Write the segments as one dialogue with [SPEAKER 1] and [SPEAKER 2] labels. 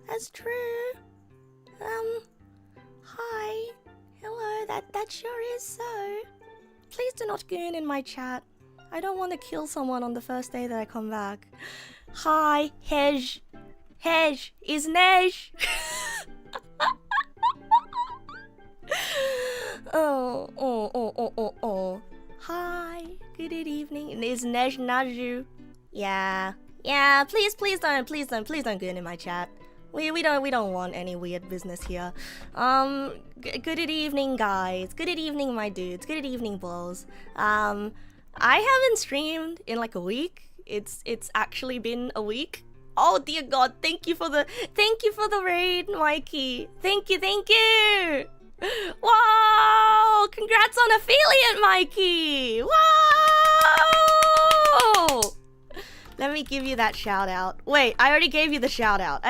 [SPEAKER 1] That's true. Hi. Hello, that sure is so. Please do not goon in my chat. I don't want to kill someone on the first day that I come back. Hi, Hej. Hej is Nej. Oh. Hi, good evening. Is Nej Naju? Yeah, please don't goon in my chat. We don't want any weird business here. Good evening, guys. Good evening, my dudes. Good evening, balls. I haven't streamed in like a week. It's actually been a week. Oh dear God! Thank you for the raid, Mikey. Thank you. Wow! Congrats on affiliate, Mikey. Wow! Let me give you that shout out. Wait, I already gave you the shout out.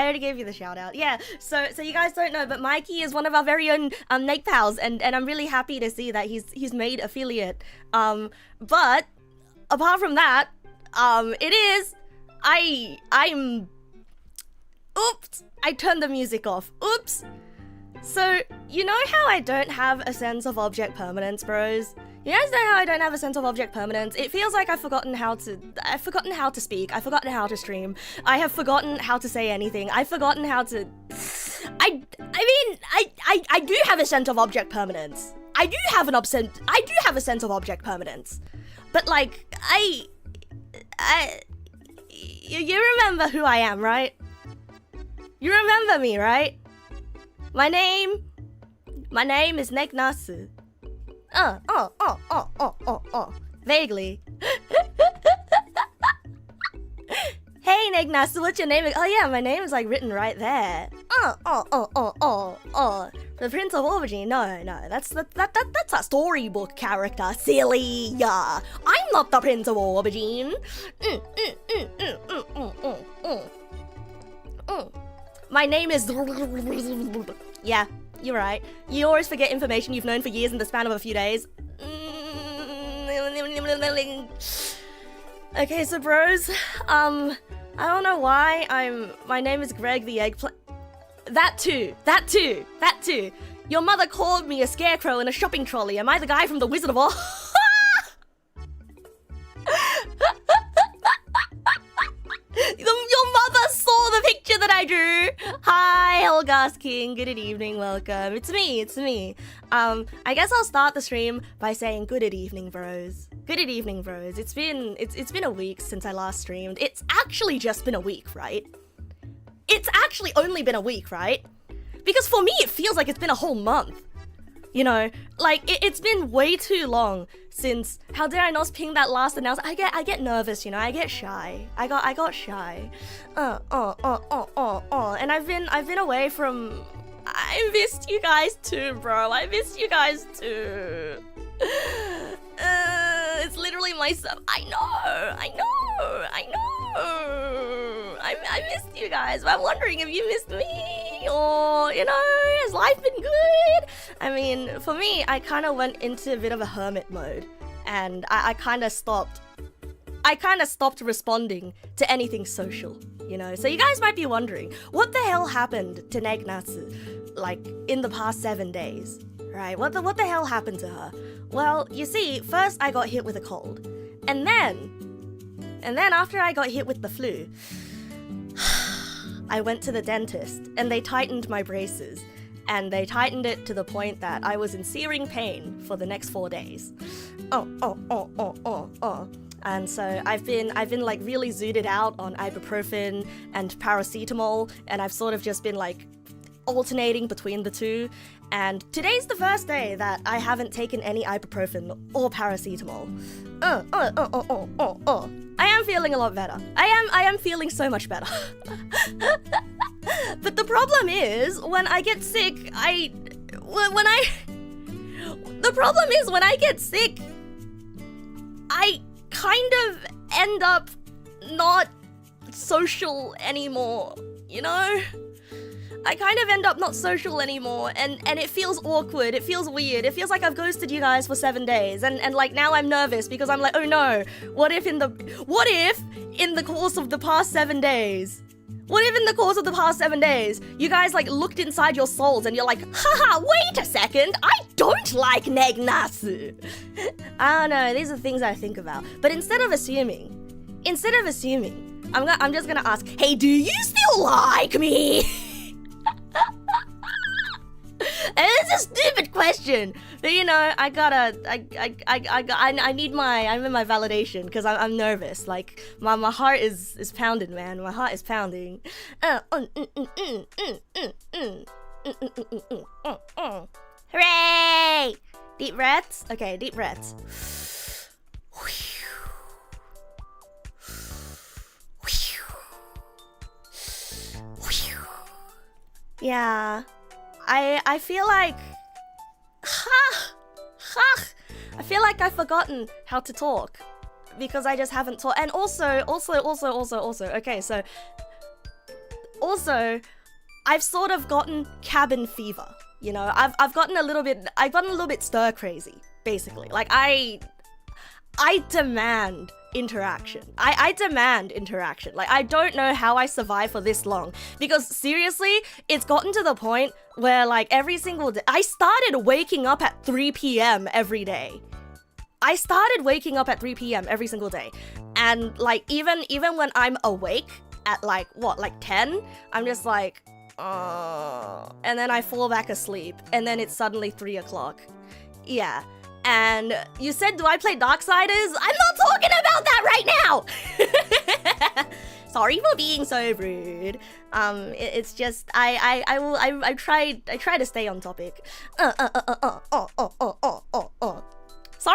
[SPEAKER 1] Yeah, so you guys don't know, but Mikey is one of our very own Neg pals, and I'm really happy to see that he's made affiliate. But apart from that, I'm oops, I turned the music off. Oops. So, you know how I don't have a sense of object permanence, bros? You guys know how I don't have a sense of object permanence? It feels like I've forgotten how to speak. I've forgotten how to stream. I have forgotten how to say anything. I've forgotten how to... I do have a sense of object permanence. I do have a sense of object permanence. But like, you remember who I am, right? You remember me, right? My name is Neg Nass. Vaguely. Hey, Neg Nass, what's your name? Oh yeah, my name is like written right there. The Prince of Aubergine. No, that's a storybook character, silly. Yeah, I'm not the Prince of Aubergine. My name is... Yeah, you're right. You always forget information you've known for years in the span of a few days. Okay, so bros, I don't know why my name is Greg the Eggplant. That too. Your mother called me a scarecrow in a shopping trolley. Am I the guy from the Wizard of Oz? Your mother saw the picture that I drew. Hi, Helgas King. Good evening. Welcome. It's me. I guess I'll start the stream by saying good evening, bros. Good evening, bros. It's been a week since I last streamed. It's actually just been a week, right? It's actually only been a week, right? Because for me, it feels like it's been a whole month. You know, like it's been way too long since. How dare I not ping that last announcement? I get nervous, you know. I get shy. I got shy. And I've been away from. I missed you guys too, bro. I missed you guys too. It's literally myself. I know. I missed you guys, but I'm wondering if you missed me, or, you know, has life been good? I mean, for me, I kind of went into a bit of a hermit mode, and I kind of stopped responding to anything social, you know? So you guys might be wondering, what the hell happened to Neg Nass, like, in the past 7 days, right? What the hell happened to her? Well, you see, first I got hit with a cold, and then after I got hit with the flu, I went to the dentist, and they tightened my braces, and they tightened it to the point that I was in searing pain for the next 4 days. And so I've been like really zooted out on ibuprofen and paracetamol, and I've sort of just been like alternating between the two, and today's the first day that I haven't taken any ibuprofen or paracetamol. I am feeling a lot better. I am feeling so much better. But the problem is, when I get sick, the problem is when I get sick, I kind of end up not social anymore, you know? I kind of end up not social anymore, and it feels awkward, it feels weird, it feels like I've ghosted you guys for 7 days, and like now I'm nervous because I'm like, oh no, what if in the course of the past 7 days, you guys like looked inside your souls and you're like, haha, wait a second, I don't like Neg Nass. I don't know, these are things I think about. But instead of assuming, I'm just gonna ask, hey, do you still like me? And it's a stupid question, but you know, I need my validation because I'm nervous. Like my heart is pounding, man. My heart is pounding. Hooray! Deep breaths. Okay, deep breaths. Yeah. I feel like I feel like I've forgotten how to talk because I just haven't talked. And also, okay, so also I've sort of gotten cabin fever, you know. I've gotten a little bit stir crazy, basically. Like I demand interaction. I demand interaction. Like, I don't know how I survive for this long. Because seriously, it's gotten to the point where like every single day, I started waking up at 3 p.m. every day. I started waking up at 3 p.m. every single day. And like, even when I'm awake at like, 10? I'm just like, and then I fall back asleep. And then it's suddenly 3 o'clock. Yeah. And you said, do I play Darksiders? I'm not talking about that right now! Sorry for being so rude. It's just, I try to stay on topic. Sorry,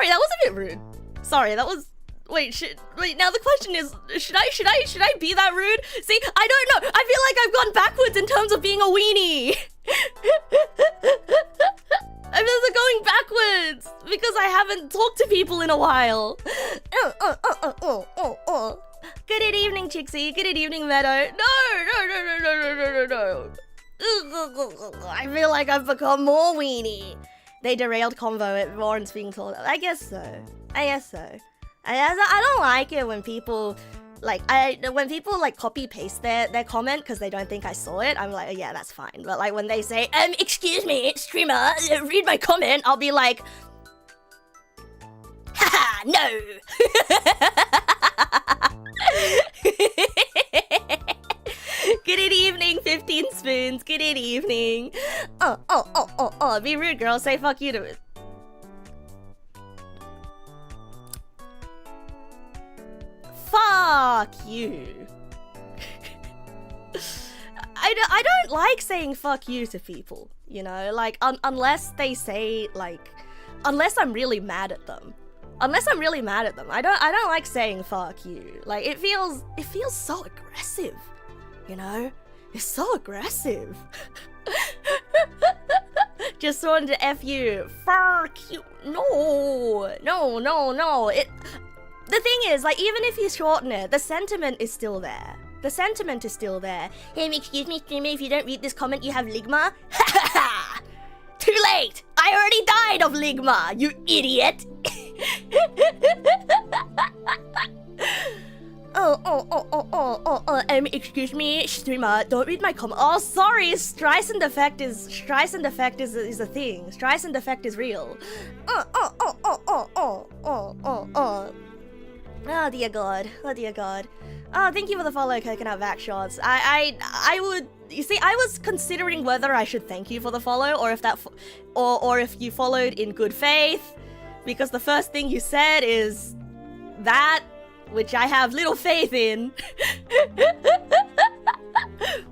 [SPEAKER 1] that was a bit rude. Sorry, that was, wait, now the question is, should I be that rude? See, I don't know, I feel like I've gone backwards in terms of being a weenie. I'm just going backwards because I haven't talked to people in a while. Good evening, Chixie. Good evening, Meadow. No. I feel like I've become more weenie. They derailed convo at Warren's being told. I guess so. I don't like it when people copy paste their comment because they don't think I saw it. I'm like, oh, yeah, that's fine. But like when they say, excuse me, streamer, read my comment, I'll be like, haha, no. Good evening, 15 spoons. Good evening. Be rude, girl. Say fuck you to it. Fuck you. I don't like saying fuck you to people, you know, like unless they say like, unless I'm really mad at them. I don't like saying fuck you. Like it feels so aggressive, you know? It's so aggressive. Just wanted to F you. Fuck you. No. The thing is, like, even if you shorten it, the sentiment is still there. Hey, excuse me, streamer, if you don't read this comment, you have ligma? Too late! I already died of ligma, you idiot! Excuse me, streamer, don't read my comment. Oh, sorry, Streisand effect is a thing. Streisand effect is real. Oh dear god. Oh, thank you for the follow, Coconut Backshots. I would, you see, I was considering whether I should thank you for the follow or if that, or if you followed in good faith, because the first thing you said is that, which I have little faith in.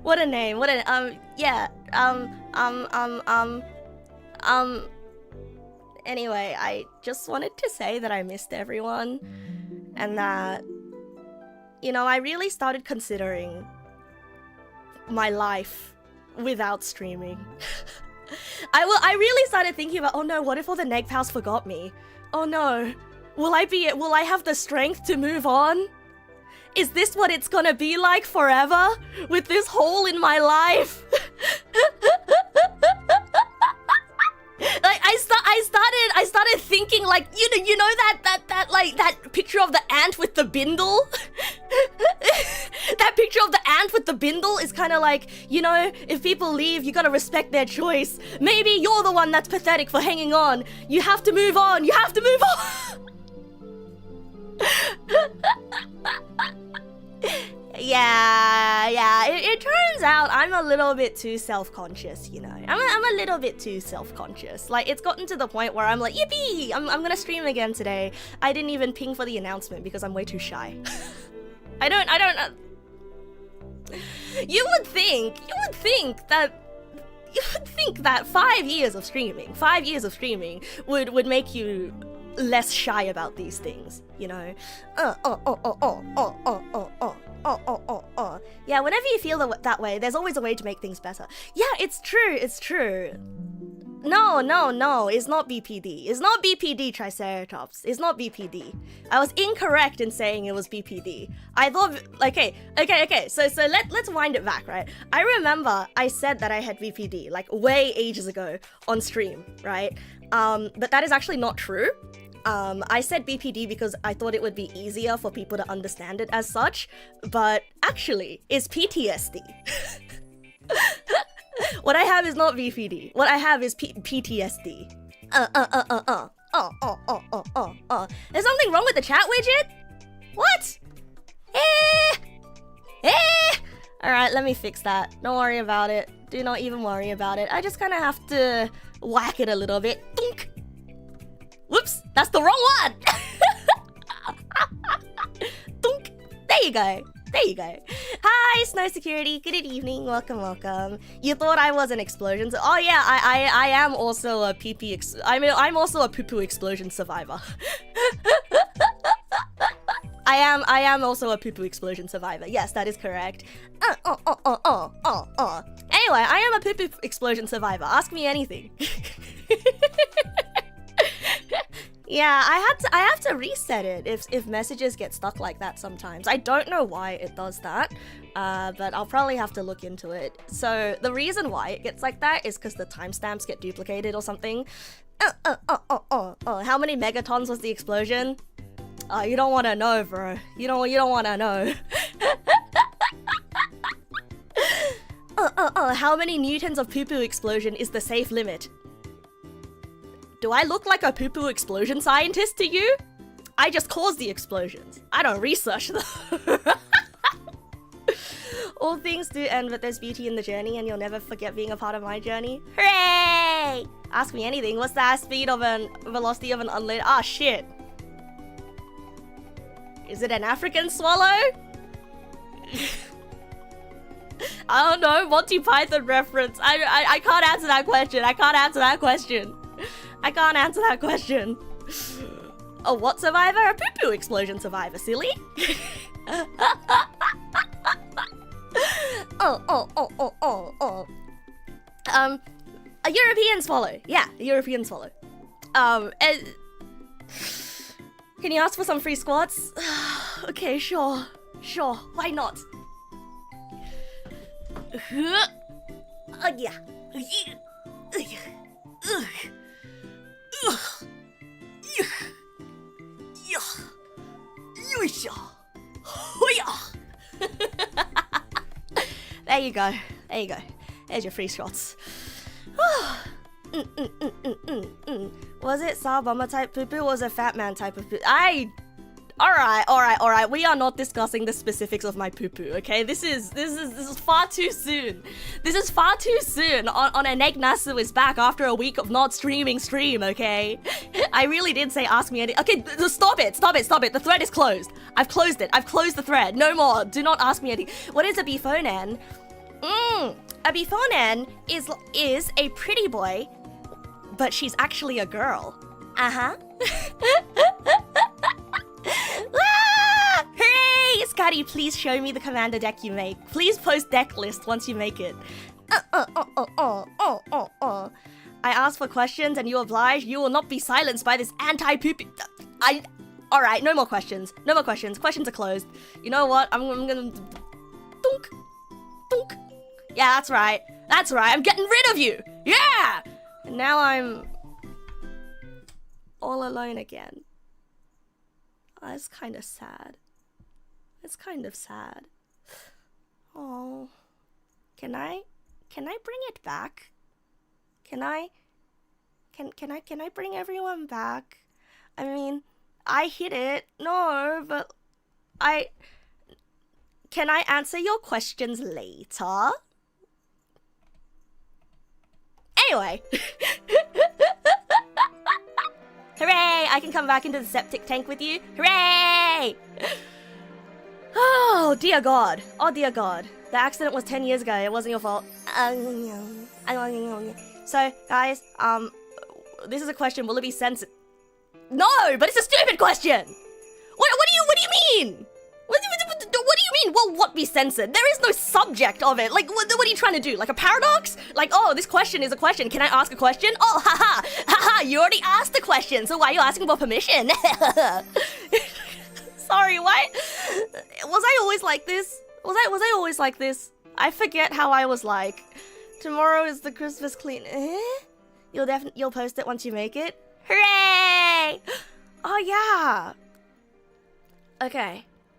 [SPEAKER 1] What a name, yeah. Anyway, I just wanted to say that I missed everyone, and that, you know, I really started considering my life without streaming. I really started thinking about, oh no, what if all the Neg pals forgot me? Oh no, will I have the strength to move on? Is this what it's gonna be like forever? With this hole in my life? Like, I started thinking, like, you know that picture of the ant with the bindle? That picture of the ant with the bindle is kind of like, you know, if people leave, you gotta respect their choice. Maybe you're the one that's pathetic for hanging on. You have to move on. You have to move on. Yeah. It turns out I'm a little bit too self-conscious, you know. I'm a little bit too self-conscious. Like, it's gotten to the point where I'm like, yippee! I'm gonna stream again today. I didn't even ping for the announcement because I'm way too shy. I don't. You would think that 5 years of streaming would make you less shy about these things, you know. Yeah, whenever you feel that way, there's always a way to make things better. Yeah, it's true. No, it's not BPD. It's not BPD, Triceratops. It's not BPD. I was incorrect in saying it was BPD. I thought, okay. So let's wind it back, right? I remember I said that I had BPD, like, way ages ago on stream, right? But that is actually not true. I said BPD because I thought it would be easier for people to understand it as such, but actually, it's PTSD. What I have is not VPD. What I have is PTSD. There's something wrong with the chat widget? What? Alright, let me fix that. Don't worry about it. Do not even worry about it. I just kind of have to whack it a little bit. Dunk. Whoops, that's the wrong one! Dunk. There you go. Hi, Snow Security. Good evening. Welcome. You thought I was an explosion? Oh yeah, I am also a I'm also a poo-poo explosion survivor. I am also a poo-poo explosion survivor. Yes, that is correct. Anyway, I am a poo-poo explosion survivor. Ask me anything. Yeah, I have to reset it if messages get stuck like that sometimes. I don't know why it does that, but I'll probably have to look into it. So the reason why it gets like that is because the timestamps get duplicated or something. How many megatons was the explosion? You don't want to know, bro. You don't want to know. How many newtons of poo-poo explosion is the safe limit? Do I look like a poo-poo explosion scientist to you? I just cause the explosions. I don't research them. All things do end, but there's beauty in the journey, and you'll never forget being a part of my journey. Hooray! Ask me anything. What's the speed of an velocity of an unlit? Ah, shit. Is it an African swallow? I don't know. Monty Python reference. I can't answer that question. I can't answer that question. A what survivor? A poo-poo explosion survivor, silly. A European swallow. Yeah, a European swallow. Can you ask for some free squats? Okay, sure. Why not? Yeah. There you go. There's your free shots. Was it Sar Bomber type poo-poo or was it Fat Man type of poo-poo? Alright. We are not discussing the specifics of my poo-poo, okay? This is far too soon. This is far too soon on a Neg nass is back after a week of not streaming, okay? I really did say ask me any— okay, stop it. The thread is closed. I've closed it. I've closed the thread. No more. Do not ask me anything. What is a befonan? A bifonen is a pretty boy, but she's actually a girl. Uh-huh. Ah! Hooray! Scotty, please show me the commander deck you make. Please post deck list once you make it. I ask for questions and you oblige. You will not be silenced by this anti-poopy... Alright, no more questions. No more questions. Questions are closed. You know what? I'm gonna... Dunk. Dunk. Yeah, that's right. That's right. I'm getting rid of you. Yeah! And now I'm... all alone again. Oh, it's kind of sad. It's kind of sad. Oh. Can I bring it back? Can I bring everyone back? I mean, I hit it. No, but can I answer your questions later? Anyway. Hooray! I can come back into the septic tank with you. Hooray! Oh, dear God. Oh, dear God. The accident was 10 years ago. It wasn't your fault. So, guys, this is a question. Will it be censored? No, but it's a stupid question. What do you mean? What do you mean? Will what be censored? There is no subject of it. Like, what are you trying to do? Like a paradox? Like, oh, this question is a question. Can I ask a question? Oh, haha, you already asked the question. So why are you asking for permission? Sorry, why? Was I always like this? Was I always like this? I forget how I was like. Tomorrow is the Christmas clean. You'll post it once you make it. Hooray! Oh yeah.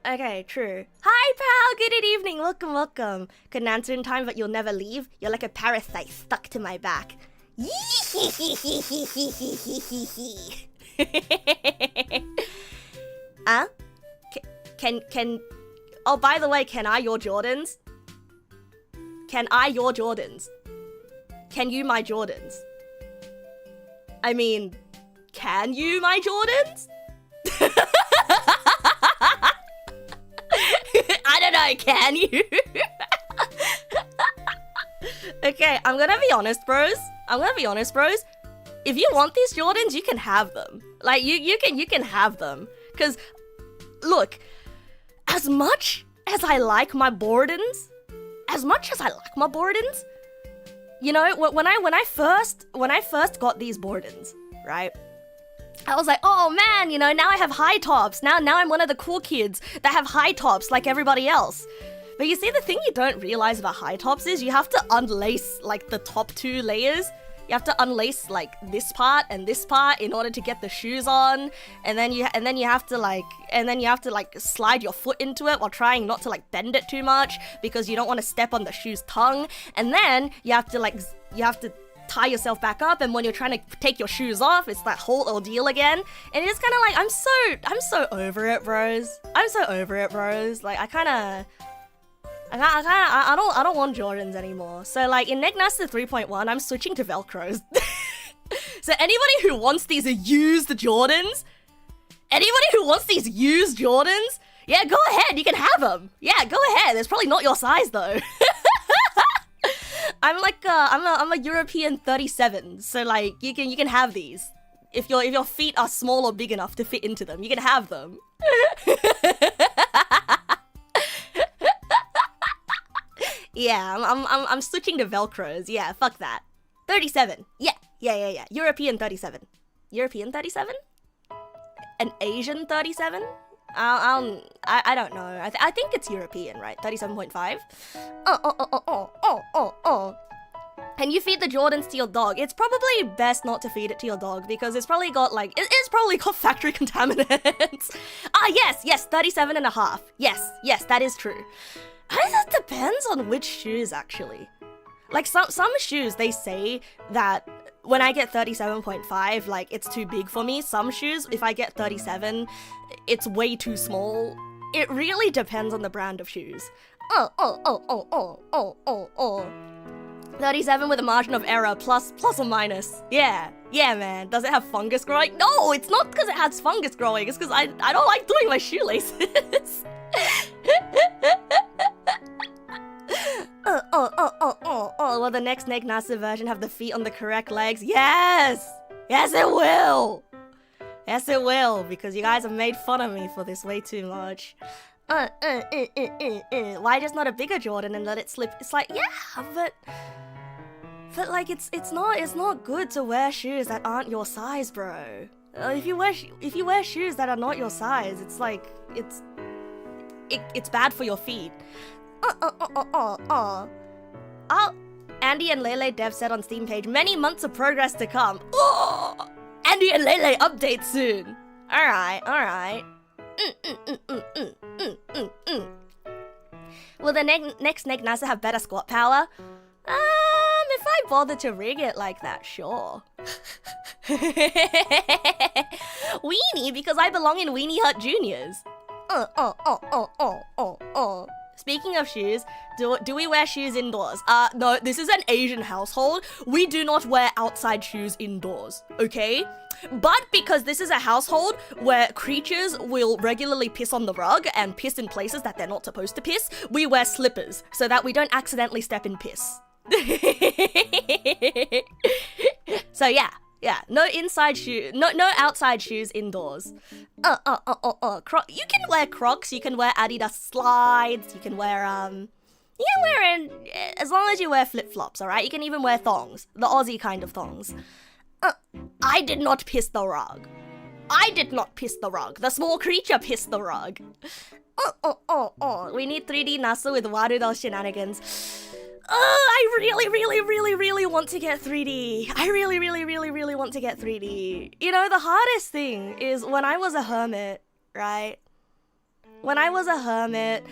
[SPEAKER 1] Okay, true. Hi pal, good evening, welcome. Couldn't answer in time, but you'll never leave. You're like a parasite stuck to my back. Huh? Can... Oh, by the way, can I your Jordans? Can I your Jordans? Can you my Jordans? I mean, can you my Jordans? I don't know, can you? Okay, I'm gonna be honest, bros. If you want these Jordans, you can have them. Like, you can have them. Cause, look, as much as I like my Bordens, you know, when I first got these Bordens, right? I was like, oh man, you know, now I have high tops. Now I'm one of the cool kids that have high tops like everybody else. But you see, the thing you don't realize about high tops is you have to unlace like the top two layers. You have to unlace like this part and this part in order to get the shoes on, and then you have to like slide your foot into it while trying not to like bend it too much because you don't want to step on the shoe's tongue, and then you have to tie yourself back up, and when you're trying to take your shoes off, it's that whole ordeal again. And it's kind of like I'm so over it, bros. Like I don't want Jordans anymore. So like in Neg Nass 3.1, I'm switching to Velcros. So anybody who wants these used Jordans, yeah, go ahead, you can have them. Yeah, go ahead. It's probably not your size though. I'm like I'm a European 37, so like you can have these. If your feet are small or big enough to fit into them, you can have them. Yeah, I'm switching to Velcros. Yeah, fuck that. 37. Yeah. European 37. European 37? An Asian 37? I don't know. I think it's European, right? 37.5. And you feed the Jordans to your dog. It's probably best not to feed it to your dog because it's probably got like it's probably got factory contaminants. Yes, 37.5. Yes, that is true. I think that depends on which shoes actually. Like some shoes, they say that when I get 37.5, like it's too big for me. Some shoes, if I get 37, it's way too small. It really depends on the brand of shoes. 37 with a margin of error, plus or minus. Yeah, man. Does it have fungus growing? No, it's not because it has fungus growing. It's because I don't like doing my shoelaces. will the next Neg nasu version have the feet on the correct legs? Yes! Yes, it will! Yes, it will, because you guys have made fun of me for this way too much. Why just not a bigger Jordan and let it slip? It's like, yeah, but like it's not good to wear shoes that aren't your size, bro. If you wear shoes that are not your size, it's like it's bad for your feet. Andy and Lele Dev said on Steam page, many months of progress to come. Oh, Andy and Lele update soon. All right. Will the next Neg nasu have better squat power? If I bother to rig it like that, sure. Weenie, because I belong in Weenie Hut Juniors. Speaking of shoes, do we wear shoes indoors? No, this is an Asian household. We do not wear outside shoes indoors, okay? But because this is a household where creatures will regularly piss on the rug and piss in places that they're not supposed to piss, we wear slippers so that we don't accidentally step in piss. So yeah, no inside shoe, no outside shoes indoors. You can wear Crocs, you can wear Adidas slides, you can wear as long as you wear flip-flops, alright? You can even wear thongs, the Aussie kind of thongs. I did not piss the rug. The small creature pissed the rug. We need 3D nasu with Warudel shenanigans. I really want to get 3D. I really want to get 3D. You know, the hardest thing is when I was a hermit, right? When I was a hermit,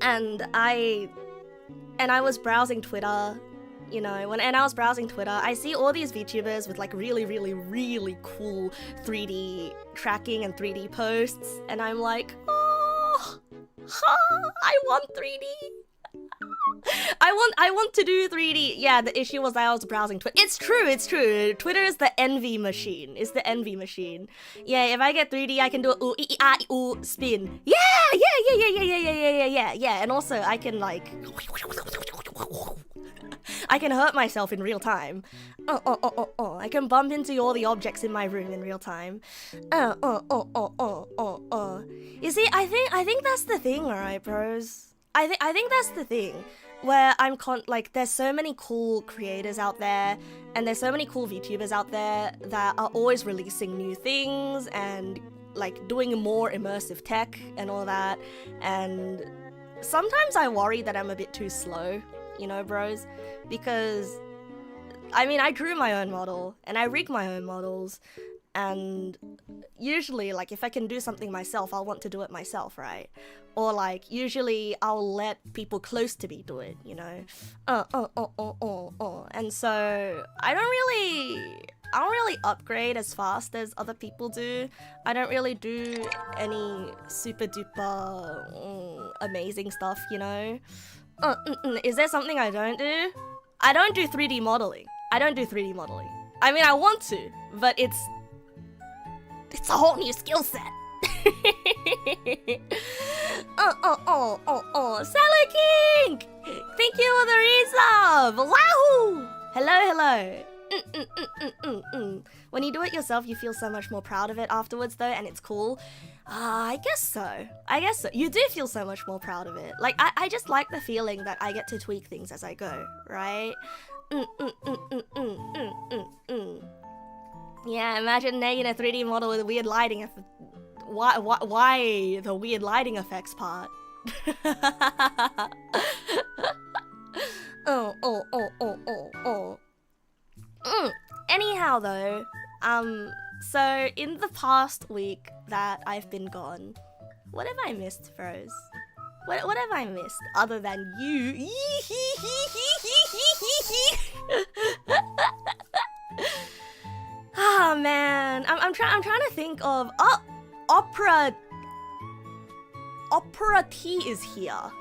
[SPEAKER 1] and I was browsing Twitter, you know, and I was browsing Twitter, I see all these VTubers with like really cool 3D tracking and 3D posts, and I'm like, I want 3D. I want to do 3D. Yeah, the issue was that I was browsing Twitter. It's true. Twitter is the envy machine. Yeah, if I get 3D, I can do a spin. Yeah. And also, I can like, I can hurt myself in real time. I can bump into all the objects in my room in real time. You see, I think that's the thing, alright, bros. I think that's the thing. Where there's so many cool creators out there, and there's so many cool VTubers out there that are always releasing new things and like doing more immersive tech and all that. And sometimes I worry that I'm a bit too slow, you know, bros, because I mean, I drew my own model and I rig my own models, and usually, like, if I can do something myself, I'll want to do it myself, right? Or like, usually I'll let people close to me do it, you know? And so I don't really upgrade as fast as other people do. I don't really do any super duper amazing stuff, you know? Is there something I don't do? I don't do 3D modeling. I mean, I want to, but it's a whole new skill set. Salad King! Thank you for the resub! Wahoo! Hello. When you do it yourself, you feel so much more proud of it afterwards, though, and it's cool. I guess so. You do feel so much more proud of it. Like, I just like the feeling that I get to tweak things as I go, right? Yeah, imagine Neg in a 3D model with weird lighting. Why the weird lighting effects part? Anyhow, though, so in the past week that I've been gone, what have I missed, bros? What have I missed other than you? Ah, man, I'm trying to think of Opera T is here.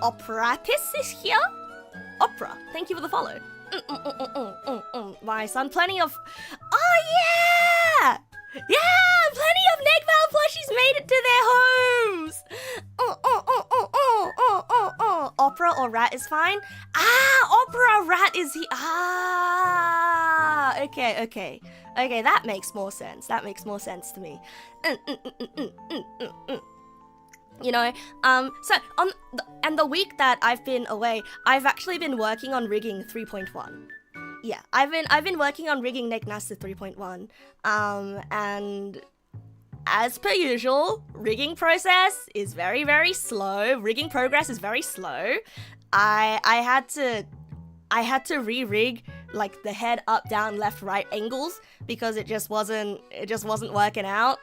[SPEAKER 1] Operatis is here? Opera, thank you for the follow. My son, plenty of... Oh, yeah! Yeah! Plenty of Negval plushies made it to their homes! opera or rat is fine. Opera rat is he. Okay. That makes more sense. That makes more sense to me. You know, so and the week that I've been away, I've actually been working on rigging 3.1. Yeah, I've been working on rigging Neg nass to 3.1. And as per usual, rigging process is very, very slow. Rigging progress is very slow. I had to re-rig like the head up, down, left, right angles because it just wasn't working out.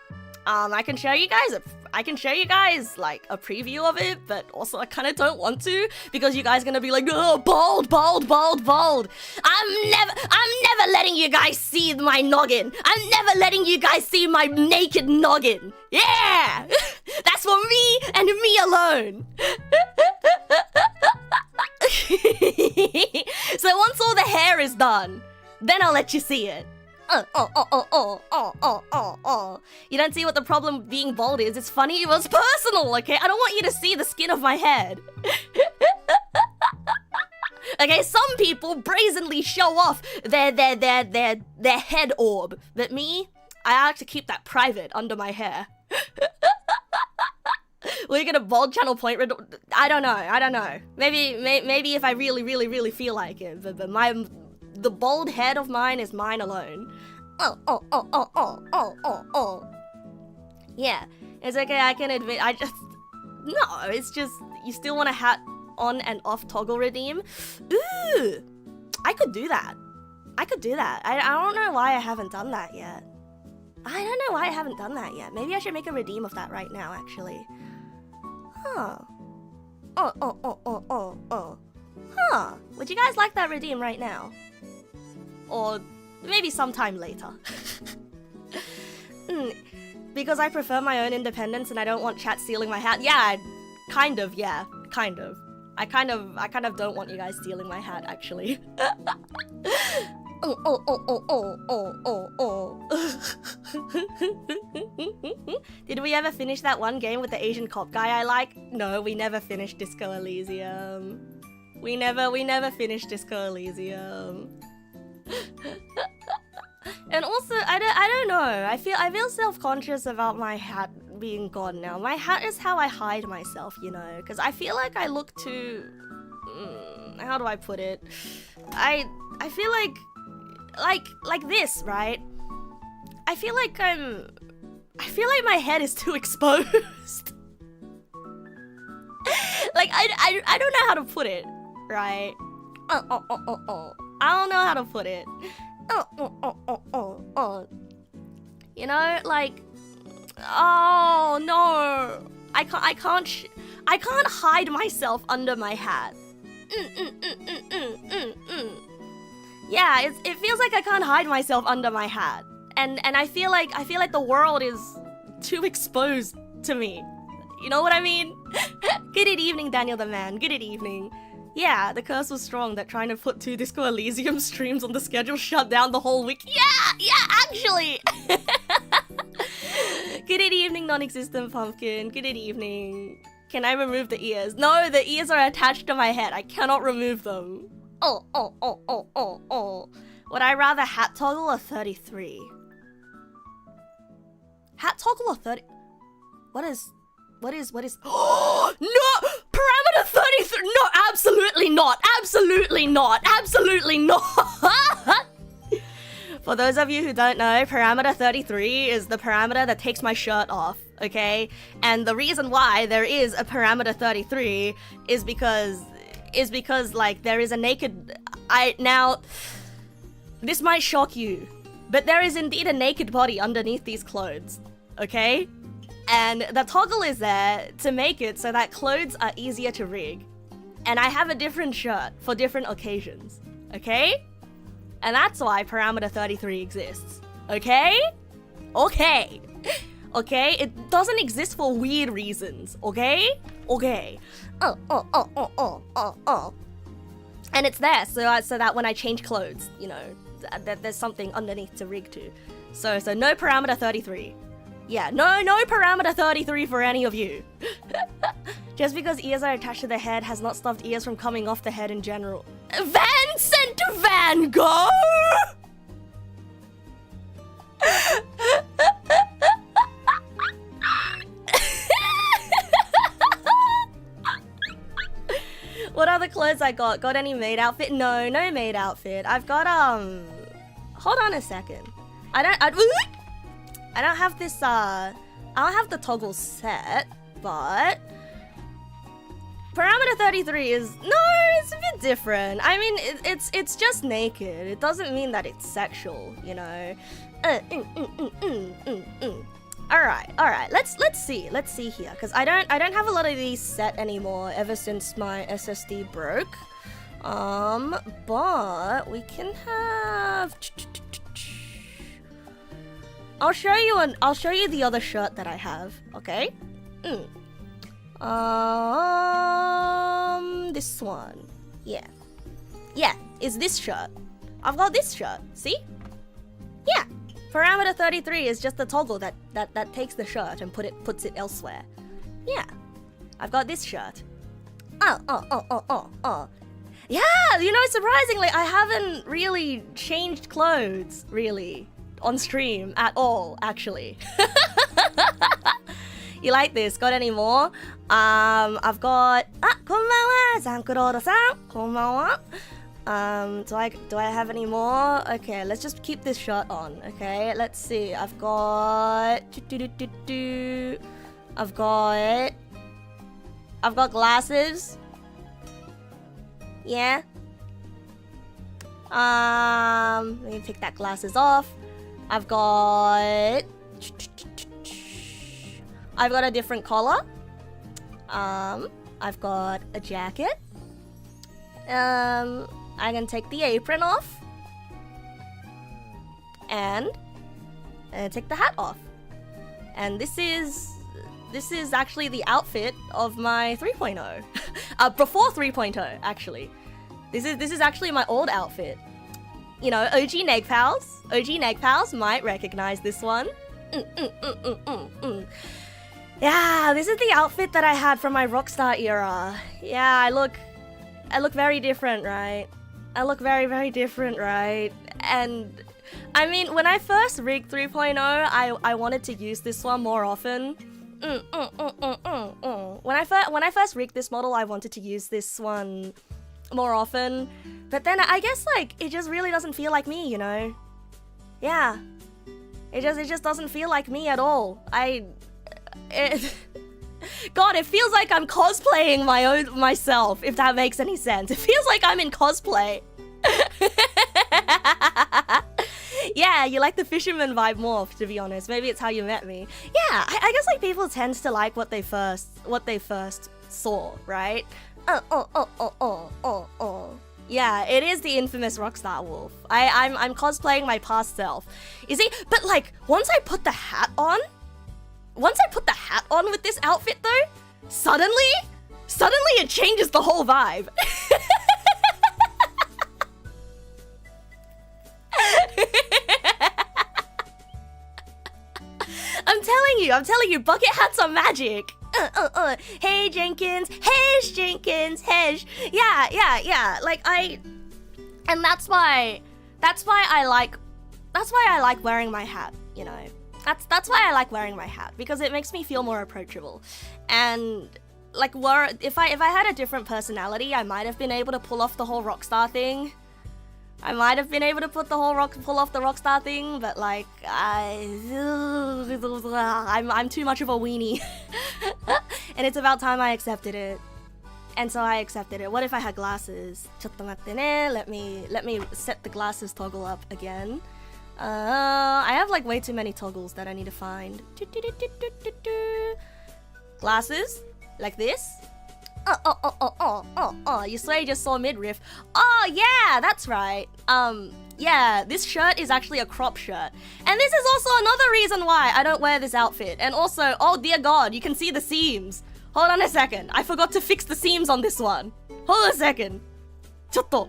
[SPEAKER 1] I can show you guys like a preview of it, but also I kind of don't want to because you guys are gonna be like, oh, bold. I'm never letting you guys see my noggin. I'm never letting you guys see my naked noggin. Yeah, that's for me and me alone. So once all the hair is done, then I'll let you see it. You don't see what the problem with being bald is. It's funny, it was personal, okay? I don't want you to see the skin of my head. Okay, some people brazenly show off their head orb. But me, I like to keep that private under my hair. We're gonna bald channel point I don't know. Maybe if I really feel like it. But the bald head of mine is mine alone. Yeah, it's okay, I can admit, no, it's just, you still want a hat on and off toggle redeem? Ooh, I could do that. I don't know why I haven't done that yet. Maybe I should make a redeem of that right now, actually. Would you guys like that redeem right now? Or maybe sometime later. Because I prefer my own independence and I don't want chat stealing my hat. Yeah, kind of. I kind of don't want you guys stealing my hat, actually. Did we ever finish that one game with the Asian cop guy I like? No, we never finished Disco Elysium. We never finished Disco Elysium. And also, I don't know. I feel self-conscious about my hat being gone now. My hat is how I hide myself, you know, because I feel like I look too. How do I put it? I feel like this, right? I feel like my head is too exposed. Like I don't know how to put it, right? I don't know how to put it. You know, like, oh no, I can't hide myself under my hat. Yeah, it feels like I can't hide myself under my hat, and I feel like the world is too exposed to me. You know what I mean? Good evening, Daniel the Man. Good evening. Yeah, the curse was strong that trying to put 2 Disco Elysium streams on the schedule shut down the whole week. Yeah, actually. Good evening, non-existent pumpkin. Good evening. Can I remove the ears? No, the ears are attached to my head. I cannot remove them. Would I rather hat toggle or 33? Hat toggle or 30? What is? Oh, no! Parameter 33! No, absolutely not! Absolutely not! For those of you who don't know, parameter 33 is the parameter that takes my shirt off, okay? And the reason why there is a parameter 33 is because like there is a naked... Now, this might shock you, but there is indeed a naked body underneath these clothes, okay? And the toggle is there to make it so that clothes are easier to rig. And I have a different shirt for different occasions, okay? And that's why parameter 33 exists, okay? Okay. Okay? It doesn't exist for weird reasons, okay? Okay. And it's there so that when I change clothes, you know, there's something underneath to rig to. So no parameter 33. Yeah, no parameter 33 for any of you. Just because ears are attached to the head has not stopped ears from coming off the head in general. Vincent Van Gogh! What other clothes I got? Got any maid outfit? No maid outfit. I've got hold on a second. I don't have this I don't have the toggle set, but parameter 33 is it's a bit different. I mean, it's just naked. It doesn't mean that it's sexual, you know. All right. Let's see here, because I don't have a lot of these set anymore ever since my SSD broke. But we can have. I'll show you the other shirt that I have. Okay. This one. Yeah, it's this shirt. I've got this shirt. See? Yeah. Parameter 33 is just the toggle that takes the shirt and puts it elsewhere. Yeah. I've got this shirt. Yeah, you know, surprisingly, I haven't really changed clothes, really, on stream at all, actually. You like this? Got any more? I've got... konbanwa, Zankurodo-san. Konbanwa. Do I have any more? Okay, let's just keep this shirt on, okay? Let's see. I've got... I've got glasses. Yeah. Let me take that glasses off. I've got a different collar. I've got a jacket. I can take the apron off. And take the hat off. And this is actually the outfit of my 3.0. Before 3.0, actually. This is actually my old outfit. You know, OG Neg Pals might recognize this one. Yeah, this is the outfit that I had from my Rockstar era. Yeah, I look very different, right? I look very, very different, right? And I mean, when I first rigged 3.0, I wanted to use this one more often. When I first rigged this model, I wanted to use this one more often, but then I guess like it just really doesn't feel like me, you know? Yeah, it just doesn't feel like me at all. God, it feels like I'm cosplaying myself, if that makes any sense. It feels like I'm in cosplay. Yeah, you like the fisherman vibe more, to be honest. Maybe it's how you met me. Yeah, I guess like people tend to like what they first saw, right? Yeah, it is the infamous Rockstar Wolf. I'm cosplaying my past self. You see, but like once I put the hat on with this outfit though, suddenly it changes the whole vibe. I'm telling you, bucket hats are magic. Hey Jenkins, Hesh Jenkins, Hesh. Yeah. Like and that's why I like wearing my hat, you know. That's why I like wearing my hat, because it makes me feel more approachable. And like if I had a different personality, I might have been able to pull off the whole Rockstar thing. I might have been able to pull off the Rockstar thing, but like I'm too much of a weenie. And it's about time I accepted it. And so I accepted it. What if I had glasses? Chotto matte ne. Let me set the glasses toggle up again. I have like way too many toggles that I need to find. Glasses? Like this? You swear you just saw midriff. Oh yeah, that's right. Yeah, this shirt is actually a crop shirt. And this is also another reason why I don't wear this outfit. And also, oh dear God, you can see the seams. Hold on a second. I forgot to fix the seams on this one. Hold on a second. Chotto.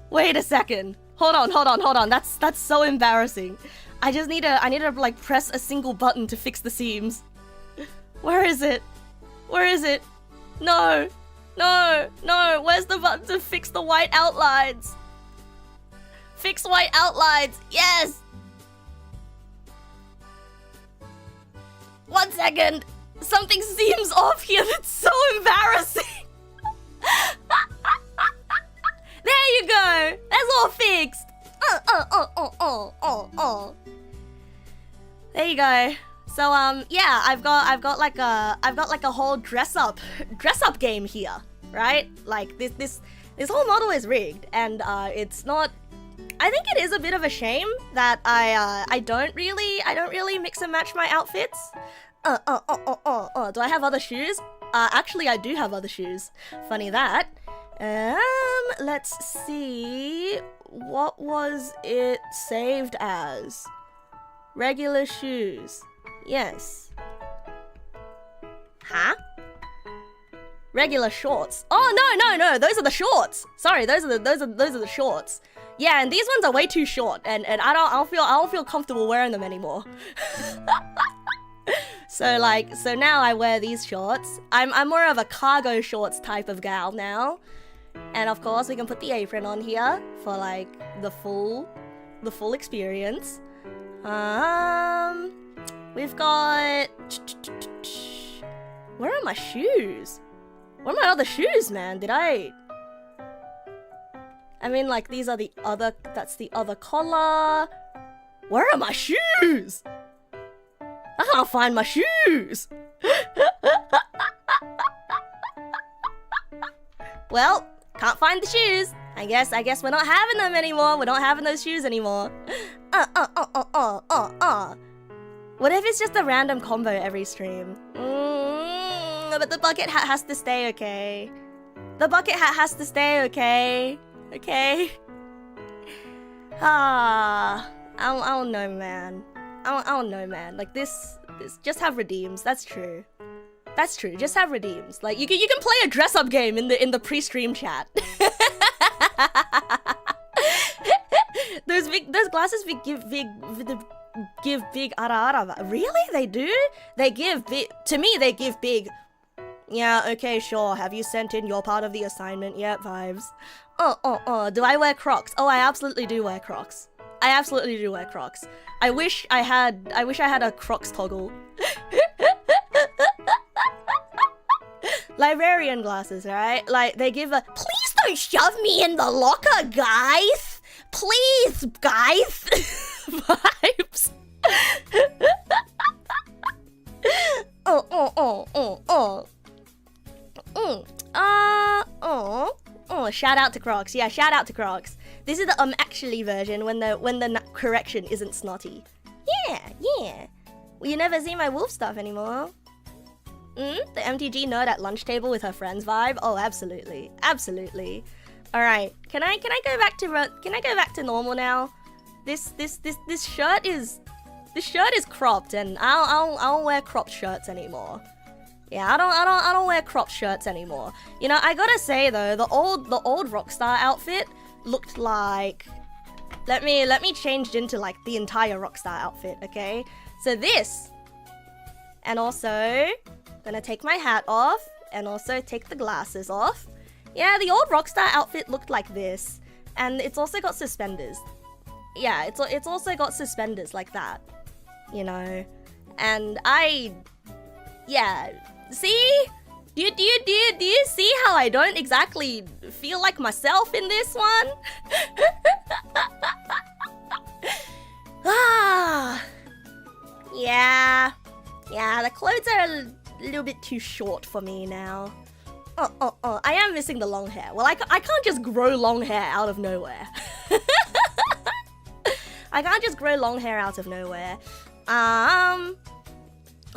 [SPEAKER 1] Wait a second. Hold on. That's so embarrassing. I need to like press a single button to fix the seams. Where is it? Where is it? No. No. No. Where's the button to fix the white outlines? Fix white outlines. Yes. 1 second. Something seems off here. That's so embarrassing. There you go. That's all fixed. There you go. So yeah, I've got like a whole dress up game here, right? Like this whole model is rigged, and it's not. I think it is a bit of a shame that I don't really mix and match my outfits. Do I have other shoes? Actually, I do have other shoes. Funny that. Let's see. What was it saved as? Regular shoes. Yes. Huh? Regular shorts. Oh no, those are the shorts. Sorry, those are the shorts. Yeah, and these ones are way too short, and I don't feel comfortable wearing them anymore. So now I wear these shorts. I'm more of a cargo shorts type of gal now. And of course we can put the apron on here for like the full experience. We've got, where are my shoes? Where are my other shoes, man? I mean, like, these are the other, that's the other collar. Where are my shoes? I can't find my shoes. Well, can't find the shoes. I guess we're not having them anymore. We're not having those shoes anymore. What if it's just a random combo every stream? But the bucket hat has to stay, okay? The bucket hat has to stay, okay? Okay? I don't know, man. I don't know, man. Like, this just have redeems. That's true. That's true. Just have redeems. Like, you can play a dress-up game in the pre-stream chat. Those glasses give big ara. Really? They do? They give big. To me, they give big. Yeah, okay, sure. Have you sent in your part of the assignment yet, vibes? Do I wear Crocs? Oh, I absolutely do wear Crocs. I absolutely do wear Crocs. I wish I had a Crocs toggle. Librarian glasses, right? Like, they give a, please don't shove me in the locker, guys! Please, guys! Vibes. Shout out to Crocs. Yeah, shout out to Crocs. This is the actually version when the correction isn't snotty. Yeah. Well, you never see my wolf stuff anymore. The MTG nerd at lunch table with her friends vibe. Oh, absolutely. All right. Can I go back to normal now? This shirt is cropped, and I don't wear cropped shirts anymore. Yeah, I don't wear cropped shirts anymore. You know, I gotta say though, the old Rockstar outfit looked like. Let me change it into like the entire Rockstar outfit, okay? So this, and also gonna take my hat off, and also take the glasses off. Yeah, the old Rockstar outfit looked like this, and it's also got suspenders. Yeah, it's also got suspenders like that, you know. And yeah, see? Do you see how I don't exactly feel like myself in this one? Yeah, the clothes are a little bit too short for me now. I am missing the long hair. Well, I can't just grow long hair out of nowhere. I can't just grow long hair out of nowhere.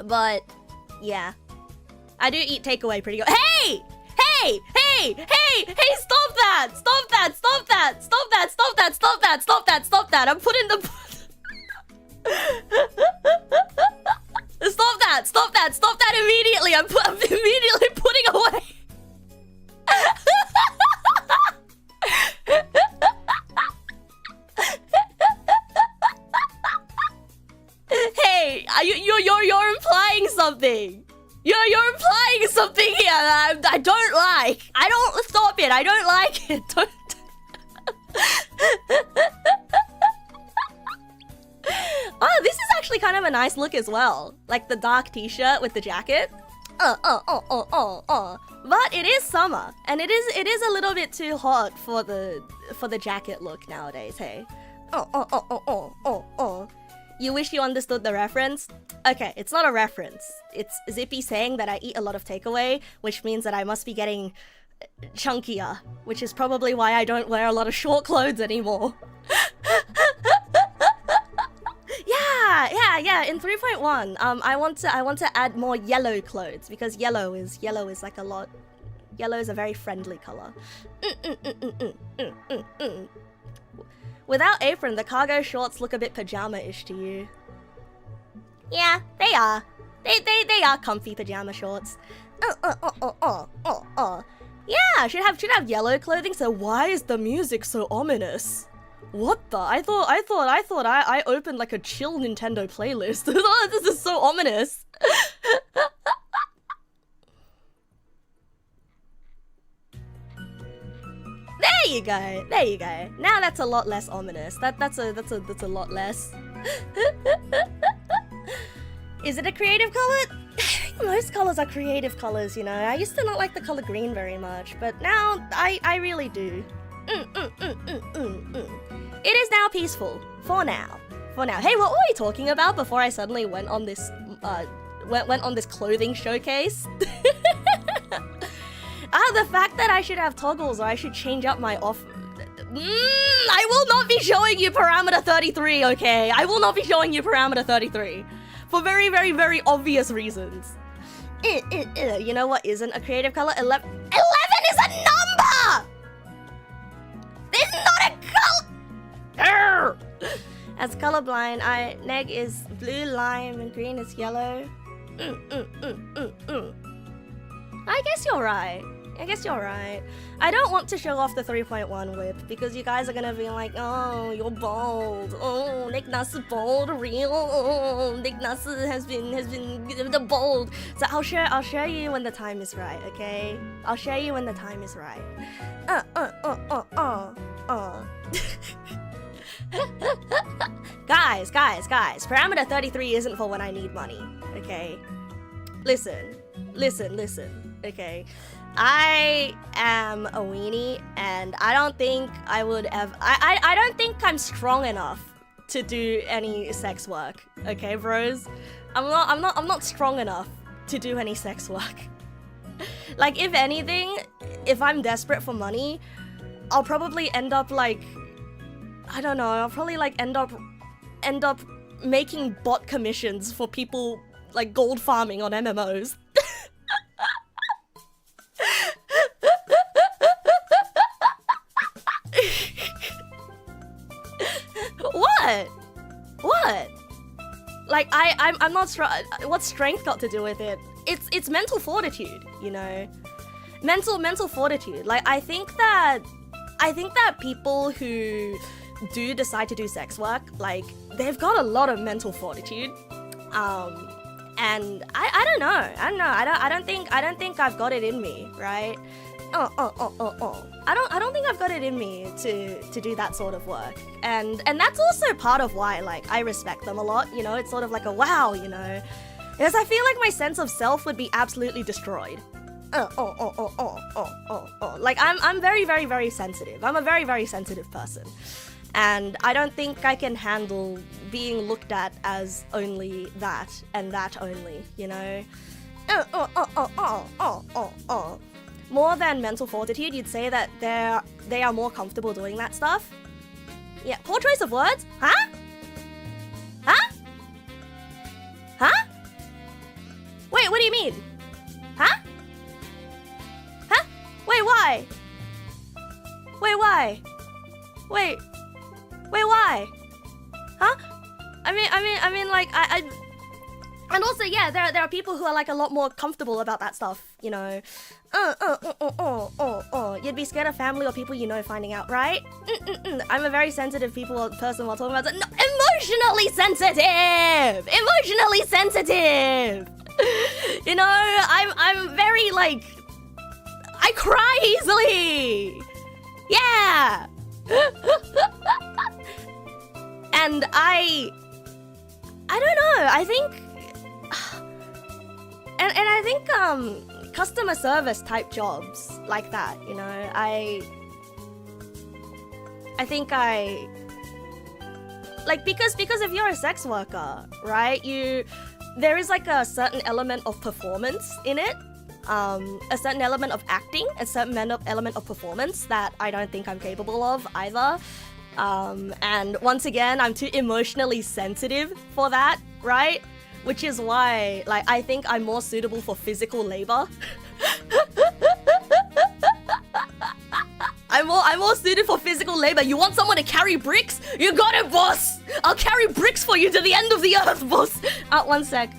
[SPEAKER 1] But yeah, I do eat takeaway pretty good. Hey! Stop that! I'm putting the. Stop that immediately! I'm immediately putting away. Hey, you're implying something. You're implying something here that I don't like. I don't, stop it. I don't like it. Don't. Oh, this is actually kind of a nice look as well. Like the dark t-shirt with the jacket. But it is summer, and it is a little bit too hot for the jacket look nowadays. Hey. You wish you understood the reference? Okay, it's not a reference. It's Zippy saying that I eat a lot of takeaway, which means that I must be getting chunkier, which is probably why I don't wear a lot of short clothes anymore. Yeah. In 3.1, I want to add more yellow clothes because yellow is like a lot. Yellow is a very friendly color. Without apron, the cargo shorts look a bit pajama-ish to you. Yeah, they are. They are comfy pajama shorts. Yeah, should have yellow clothing. So why is the music so ominous? What the? I thought I opened like a chill Nintendo playlist. This is so ominous. There you go. There you go. Now that's a lot less ominous. That's a lot less. Is it a creative color? I think most colors are creative colors, you know. I used to not like the color green very much, but now I really do. It is now peaceful. For now. Hey, what were we talking about before I suddenly went on this went on this clothing showcase? The fact that I should have toggles or I should change up my off. I will not be showing you parameter 33, okay? I will not be showing you parameter 33. For very, very, very obvious reasons. You know what isn't a creative color? 11 is a number! It's not a color! As colorblind, Neg is blue lime and green is yellow. I guess you're right. I don't want to show off the 3.1 whip because you guys are gonna be like, oh, you're bald. Oh, Neg Na's bald, real. Oh, Neg Nas has been the bald. So I'll show you when the time is right, okay? I'll show you when the time is right. Guys. Parameter 33 isn't for when I need money, okay? Listen, okay? I am a weenie, and I don't think I would ever. I don't think I'm strong enough to do any sex work. Okay, bros, I'm not strong enough to do any sex work. Like, if anything, if I'm desperate for money, I'll probably end up like, I don't know. I'll probably like end up making bot commissions for people like gold farming on MMOs. What? Like I'm not strong. What's strength got to do with it? It's mental fortitude, you know. Mental fortitude. Like I think that people who do decide to do sex work, like they've got a lot of mental fortitude. And I don't know. I don't think I've got it in me, right? I don't think I've got it in me to do that sort of work. And that's also part of why like I respect them a lot, you know. It's sort of like a wow, you know. Because I feel like my sense of self would be absolutely destroyed. Like I'm very, very, very sensitive. I'm a very, very sensitive person. And I don't think I can handle being looked at as only that and that only, you know? More than mental fortitude, you'd say that they are more comfortable doing that stuff? Yeah, poor choice of words? Huh? Wait, what do you mean? Huh? Wait, why? Wait, why? Huh? I mean, like, and also, yeah, there are people who are like a lot more comfortable about that stuff, you know. You'd be scared of family or people you know finding out, right? I'm a very sensitive person while talking about it. No, emotionally sensitive. You know, I'm very like, I cry easily. Yeah. And I don't know. I think, and I think customer service type jobs like that. You know, I think like because if you're a sex worker, right? There is like a certain element of performance in it. A certain element of acting, a certain element of performance that I don't think I'm capable of either. And once again, I'm too emotionally sensitive for that, right? Which is why, like, I think I'm more suitable for physical labor. I'm more suited for physical labor. You want someone to carry bricks? You got it, boss! I'll carry bricks for you to the end of the earth, boss! One sec.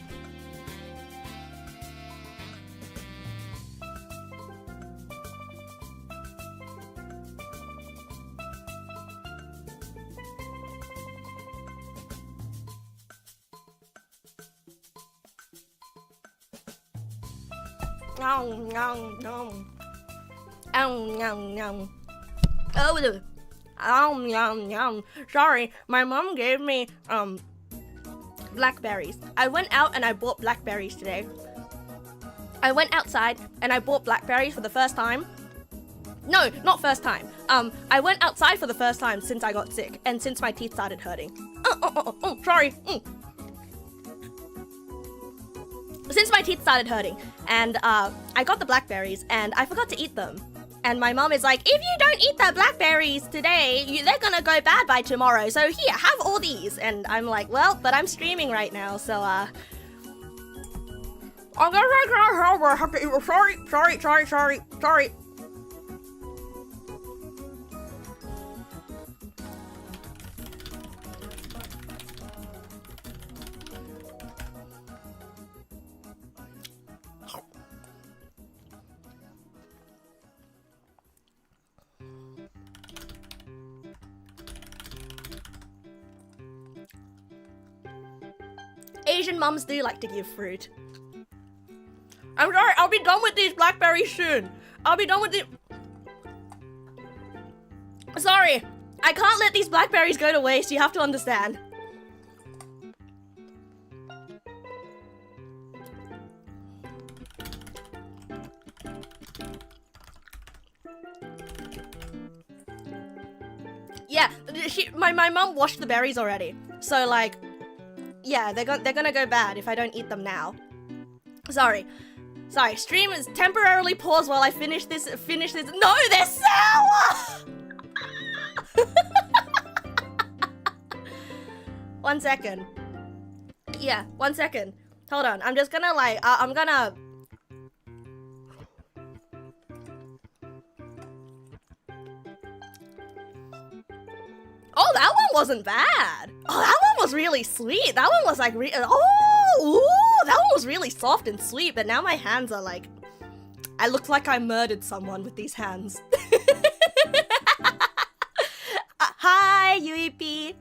[SPEAKER 1] Sorry, my mom gave me blackberries. I went out and I bought blackberries today. I went outside and I bought blackberries for the first time. No, not first time. I went outside for the first time since I got sick and since my teeth started hurting. Sorry. Since my teeth started hurting, and I got the blackberries and I forgot to eat them. And my mom is like, if you don't eat the blackberries today, they're gonna go bad by tomorrow. So here, have all these. And I'm like, well, but I'm streaming right now, so I'm gonna have to eat. Sorry. Asian mums do like to give fruit. I'm sorry, I'll be done with these blackberries soon. Sorry, I can't let these blackberries go to waste, you have to understand. Yeah, my mom washed the berries already. So like, yeah, they're gonna go bad if I don't eat them now. Sorry, stream is temporarily paused while I finish this. No, they're sour! 1 second. Yeah, 1 second. Hold on, I'm just gonna like, I'm gonna... Oh, that one wasn't bad. Oh, that one was really sweet. That one was like, that one was really soft and sweet. But now my hands are like, I look like I murdered someone with these hands. Hi, UEP.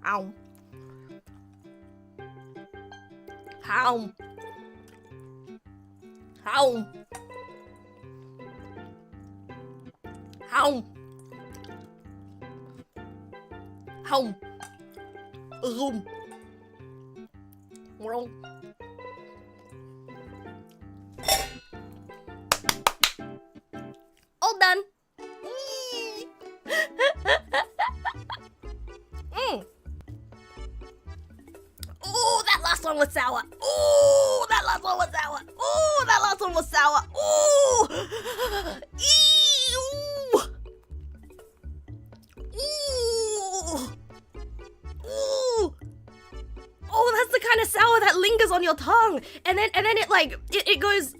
[SPEAKER 1] Ow. How? Well. All done. Oh, that last one was sour. Oh, that last one was sour. Oh, that last one was sour. Oh, ew. Ooh. Ooh. Oh, that's the kind of sour that lingers on your tongue, and then it like it goes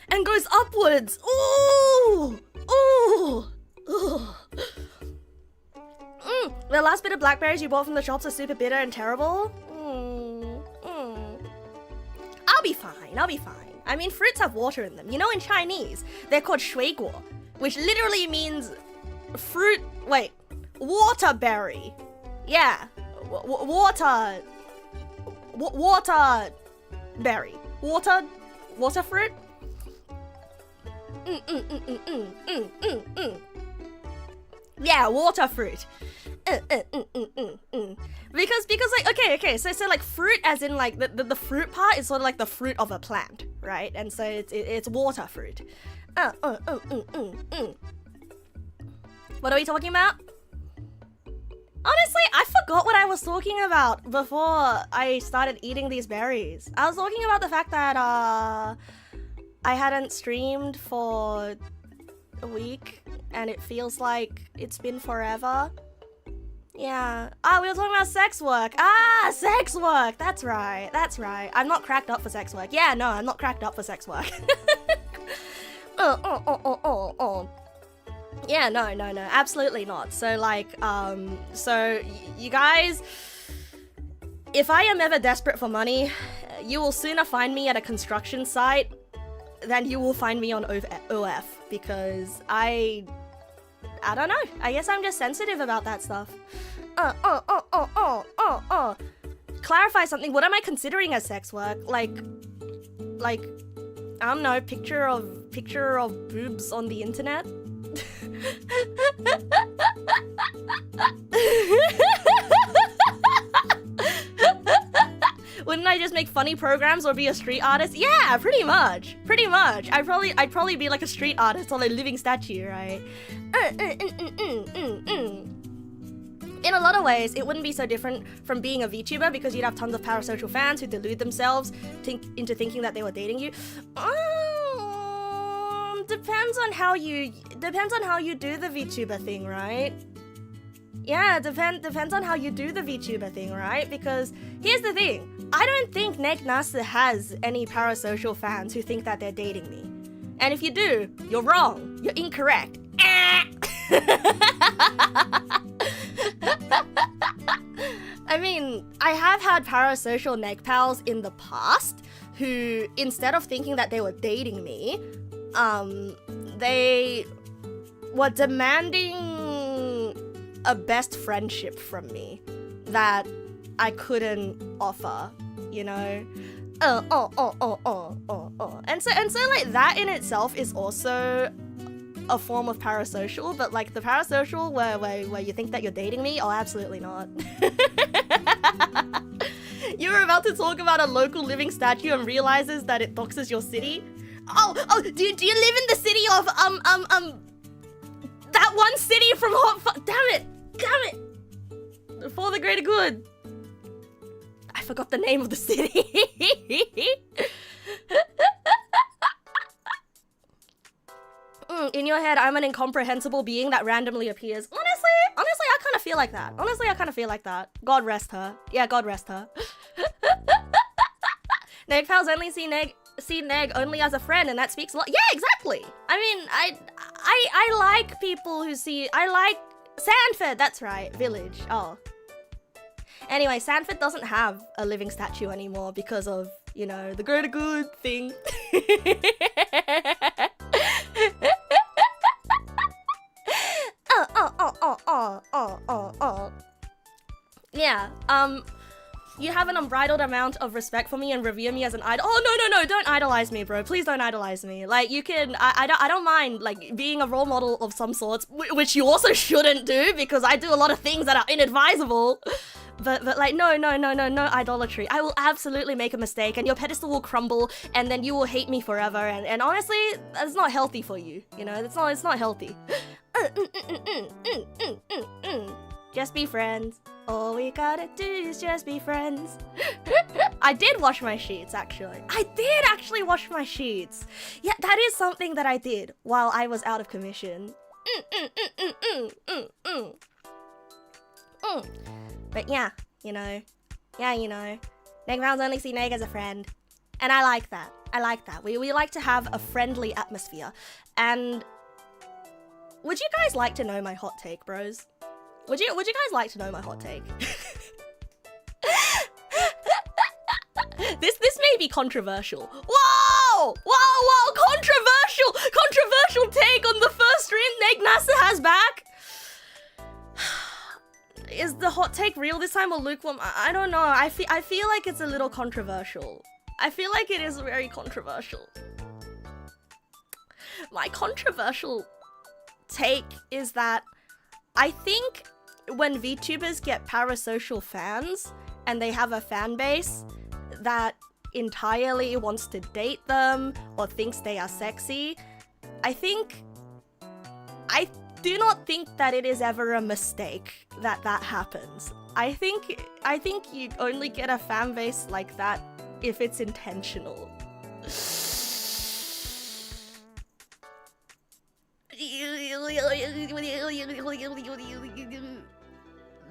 [SPEAKER 1] and goes upwards. Ooh. Ooh. Ooh. The last bit of blackberries you bought from the shops are super bitter and terrible. I'll be fine. I mean, fruits have water in them. You know, in Chinese, they're called 水果, which literally means fruit. Wait, waterberry. Yeah, water. waterberry. Water fruit? Yeah, water fruit. Because like, okay, so like fruit as in like the fruit part is sort of like the fruit of a plant, right? And so it's water fruit. What are we talking about? Honestly, I forgot what I was talking about before I started eating these berries. I was talking about the fact that I hadn't streamed for a week and it feels like it's been forever. Yeah. We were talking about sex work. Sex work. That's right. I'm not cracked up for sex work. Yeah, no, I'm not cracked up for sex work. Yeah, no, absolutely not. So like, so you guys, if I am ever desperate for money, you will sooner find me at a construction site than you will find me on OF, because I don't know. I guess I'm just sensitive about that stuff. Clarify something. What am I considering as sex work? Like, I don't know, picture of boobs on the internet? Wouldn't I just make funny programs or be a street artist? Yeah, pretty much. I'd probably be like a street artist or a living statue, right? In a lot of ways, it wouldn't be so different from being a VTuber, because you'd have tons of parasocial fans who delude themselves into thinking that they were dating you. Depends on how you do the VTuber thing, right? Yeah, depends on how you do the VTuber thing, right? Because here's the thing, I don't think Neg naS has any parasocial fans who think that they're dating me. And if you do, you're wrong. You're incorrect. I mean, I have had parasocial Neg pals in the past who, instead of thinking that they were dating me, they were demanding a best friendship from me that I couldn't offer, you know? And so like that in itself is also a form of parasocial, but like the parasocial where you think that you're dating me, oh, absolutely not. You were about to talk about a local living statue and realizes that it doxes your city. Oh, do you live in the city of that one city from damn it. For the greater good. I forgot the name of the city. In your head, I'm an incomprehensible being that randomly appears. Honestly, I kind of feel like that. God rest her. Yeah, God rest her. Neg pals only see Neg only as a friend, and that speaks a lot. Yeah, exactly. I mean, I like people who see. I like Sanford. That's right, village. Oh. Anyway, Sanford doesn't have a living statue anymore because of, you know, the greater good thing. Yeah, you have an unbridled amount of respect for me and revere me as an idol. Oh, no, don't idolize me, bro. Please don't idolize me. Like, you can, I don't mind, like, being a role model of some sorts, which you also shouldn't do, because I do a lot of things that are inadvisable. But like, no idolatry. I will absolutely make a mistake, and your pedestal will crumble, and then you will hate me forever, and honestly, that's not healthy for you, you know? It's not healthy. Just be friends. All we gotta do is just be friends. I did wash my sheets, actually. I did actually wash my sheets. Yeah, that is something that I did while I was out of commission. But yeah, you know. Neg rounds only see Neg as a friend. And I like that. We like to have a friendly atmosphere. And would you guys like to know my hot take, bros? Would you guys like to know my hot take? This may be controversial. Whoa! Controversial take on the first stream Neg naS has back. is the hot take real this time or lukewarm? I don't know. I feel like it's a little controversial. I feel like it is very controversial. My controversial take is that I think when VTubers get parasocial fans and they have a fan base that entirely wants to date them or thinks they are sexy, I do not think that it is ever a mistake that happens. I think you only get a fan base like that if it's intentional.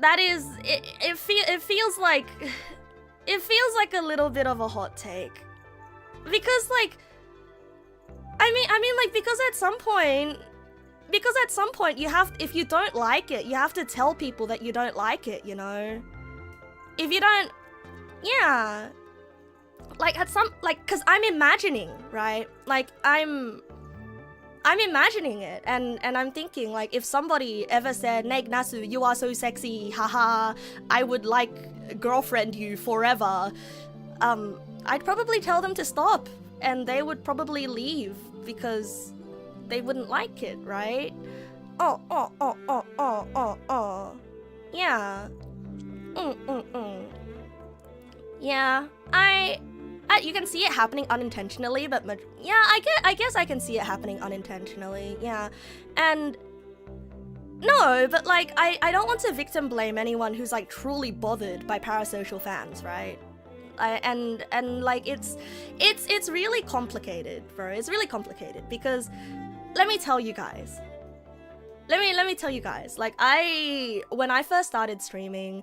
[SPEAKER 1] That is, it feels like a little bit of a hot take, because like, I mean like, because at some point you have, if you don't like it, you have to tell people that you don't like it, you know? If you don't, yeah, like at some, like, cause I'm imagining, right? Like I'm imagining it, and I'm thinking, like, if somebody ever said, Neg Nasu, you are so sexy, haha, I would like girlfriend you forever, I'd probably tell them to stop, and they would probably leave because they wouldn't like it, right? Yeah. Yeah, you can see it happening unintentionally, but yeah, I guess I can see it happening unintentionally, yeah. And no, but like, I don't want to victim blame anyone who's like truly bothered by parasocial fans, right? And like, it's really complicated, bro. It's really complicated because let me tell you guys. Let me tell you guys. Like, when I first started streaming,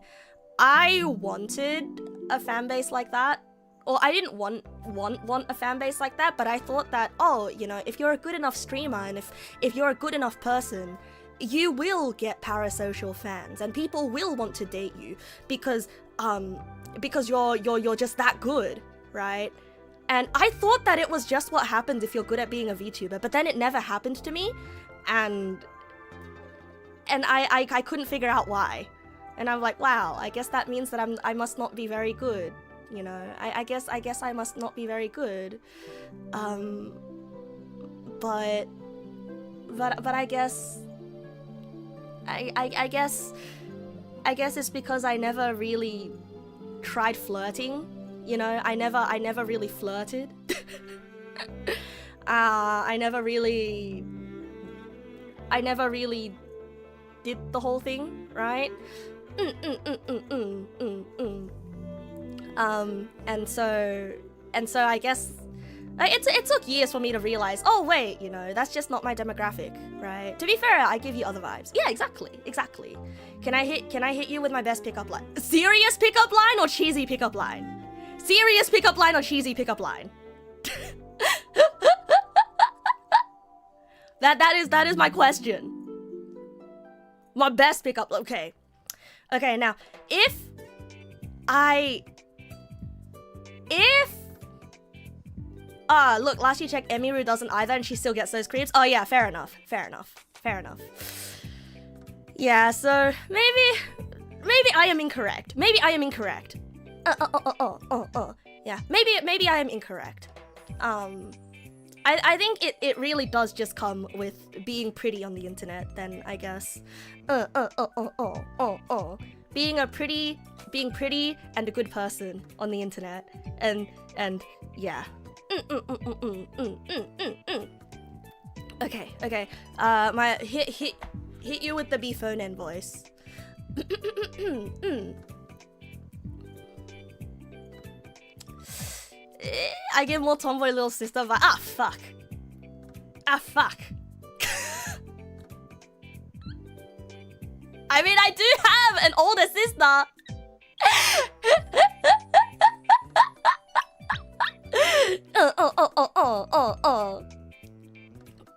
[SPEAKER 1] I wanted a fan base like that. Or I didn't want a fan base like that, but I thought that, oh, you know, if you're a good enough streamer and if you're a good enough person, you will get parasocial fans and people will want to date you because you're just that good, right? And I thought that it was just what happens if you're good at being a VTuber, but then it never happened to me, and I couldn't figure out why. And I'm like, wow, I guess that means that I must not be very good. You know, I guess I must not be very good, but I guess it's because I never really tried flirting. You know, I never really flirted. I never really did the whole thing, right? And so I guess it took years for me to realize, oh wait, you know, that's just not my demographic, right? To be fair, I give you other vibes. Yeah, exactly. Can I hit you with my best pickup line? Serious pickup line or cheesy pickup line? Serious pickup line or cheesy pickup line? That is my question. My best pickup, okay. Okay, now, look, last you checked, Emiru doesn't either and she still gets those creeps. Oh yeah, fair enough. Yeah, so maybe I am incorrect. Yeah, maybe I am incorrect. I think it really does just come with being pretty on the internet, then I guess. Being pretty and a good person on the internet, and yeah. Okay. My hit you with the B-phone voice. I get more tomboy little sister, but fuck. I mean, I do have an older sister.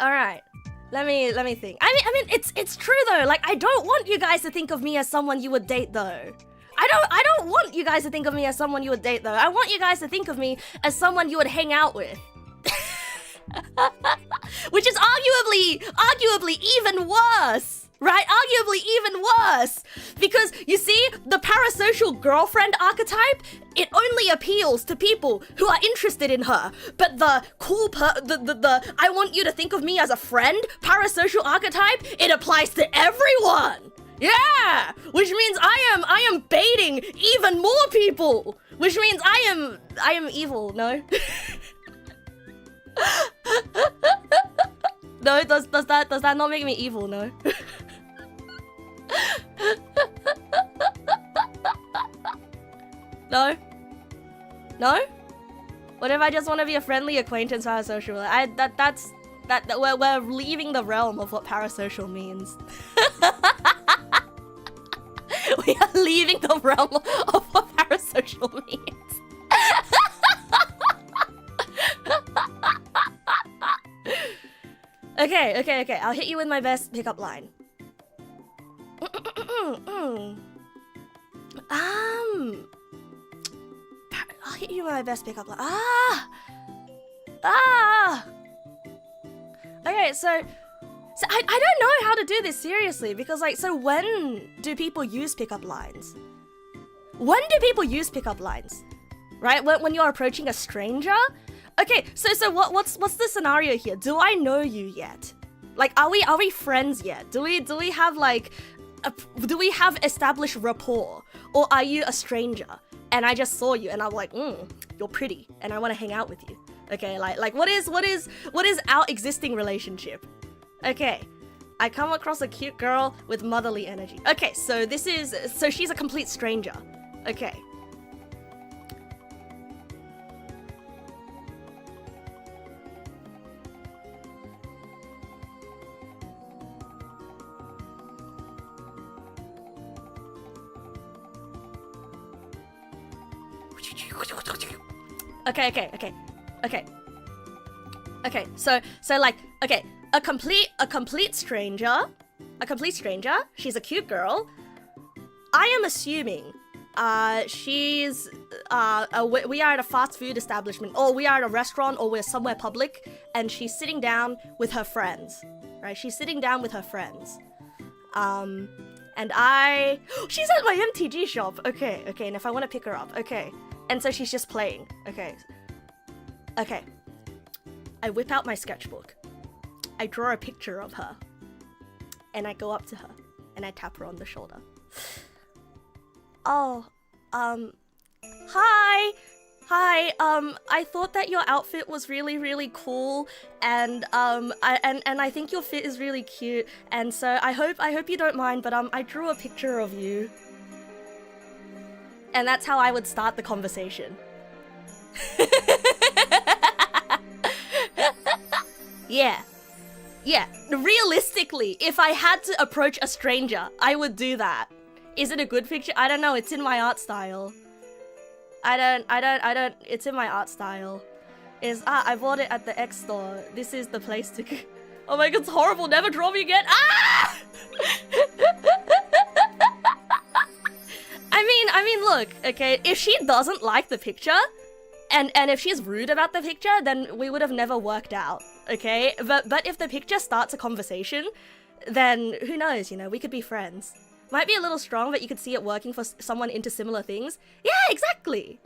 [SPEAKER 1] All right. Let me think. I mean, it's true though. Like, I don't want you guys to think of me as someone you would date though. I don't want you guys to think of me as someone you would date though. I want you guys to think of me as someone you would hang out with. Which is arguably even worse, right? Arguably even worse. Because, you see, the parasocial girlfriend archetype, it only appeals to people who are interested in her. But the cool the I want you to think of me as a friend parasocial archetype, it applies to everyone. Yeah! Which means I am baiting even more people. Which means I am evil, no? No, does that not make me evil, no? No? No? What if I just want to be a friendly acquaintance parasocial? We're leaving the realm of what parasocial means. We are leaving the realm of what parasocial means. Okay. I'll hit you with my best pickup line. I'll hit you with my best pickup line. Okay, so I don't know how to do this seriously because like, so when do people use pickup lines? When do people use pickup lines? Right? When you're approaching a stranger? Okay, so what's the scenario here? Do I know you yet? Like, are we friends yet? Do we have like, do we have established rapport? Or are you a stranger? And I just saw you and I'm like, you're pretty and I want to hang out with you. Okay, like what is our existing relationship? Okay, I come across a cute girl with motherly energy. Okay, so she's a complete stranger. Okay. Okay, so like, okay, a complete stranger, she's a cute girl. I am assuming she's we are at a fast food establishment, or we are at a restaurant, or we're somewhere public, and she's sitting down with her friends, right? She's sitting down with her friends. And she's at my MTG shop. Okay, and if I want to pick her up, okay. And so she's just playing. Okay. I whip out my sketchbook. I draw a picture of her. And I go up to her. And I tap her on the shoulder. Oh, hi. I thought that your outfit was really, really cool, and I think your fit is really cute, and so I hope you don't mind, but I drew a picture of you. And that's how I would start the conversation. Yeah. Realistically, if I had to approach a stranger, I would do that. Is it a good picture? I don't know, it's in my art style. I don't, it's in my art style. I bought it at the X store. This is the place to go. Oh my god, it's horrible, never draw me again. Ah! I mean, look, okay, if she doesn't like the picture, and if she's rude about the picture, then we would have never worked out, okay? But if the picture starts a conversation, then who knows, you know, we could be friends. Might be a little strong, but you could see it working for someone into similar things. Yeah, exactly,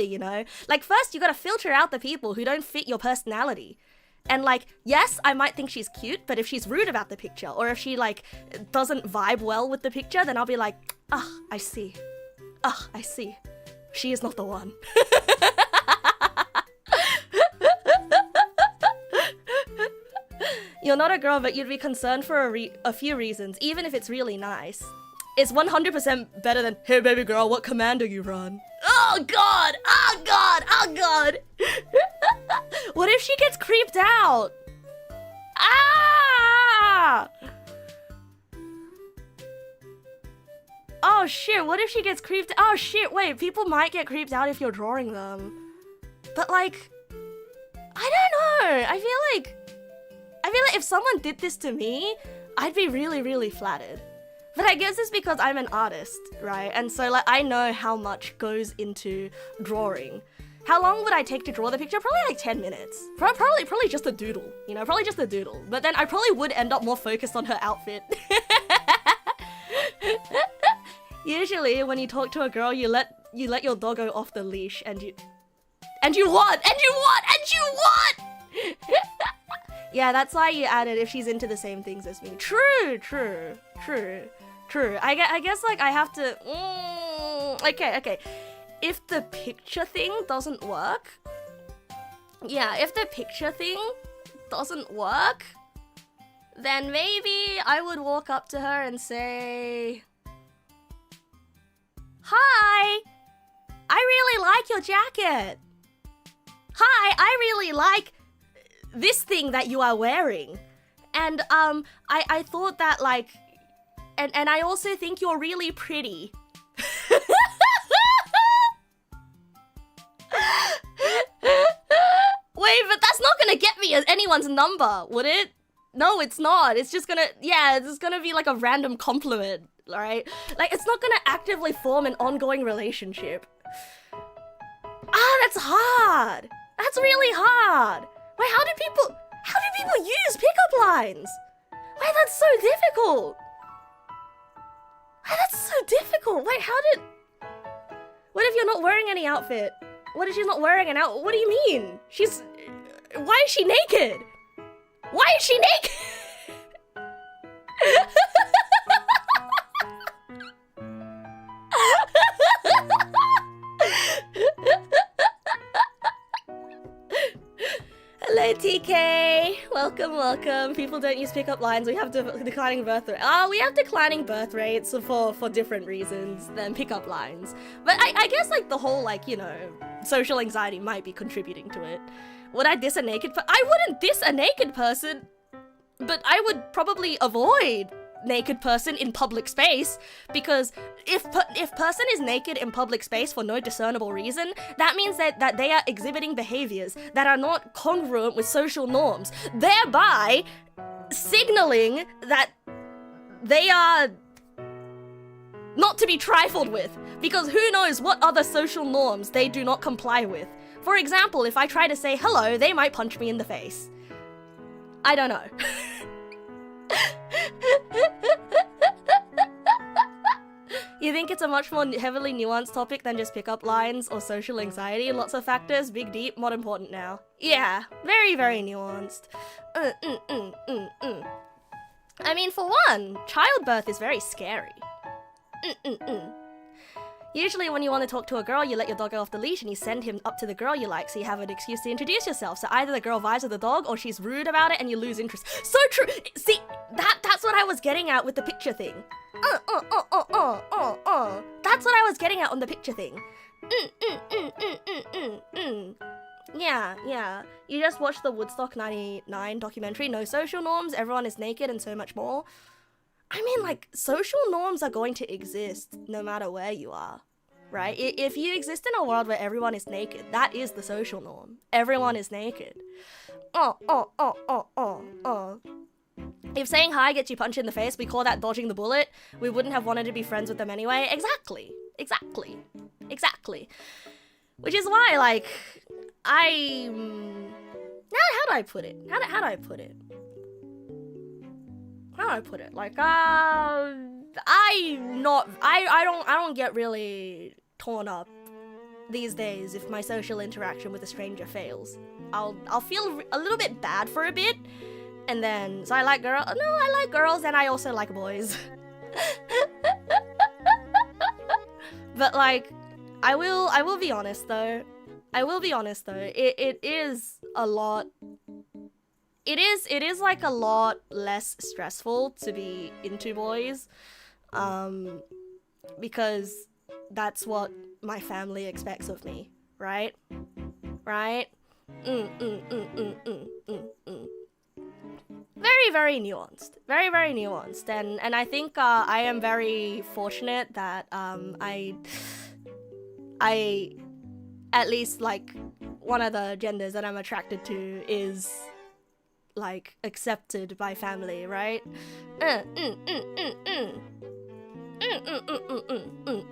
[SPEAKER 1] you know? Like, first you gotta filter out the people who don't fit your personality. And like, yes, I might think she's cute, but if she's rude about the picture, or if she like doesn't vibe well with the picture, then I'll be like, I see. She is not the one. You're not a girl, but you'd be concerned for a few reasons, even if it's really nice. It's 100% better than, hey baby girl, what commando you run? Oh god! What if she gets creeped out? Ah! Oh shit, what if she gets creeped? Oh shit, wait, people might get creeped out if you're drawing them. But like, I don't know, I feel like if someone did this to me, I'd be really, really flattered. But I guess it's because I'm an artist, right? And so like I know how much goes into drawing. How long would I take to draw the picture? Probably like 10 minutes. Probably just a doodle, you know, probably just a doodle. But then I probably would end up more focused on her outfit. Usually when you talk to a girl, you let your doggo off the leash and you what? Yeah, that's why you added if she's into the same things as me. True. I guess like I have to. Okay. If the picture thing doesn't work, then maybe I would walk up to her and say, "Hi, I really like your jacket. Hi, I really like this thing that you are wearing. And I thought that like, and I also think you're really pretty." Wait, but that's not gonna get me anyone's number, would it? No, it's not. It's just gonna, it's gonna be like a random compliment, right? Like, it's not gonna actively form an ongoing relationship. That's hard. That's really hard. Wait, how do people use pickup lines? Wait, that's so difficult. Wait, what if you're not wearing any outfit? What if she's not wearing an outfit? What do you mean? Why is she naked? Hello, TK. Welcome. People don't use pickup lines. We have declining birth rate. We have declining birth rates for different reasons than pickup lines. But I guess like the whole like, you know, social anxiety might be contributing to it. Would I diss a naked person? I wouldn't diss a naked person, but I would probably avoid naked person in public space, because if person is naked in public space for no discernible reason, that means that they are exhibiting behaviors that are not congruent with social norms, thereby signaling that they are not to be trifled with, because who knows what other social norms they do not comply with. For example, if I try to say hello, they might punch me in the face. I don't know. You think it's a much more heavily nuanced topic than just pickup lines or social anxiety? Lots of factors, big, deep, not important now. Yeah, very, very nuanced. I mean, for one, childbirth is very scary. Usually when you want to talk to a girl, you let your dog go off the leash and you send him up to the girl you like, so you have an excuse to introduce yourself. So either the girl vibes with the dog or she's rude about it and you lose interest. So true! See, that's what I was getting at with the picture thing. That's what I was getting at on the picture thing. Yeah. You just watched the Woodstock 99 documentary, No Social Norms, Everyone is Naked, and so much more. I mean, like, social norms are going to exist no matter where you are, right? If you exist in a world where everyone is naked, that is the social norm. Everyone is naked. If saying hi gets you punched in the face, we call that dodging the bullet. We wouldn't have wanted to be friends with them anyway. Exactly. Which is why, like, how do I put it? Like, I don't get really torn up these days if my social interaction with a stranger fails. I'll feel a little bit bad for a bit, and then, so I like girls, and I also like boys. But like, I will be honest though. It is a lot. It is like a lot less stressful to be into boys, because that's what my family expects of me, right? Very, very nuanced. And I think I am very fortunate that I at least like one of the genders that I'm attracted to is like accepted by family, right?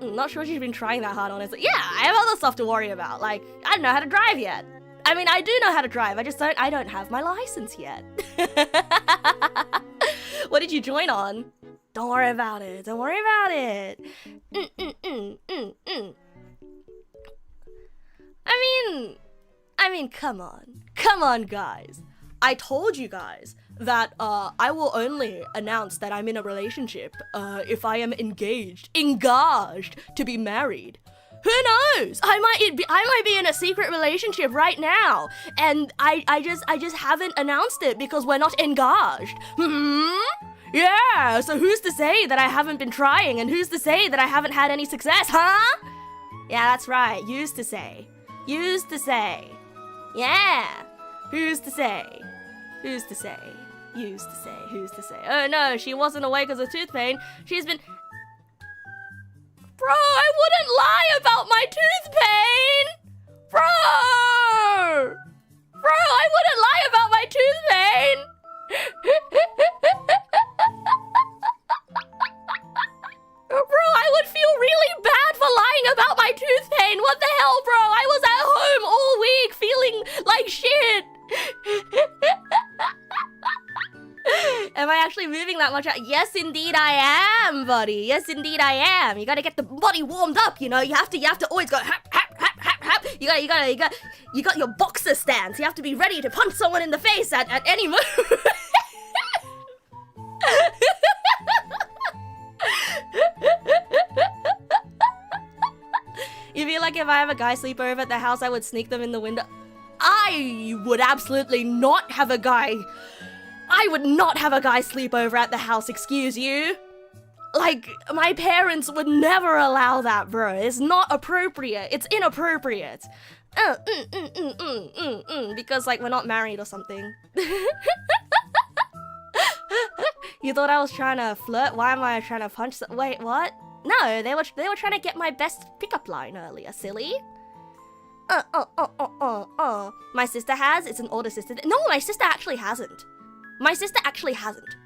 [SPEAKER 1] Not sure she's been trying that hard, honestly. Yeah, I have other stuff to worry about. Like, I don't know how to drive yet. I mean, I do know how to drive. I don't have my license yet. What did you join on? Don't worry about it. Don't worry about it. I mean, come on. Come on, guys. I told you guys that I will only announce that I'm in a relationship if I am engaged to be married. Who knows? I might be in a secret relationship right now, and I just haven't announced it because we're not engaged. Yeah, so who's to say that I haven't been trying, and who's to say that I haven't had any success, huh? Yeah, that's right. Used to say. Used to say. Yeah. Who's to say? Who's to say? Used to say. Who's to say? Oh no, she wasn't awake because of tooth pain. She's been... Bro, I wouldn't lie about my tooth pain! Bro! Bro, I wouldn't lie about my tooth pain! Bro, I would feel really bad for lying about my tooth pain. What the hell, bro? I was at home all week feeling like shit. Am I actually moving that much? Yes, indeed I am, buddy. Yes, indeed I am. You gotta get the body warmed up, you know. You have to always go hap, hap, hap, hap, hap. You got your boxer stance. You have to be ready to punch someone in the face at any moment. You feel like if I have a guy sleep over at the house, I would sneak them in the window? I would absolutely not have a guy. I would not have a guy sleep over at the house, excuse you. Like, my parents would never allow that, bro. It's not appropriate. It's inappropriate. Because, like, we're not married or something. You thought I was trying to flirt? Why am I trying to punch? Wait, what? No, they were trying to get my best pickup line earlier, silly. My sister has. It's an older sister. No, my sister actually hasn't. My sister actually hasn't.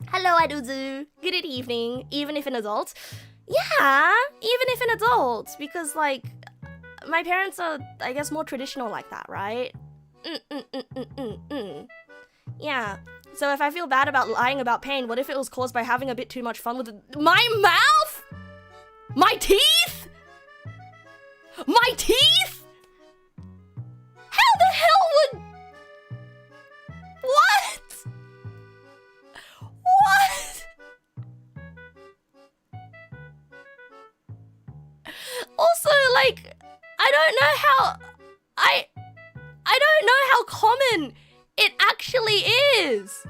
[SPEAKER 1] Hello, Aduzu. Good evening. Even if an adult. Yeah, even if an adult. Because, like, my parents are, I guess, more traditional like that, right? Yeah. So if I feel bad about lying about pain, what if it was caused by having a bit too much fun with my mouth? My teeth? My teeth? How the hell would... What? What? Also, like, I don't know how... I don't know how common it actually is.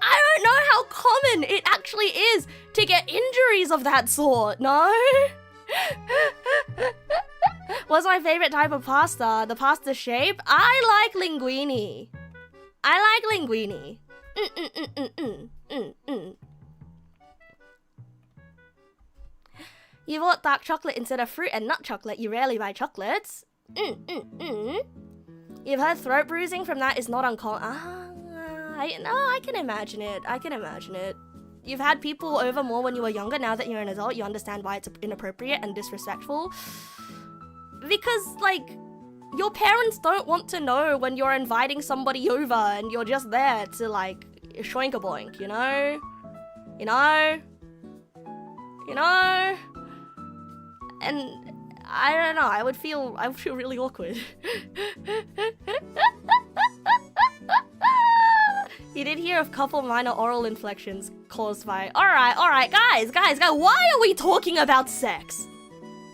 [SPEAKER 1] I don't know how common it actually is to get injuries of that sort, no? What's my favorite type of pasta? The pasta shape? I like linguine. I like linguine. You bought dark chocolate instead of fruit and nut chocolate. You rarely buy chocolates. You've heard throat bruising from that is not uncommon. I can imagine it. I can imagine it. You've had people over more when you were younger. Now that you're an adult, you understand why it's inappropriate and disrespectful. Because, like, your parents don't want to know when you're inviting somebody over and you're just there to, like, shoink-a-boink, you know? You know? You know? And I don't know, I would feel really awkward. You did hear of couple minor oral inflections caused by... Alright, guys, why are we talking about sex?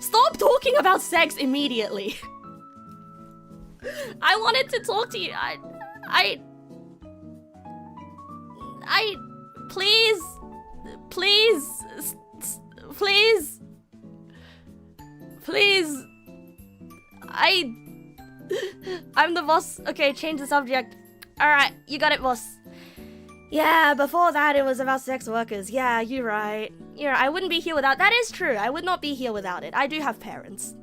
[SPEAKER 1] Stop talking about sex immediately. I wanted to talk to you. Please. I'm the boss. Okay, change the subject. Alright, you got it, boss. Yeah, before that it was about sex workers. Yeah, you're right. I wouldn't be here without... That is true. I would not be here without it. I do have parents.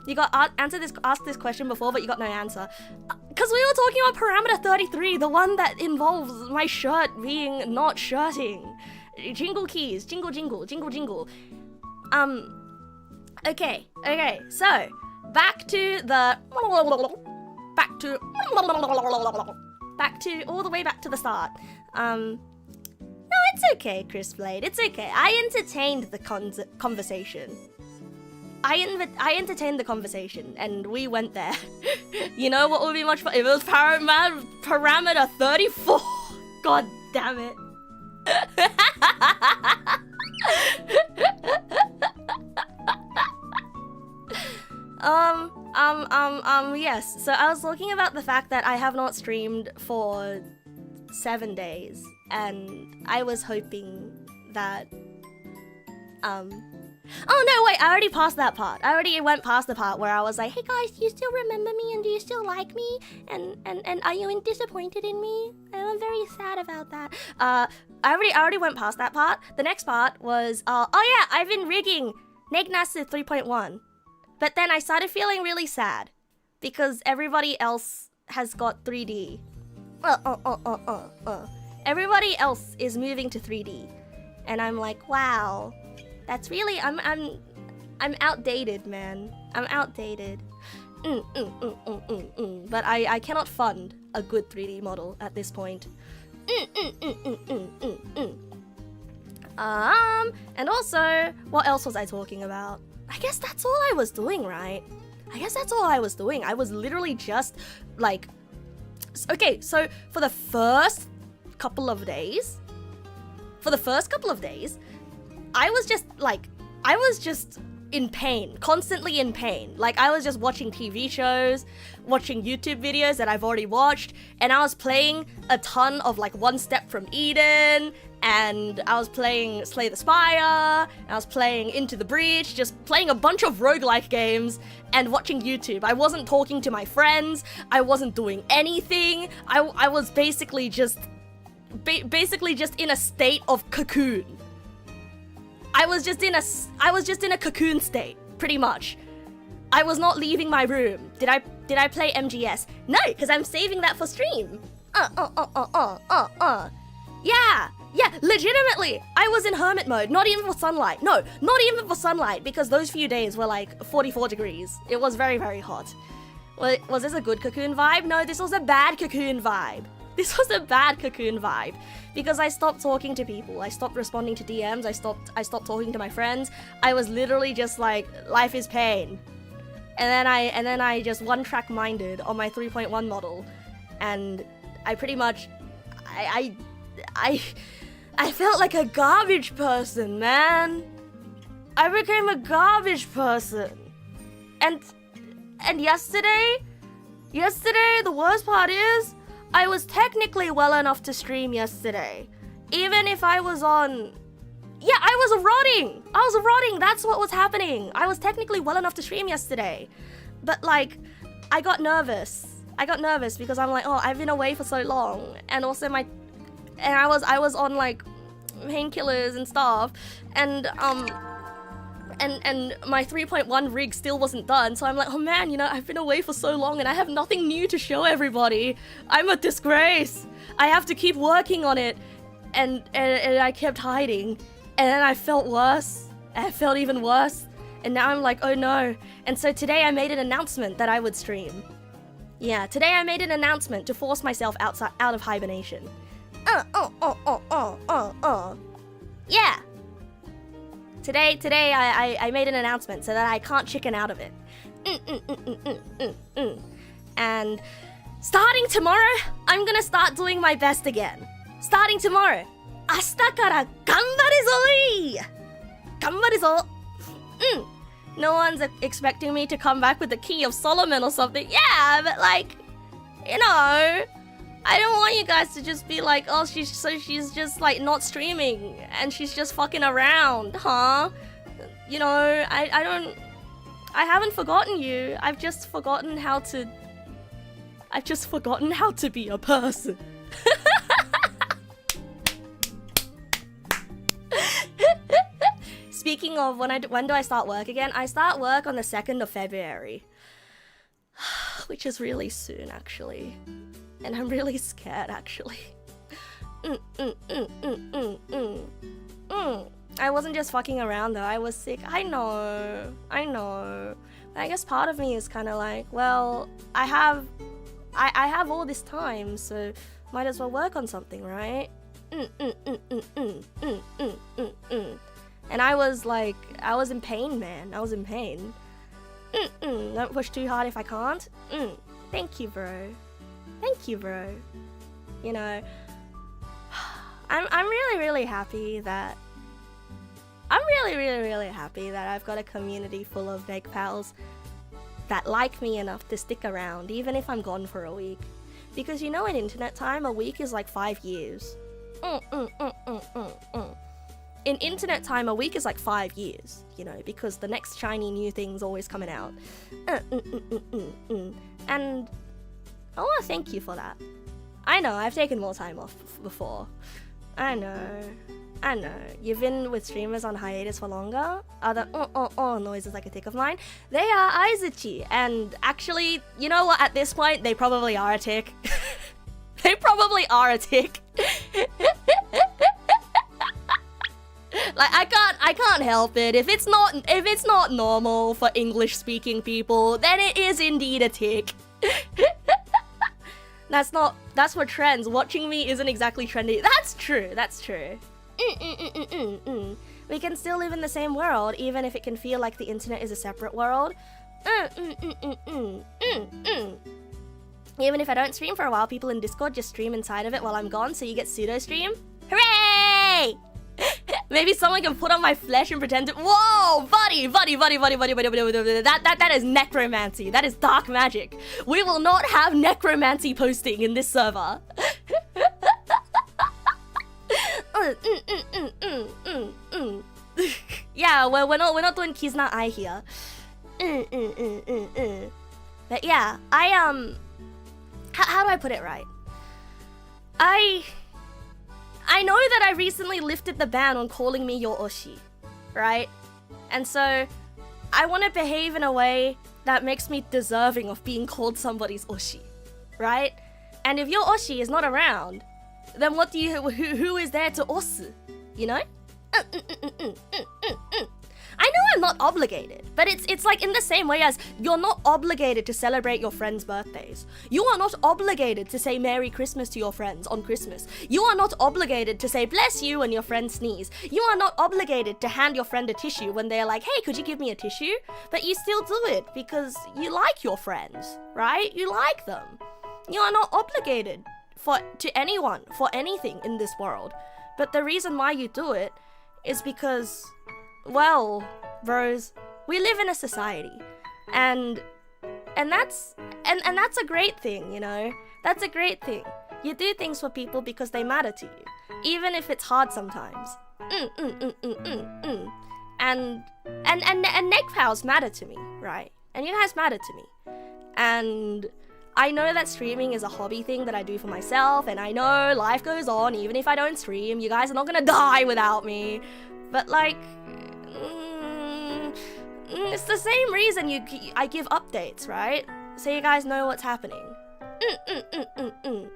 [SPEAKER 1] You got asked this question before, but you got no answer. Because we were talking about parameter 33, the one that involves my shirt being not shirting. Jingle keys, jingle, jingle, jingle, jingle. Okay, so back to all the way back to the start. No, it's okay, Chris Blade, it's okay. I entertained the conversation. I entertained the conversation, and we went there. You know what would be much fun? If it was parameter 34. God damn it. Yes. So I was talking about the fact that I have not streamed for 7 days, and I was hoping that, oh no, wait, I already passed that part. I already went past the part where I was like, hey guys, do you still remember me, and do you still like me? And are you disappointed in me? And I'm very sad about that. I already went past that part. The next part was, oh yeah, I've been rigging Neg nass 3.1. But then I started feeling really sad because everybody else has got 3D. Everybody else is moving to 3D. And I'm like, wow. That's really, I'm outdated, man. I'm outdated. But I cannot fund a good 3D model at this point. And also, what else was I talking about? I guess that's all I was doing, right? I guess that's all I was doing. I was literally just like, okay, so for the first couple of days, I was just in pain, constantly in pain. Like, I was just watching TV shows, watching YouTube videos that I've already watched, and I was playing a ton of like One Step from Eden, and I was playing Slay the Spire, and I was playing Into the Breach, just playing a bunch of roguelike games and watching YouTube. I wasn't talking to my friends, I wasn't doing anything. I was basically just in a state of cocoon. I was just in a cocoon state, pretty much. I was not leaving my room. Did I play MGS? No, because I'm saving that for stream. Yeah, legitimately. I was in hermit mode, not even for sunlight. No, not even for sunlight, because those few days were like 44 degrees. It was very, very hot. Was this a good cocoon vibe? No, this was a bad cocoon vibe. This was a bad cocoon vibe. Because I stopped talking to people. I stopped responding to DMs. I stopped talking to my friends. I was literally just like, life is pain. And then I just one-track minded on my 3.1 model. And I pretty much, I felt like a garbage person, man. I became a garbage person. And yesterday, the worst part is, I was technically well enough to stream yesterday. Even if I was on... Yeah, I was rotting! That's what was happening. I was technically well enough to stream yesterday. But like, I got nervous. Because I'm like, oh, I've been away for so long. And also I was on like painkillers and stuff. And my 3.1 rig still wasn't done, so I'm like, oh man, you know, I've been away for so long and I have nothing new to show everybody. I'm a disgrace. I have to keep working on it. And I kept hiding. And then I felt worse. I felt even worse. And now I'm like, oh no. And so today I made an announcement that I would stream. Yeah, today I made an announcement to force myself out of hibernation. Yeah. Today I made an announcement so that I can't chicken out of it. And starting tomorrow, I'm gonna start doing my best again. Starting tomorrow. 明日から頑張るぞい! 頑張るぞ! No one's expecting me to come back with the Key of Solomon or something. Yeah, but like, you know, I don't want you guys to just be like, oh, she's just like not streaming and she's just fucking around, huh? You know, I haven't forgotten you. I've just forgotten how to be a person. speaking of when do I start work again? I start work on the 2nd of February. Which is really soon, actually. And I'm really scared, actually. I wasn't just fucking around though, I was sick. I know. I guess part of me is kind of like, well, I have all this time, so might as well work on something, right? And I was like, I was in pain, man. I was in pain. Don't push too hard if I can't. Thank you, bro. Thank you, bro. You know, I'm really happy that really happy that I've got a community full of Neg pals that like me enough to stick around even if I'm gone for a week. Because you know, in internet time, a week is like 5 years. In internet time, a week is like 5 years, you know, because the next shiny new thing's always coming out. And I want to thank you for that. I know, I've taken more time off before. I know. You've been with streamers on hiatus for longer. Other noises like a tick of mine. They are Aizuchi, and actually, you know what? At this point, they probably are a tick. They probably are a tick. Like I can't help it. If it's not normal for English-speaking people, then it is indeed a tick. That's for trends. Watching me isn't exactly trendy. That's true. We can still live in the same world, even if it can feel like the internet is a separate world. Even if I don't stream for a while, people in Discord just stream inside of it while I'm gone, so you get pseudo stream. Hooray! Maybe someone can put on my flesh and pretend to— Whoa! Buddy! That is necromancy. That is dark magic. We will not have necromancy posting in this server. Yeah, well, we're not doing Kizna Eye here. But yeah, how do I put it right? I know that I recently lifted the ban on calling me your Oshi, right? And so I want to behave in a way that makes me deserving of being called somebody's Oshi, right? And if your Oshi is not around, then what do you— who is there to osu, you know? I know I'm not obligated, but it's like in the same way as you're not obligated to celebrate your friends' birthdays. You are not obligated to say Merry Christmas to your friends on Christmas. You are not obligated to say bless you when your friends sneeze. You are not obligated to hand your friend a tissue when they're like, hey, could you give me a tissue? But you still do it because you like your friends, right? You like them. You are not obligated to anyone for anything in this world. But the reason why you do it is because, well, bros, we live in a society, and that's a great thing, you know. That's a great thing. You do things for people because they matter to you, even if it's hard sometimes. And Neg pals matter to me, right? And you guys matter to me, and I know that streaming is a hobby thing that I do for myself, and I know life goes on even if I don't stream. You guys are not gonna die without me. But like, it's the same reason I give updates, right? So you guys know what's happening.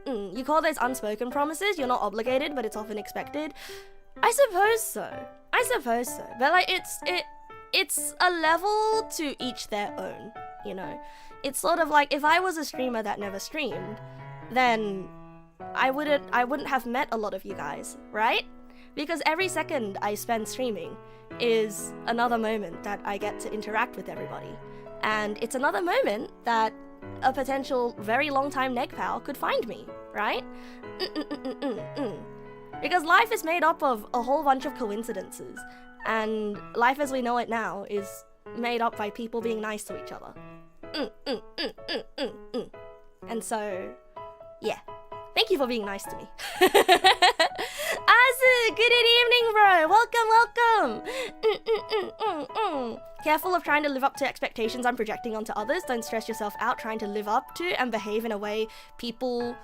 [SPEAKER 1] You call those unspoken promises? You're not obligated, but it's often expected. I suppose so. But like, it's a level to each their own, you know? It's sort of like, if I was a streamer that never streamed, then I wouldn't have met a lot of you guys, right? Because every second I spend streaming is another moment that I get to interact with everybody. And it's another moment that a potential very long time Neg pal could find me, right? Because life is made up of a whole bunch of coincidences. And life as we know it now is made up by people being nice to each other. And so, yeah. Thank you for being nice to me. Azu, good evening, bro. Welcome. Careful of trying to live up to expectations I'm projecting onto others. Don't stress yourself out trying to live up to and behave in a way people,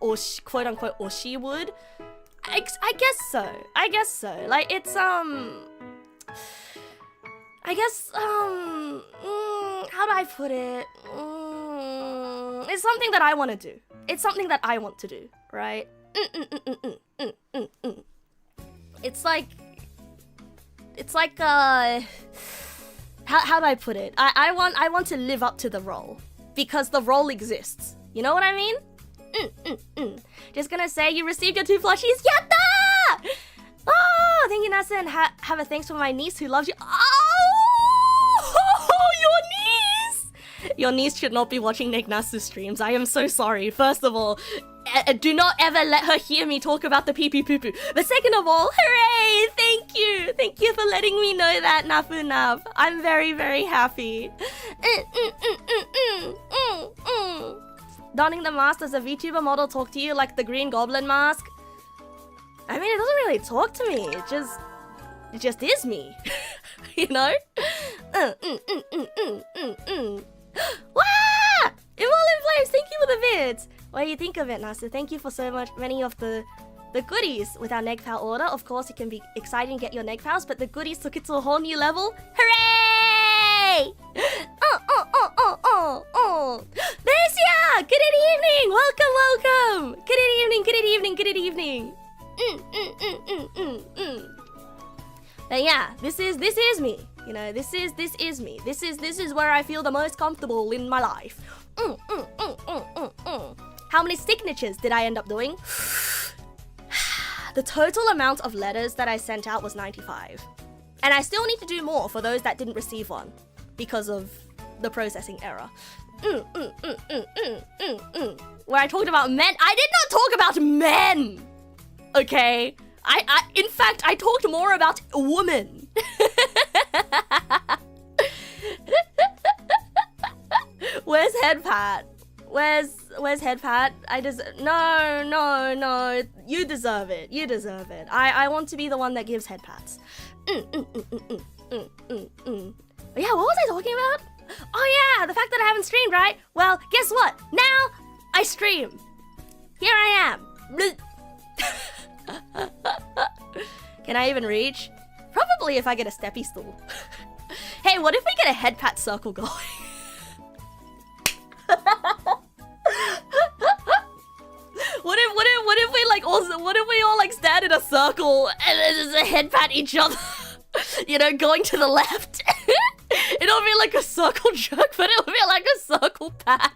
[SPEAKER 1] or quote unquote, oshi would. I guess so. Like, it's I guess, how do I put it? It's something that I want to do. It's something that I want to do, right? It's like, how do I put it? I want to live up to the role because the role exists. You know what I mean? Just gonna say you received your 2 plushies. Yatta! Oh, thank you, Nasa, and have a thanks for my niece who loves you. Oh, your niece! Your niece should not be watching Neg Nasu streams. I am so sorry. First of all, do not ever let her hear me talk about the pee-pee poo-poo. But second of all, hooray! Thank you! Thank you for letting me know that, Nafu Nav. I'm very, very happy. Donning the mask, does a VTuber model talk to you like the Green Goblin mask? I mean, it doesn't really talk to me. It just is me. You know? Wah! Evolve in Flames, thank you for the vids. What do you think of it, Nasa? Thank you for so many of the goodies with our Neg Pal order. Of course, it can be exciting to get your Neg Pals, but the goodies took it to a whole new level. Hooray! Theresia! Good evening! Welcome! Good evening! But yeah, this is me. You know, this is me. This is where I feel the most comfortable in my life. How many signatures did I end up doing? The total amount of letters that I sent out was 95. And I still need to do more for those that didn't receive one because of the processing error. Where I talked about men. I did not talk about men! Okay? In fact, I talked more about women. Where's Headpat? Where's Headpat? No. You deserve it. I want to be the one that gives Headpats. Yeah, what was I talking about? Oh yeah, the fact that I haven't streamed, right? Well, guess what? Now I stream. Here I am. Can I even reach? Probably if I get a steppy stool. Hey, what if we get a Headpat circle going? What if we all like stand in a circle and then just a Headpat each other? You know, going to the left. It'll be like a circle jerk, but it'll be like a circle pat.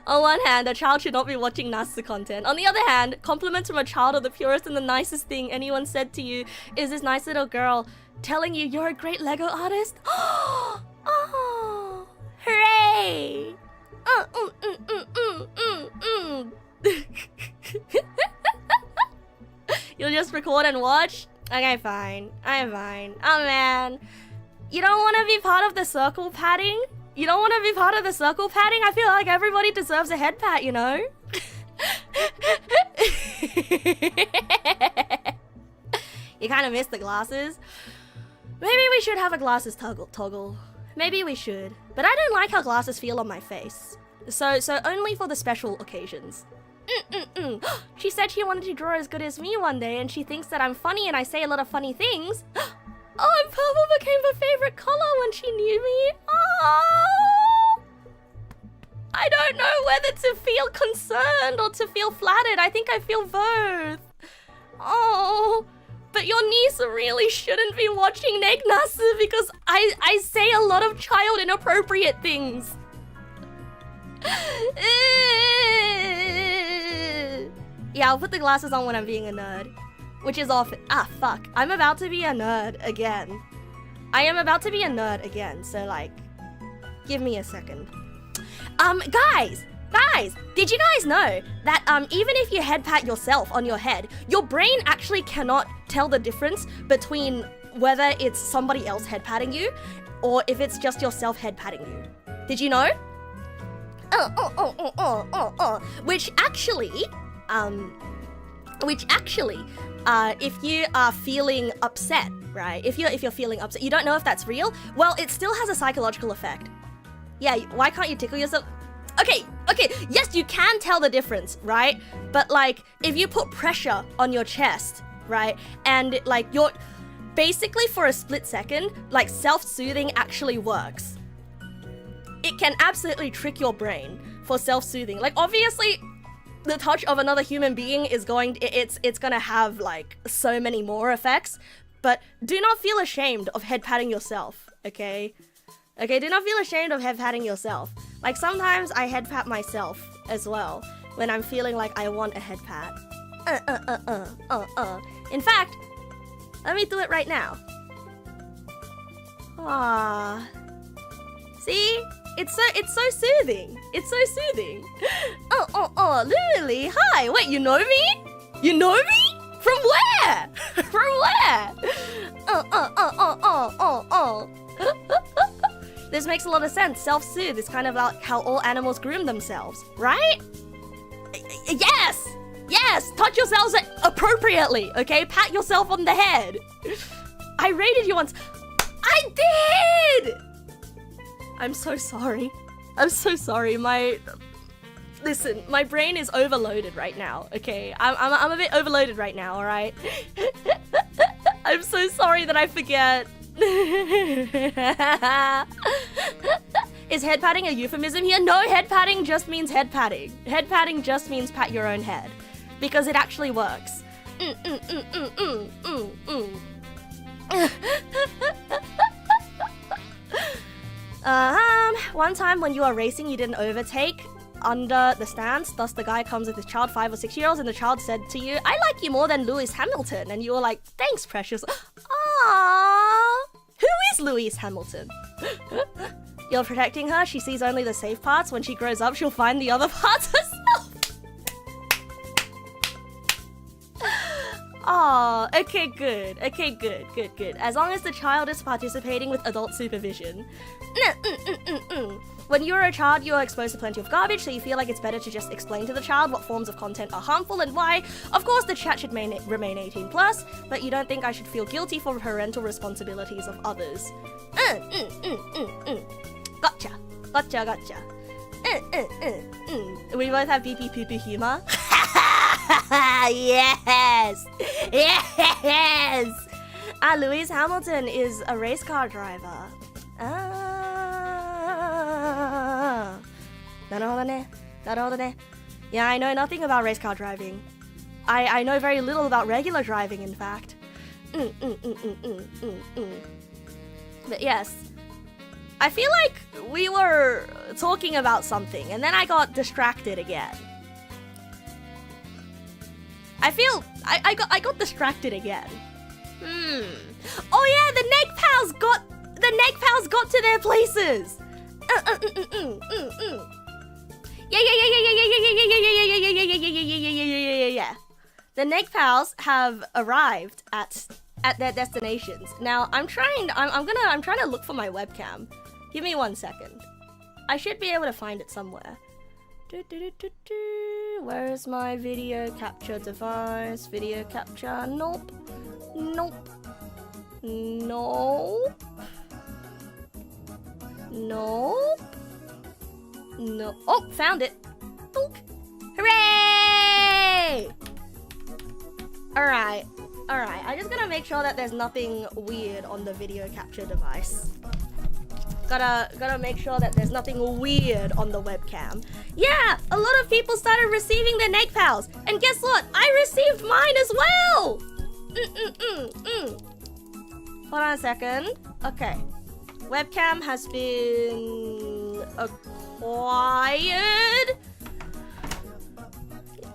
[SPEAKER 1] On one hand, a child should not be watching Nasa content. On the other hand, compliments from a child are the purest and the nicest thing anyone said to you is this nice little girl telling you you're a great Lego artist. Oh, hooray! You'll just record and watch? Okay, fine. I'm fine. Oh man. You don't want to be part of the circle patting? You don't want to be part of the circle patting? I feel like everybody deserves a head pat, you know? You kind of missed the glasses. Maybe we should have a glasses toggle. Maybe we should. But I don't like how glasses feel on my face. So only for the special occasions. She said she wanted to draw as good as me one day, and she thinks that I'm funny and I say a lot of funny things. Oh, and purple became her favorite color when she knew me. Oh, I don't know whether to feel concerned or to feel flattered. I think I feel both. Oh, but your niece really shouldn't be watching Neg Nasu because I say a lot of child inappropriate things. Yeah, I'll put the glasses on when I'm being a nerd. Which is often. Ah, fuck. I'm about to be a nerd again. I am about to be a nerd again, so like, give me a second. Guys, did you guys know that even if you head pat yourself on your head, your brain actually cannot tell the difference between whether it's somebody else head patting you or if it's just yourself head patting you. Did you know? Which actually, if you are feeling upset, right? If you're feeling upset, you don't know if that's real. Well, it still has a psychological effect. Yeah, why can't you tickle yourself? Okay, yes, you can tell the difference, right? But like, if you put pressure on your chest, right? And like, you're basically for a split second, like self-soothing actually works. It can absolutely trick your brain for self-soothing. Like, obviously, the touch of another human being is it's gonna have like so many more effects, but do not feel ashamed of head patting yourself, okay? Okay, do not feel ashamed of head patting yourself. Like, sometimes I head pat myself as well when I'm feeling like I want a head pat. In fact, let me do it right now. Ah, see? It's so soothing. It's so soothing. Lily, hi. Wait, you know me? You know me? From where? From where? This makes a lot of sense. Self-soothe is kind of like how all animals groom themselves, right? Yes! Yes! Touch yourselves appropriately, okay? Pat yourself on the head. I rated you once. I did! I'm so sorry. I'm so sorry. Listen, my brain is overloaded right now, okay? I'm a bit overloaded right now, alright? I'm so sorry that I forget. Is head patting a euphemism here? No, head patting just means head patting. Head patting just means pat your own head. Because it actually works. One time when you are racing, you didn't overtake under the stands, thus the guy comes with his child, 5 or 6 year olds, and the child said to you, I like you more than Lewis Hamilton, and you were like, thanks, precious. Aww. Who is Lewis Hamilton? You're protecting her, she sees only the safe parts. When she grows up, she'll find the other parts herself. Oh, okay, good. Okay, good. As long as the child is participating with adult supervision. When you were a child, you were exposed to plenty of garbage, so you feel like it's better to just explain to the child what forms of content are harmful and why. Of course, the chat should remain 18+, but you don't think I should feel guilty for parental responsibilities of others. Gotcha. We both have beepy poo-poo humor. Yes! Lewis Hamilton is a race car driver. Yeah, I know nothing about race car driving. I know very little about regular driving, in fact. But yes, I feel like we were talking about something, and then I got distracted again. I got distracted again. Oh yeah, the Neg pals got to their places. Yeah. The Neg pals have arrived at their destinations. Now I'm trying to look for my webcam. Give me 1 second. I should be able to find it somewhere. Where is my video capture device? Video capture? Nope. No. Oh, found it. Boink. Hooray! Alright. I just gotta make sure that there's nothing weird on the video capture device. Gotta make sure that there's nothing weird on the webcam. Yeah, a lot of people started receiving their Neg pals, and guess what? I received mine as well. Hold on a second. Okay, webcam has been acquired.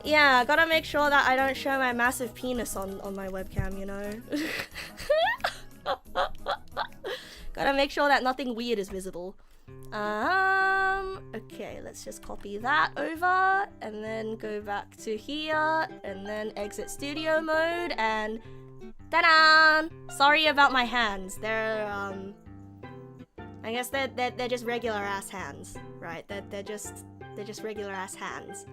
[SPEAKER 1] Yeah, gotta make sure that I don't show my massive penis on my webcam, you know. Gotta make sure that nothing weird is visible. Okay, let's just copy that over and then go back to here and then exit studio mode and ta-da! Sorry about my hands. They're I guess they're just regular ass hands, right? They're just regular ass hands.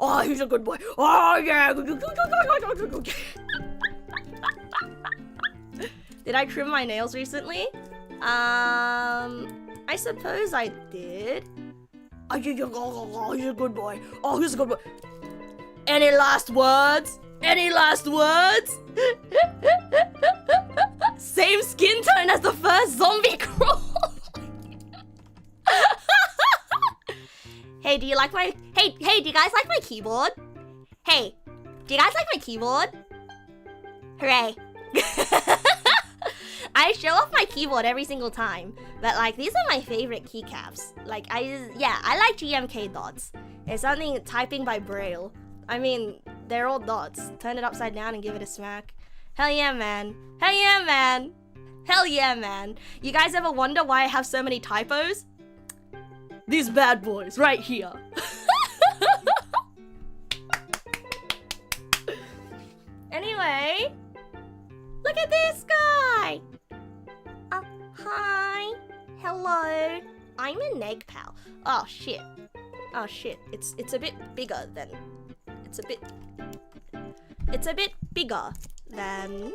[SPEAKER 1] Oh, he's a good boy. Oh yeah. Did I trim my nails recently? I suppose I did. Oh, he's a good boy. Oh, he's a good boy. Any last words? Any last words? Same skin tone as the first zombie crawl. Hey, do you like my... Hey, do you guys like my keyboard? Hey, do you guys like my keyboard? Hooray. I show off my keyboard every single time, but like these are my favorite keycaps. Like I like GMK dots. It's something typing by braille. I mean, they're all dots. Turn it upside down and give it a smack. Hell yeah, man. Hell yeah, man. Hell yeah, man. You guys ever wonder why I have so many typos? These bad boys right here. Anyway, look at this guy. Hi. Hello. I'm a Neg pal. Oh shit. Oh shit. It's a bit bigger than. It's a bit bigger than.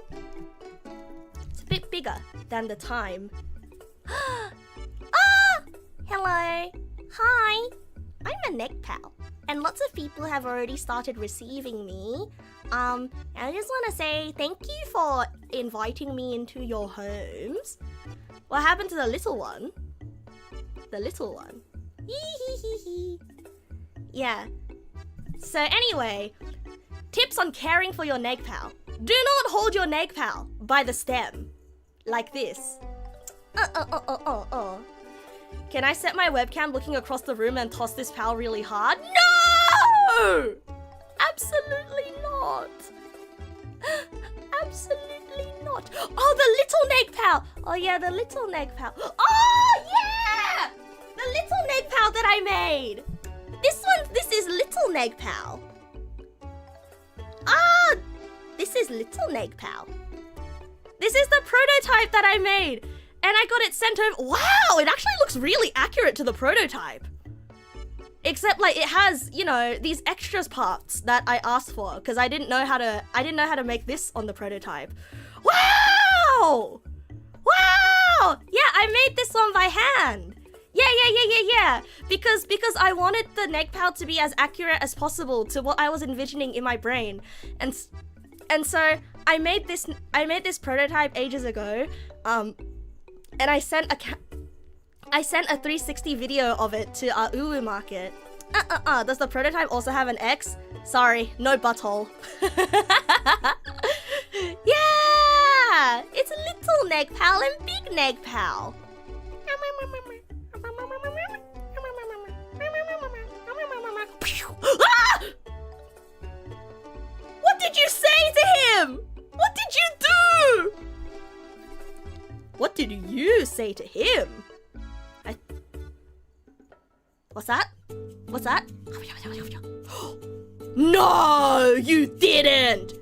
[SPEAKER 1] It's a bit bigger than the time. Ah! Hello. Hi. I'm a Neg pal, and lots of people have already started receiving me. And I just want to say thank you for inviting me into your homes. What happened to the little one? The little one. Yeah. So anyway, tips on caring for your Neg pal. Do not hold your Neg pal by the stem. Like this. Can I set my webcam looking across the room and toss this pal really hard? No! Absolutely not. Absolutely not. Oh, the little Neg pal. Oh yeah, the little Neg pal. Oh yeah! The little Neg pal that I made. This is little Neg pal. Ah, this is little Neg pal. This is the prototype that I made. And I got it sent over. Wow, it actually looks really accurate to the prototype. Except like it has, you know, these extras parts that I asked for because I didn't know how to make this on the prototype. Wow! Wow! Yeah, I made this one by hand. Yeah. Because I wanted the Neg pal to be as accurate as possible to what I was envisioning in my brain. And so I made this prototype ages ago. And I sent a 360 video of it to our Uwu market. Does the prototype also have an X? Sorry, no butthole. Yeah! It's a little Neg pal and big Neg pal. Ah! What did you say to him? What did you do? What did you say to him? What's that? What's that? No, you didn't!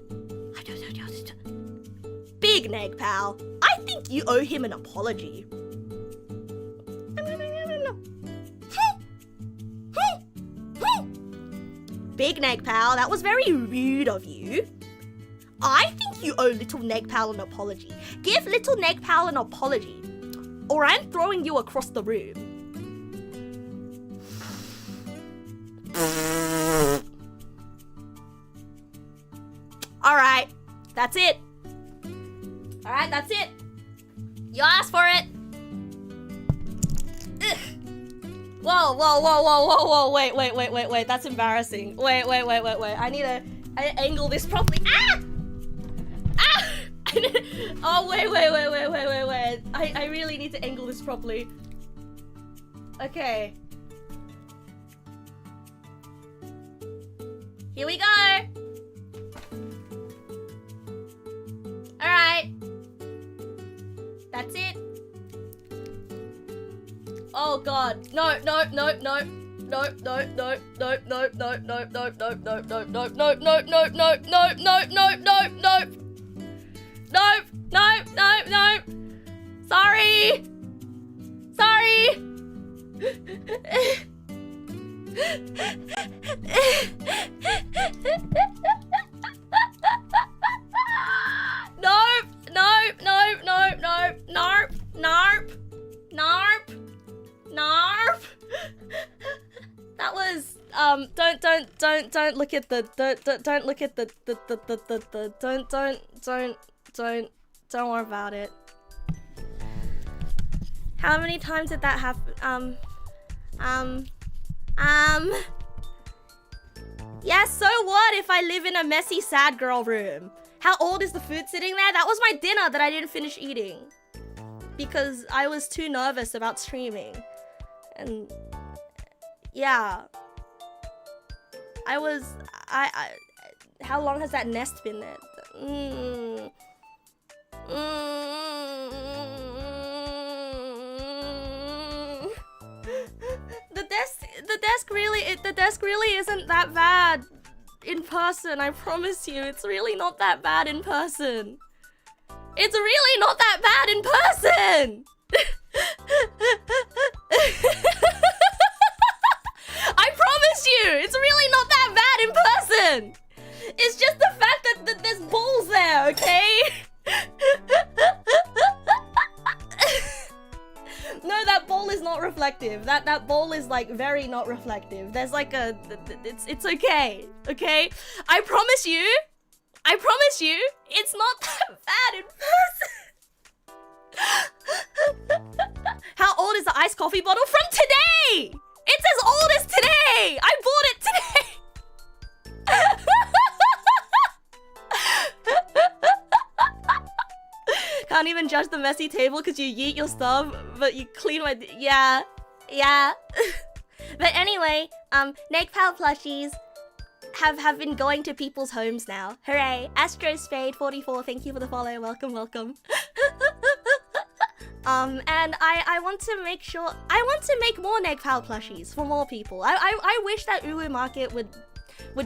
[SPEAKER 1] Big Neg pal, I think you owe him an apology. Big Neg pal, that was very rude of you. I think you owe little Neg pal an apology. Give little Neg pal an apology, or I'm throwing you across the room. Alright, that's it. Alright, that's it. You asked for it. Ugh. Whoa, wait, that's embarrassing. Wait, I need to angle this properly. Ah! Oh, wait. I really need to angle this properly. Okay. Here we go. Alright. That's it. Oh god. No. Sorry. Narp. That was don't look at the don't look at the don't worry about it. How many times did that happen? Yeah, so what if I live in a messy sad girl room? How old is the food sitting there? That was my dinner that I didn't finish eating because I was too nervous about streaming. And yeah, I how long has that nest been there? The desk really isn't that bad in person. I promise you, it's really not that bad in person. It's really not that bad in person. I promise you, it's really not that bad in person. It's just the fact that there's balls there, okay? No, that bowl is not reflective. That bowl is like very not reflective. There's like a, it's okay, okay? I promise you, it's not that bad in person. How old is the iced coffee bottle? From today! It's as old as today! I bought it today! Can't even judge the messy table because you yeet your stuff, but you clean my... Yeah. But anyway, Neg plushies have been going to people's homes now. Hooray. Astro Spade 44, thank you for the follow. Welcome. And I want to make sure... I want to make more Neg plushies for more people. I wish that Uwu Market would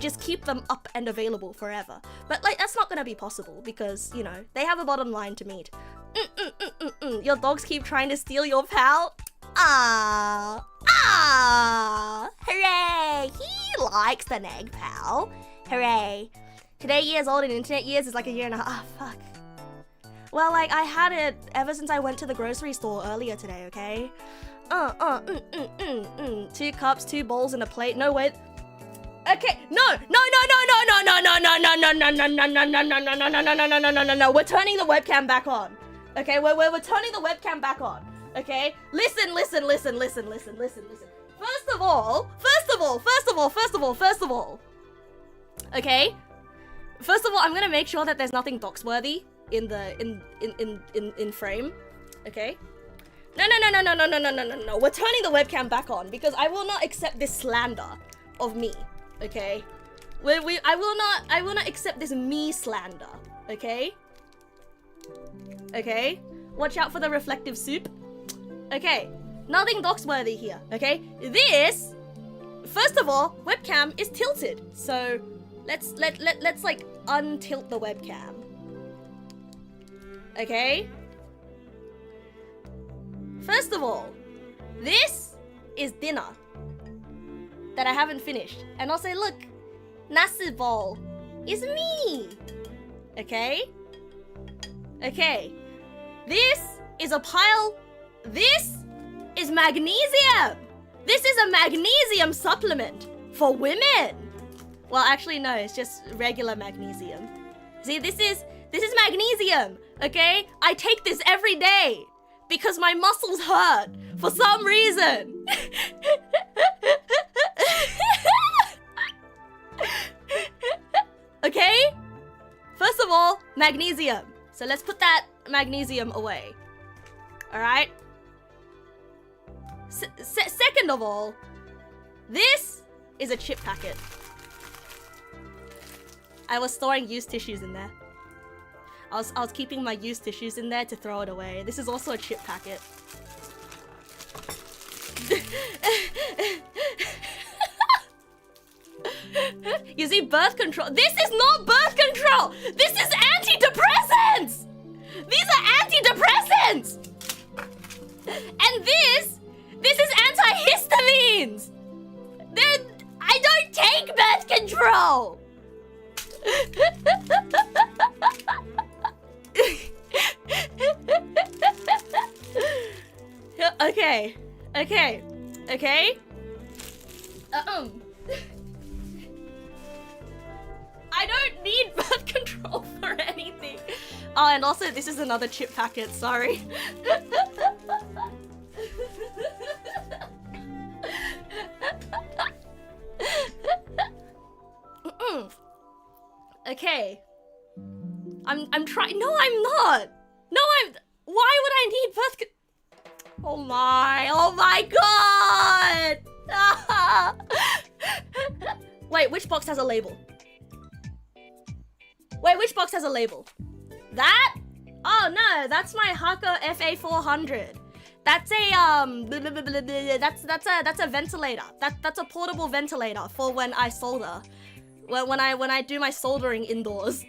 [SPEAKER 1] just keep them up and available forever. But like, that's not gonna be possible because, you know, they have a bottom line to meet. Your dogs keep trying to steal your pal? Hooray! He likes the Neg pal. Hooray. Today years old in internet years is like a year and a half. Fuck. Well, like, I had it ever since I went to the grocery store earlier today, okay? 2 cups, 2 bowls, and a plate. No, wait. Okay, no. We're turning the webcam back on. Okay, we're turning the webcam back on. Okay, listen. First of all. Okay. First of all, I'm gonna make sure that there's nothing dox-worthy in frame. Okay. No. We're turning the webcam back on because I will not accept this slander of me. Okay, I will not accept this me slander. Okay. Watch out for the reflective soup. Okay, nothing dox-worthy here. Okay, this, first of all, webcam is tilted, so let's like untilt the webcam. Okay. First of all, this is dinner that I haven't finished. And also, look, nasu bowl is me. Okay? This is a pile. This is magnesium. This is a magnesium supplement for women. Well, actually, no, it's just regular magnesium. See, this is magnesium, okay? I take this every day because my muscles hurt for some reason. Okay? First of all, magnesium. So let's put that magnesium away. Alright? Second of all, this is a chip packet. I was storing used tissues in there. I was keeping my used tissues in there to throw it away. This is also a chip packet. You see, birth control. This is not birth control! This is antidepressants! These are antidepressants! And this is antihistamines! I don't take birth control! Okay. Okay. I don't need birth control for anything. Oh, and also this is another chip packet, sorry. Okay. I'm trying. No, I'm not. No, why would I need birth Oh my god! Wait, which box has a label? Wait, which box has a label? That? Oh no, that's my Hako FA400. That's a that's a ventilator. That's a portable ventilator for when I solder. When I do my soldering indoors.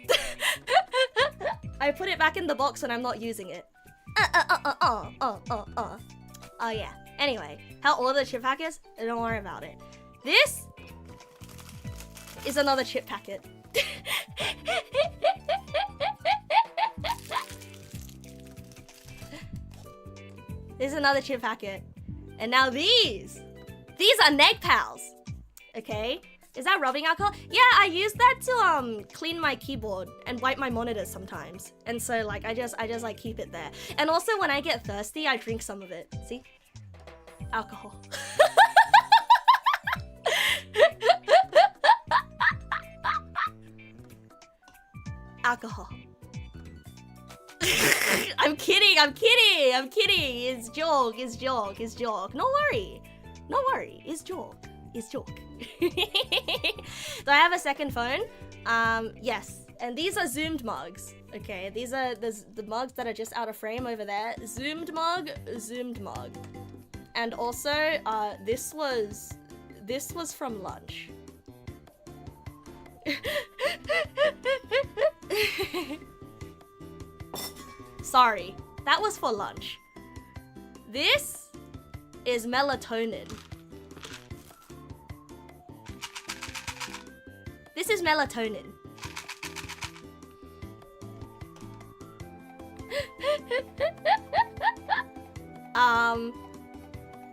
[SPEAKER 1] I put it back in the box when I'm not using it. Oh yeah. Anyway, how old the chip pack is? Don't worry about it. This is another chip packet. This is another chip packet. And now these are Neg pals. Okay? Is that rubbing alcohol? Yeah, I use that to clean my keyboard and wipe my monitors sometimes. And so like I just like keep it there. And also when I get thirsty, I drink some of it. See? Alcohol. Alcohol. I'm kidding. It's joke. No worry. It's joke. Do I have a second phone? Yes. And these are zoomed mugs. Okay, these are the mugs that are just out of frame over there. Zoomed mug. And also, this was from lunch. Sorry, that was for lunch. This is melatonin. This is melatonin.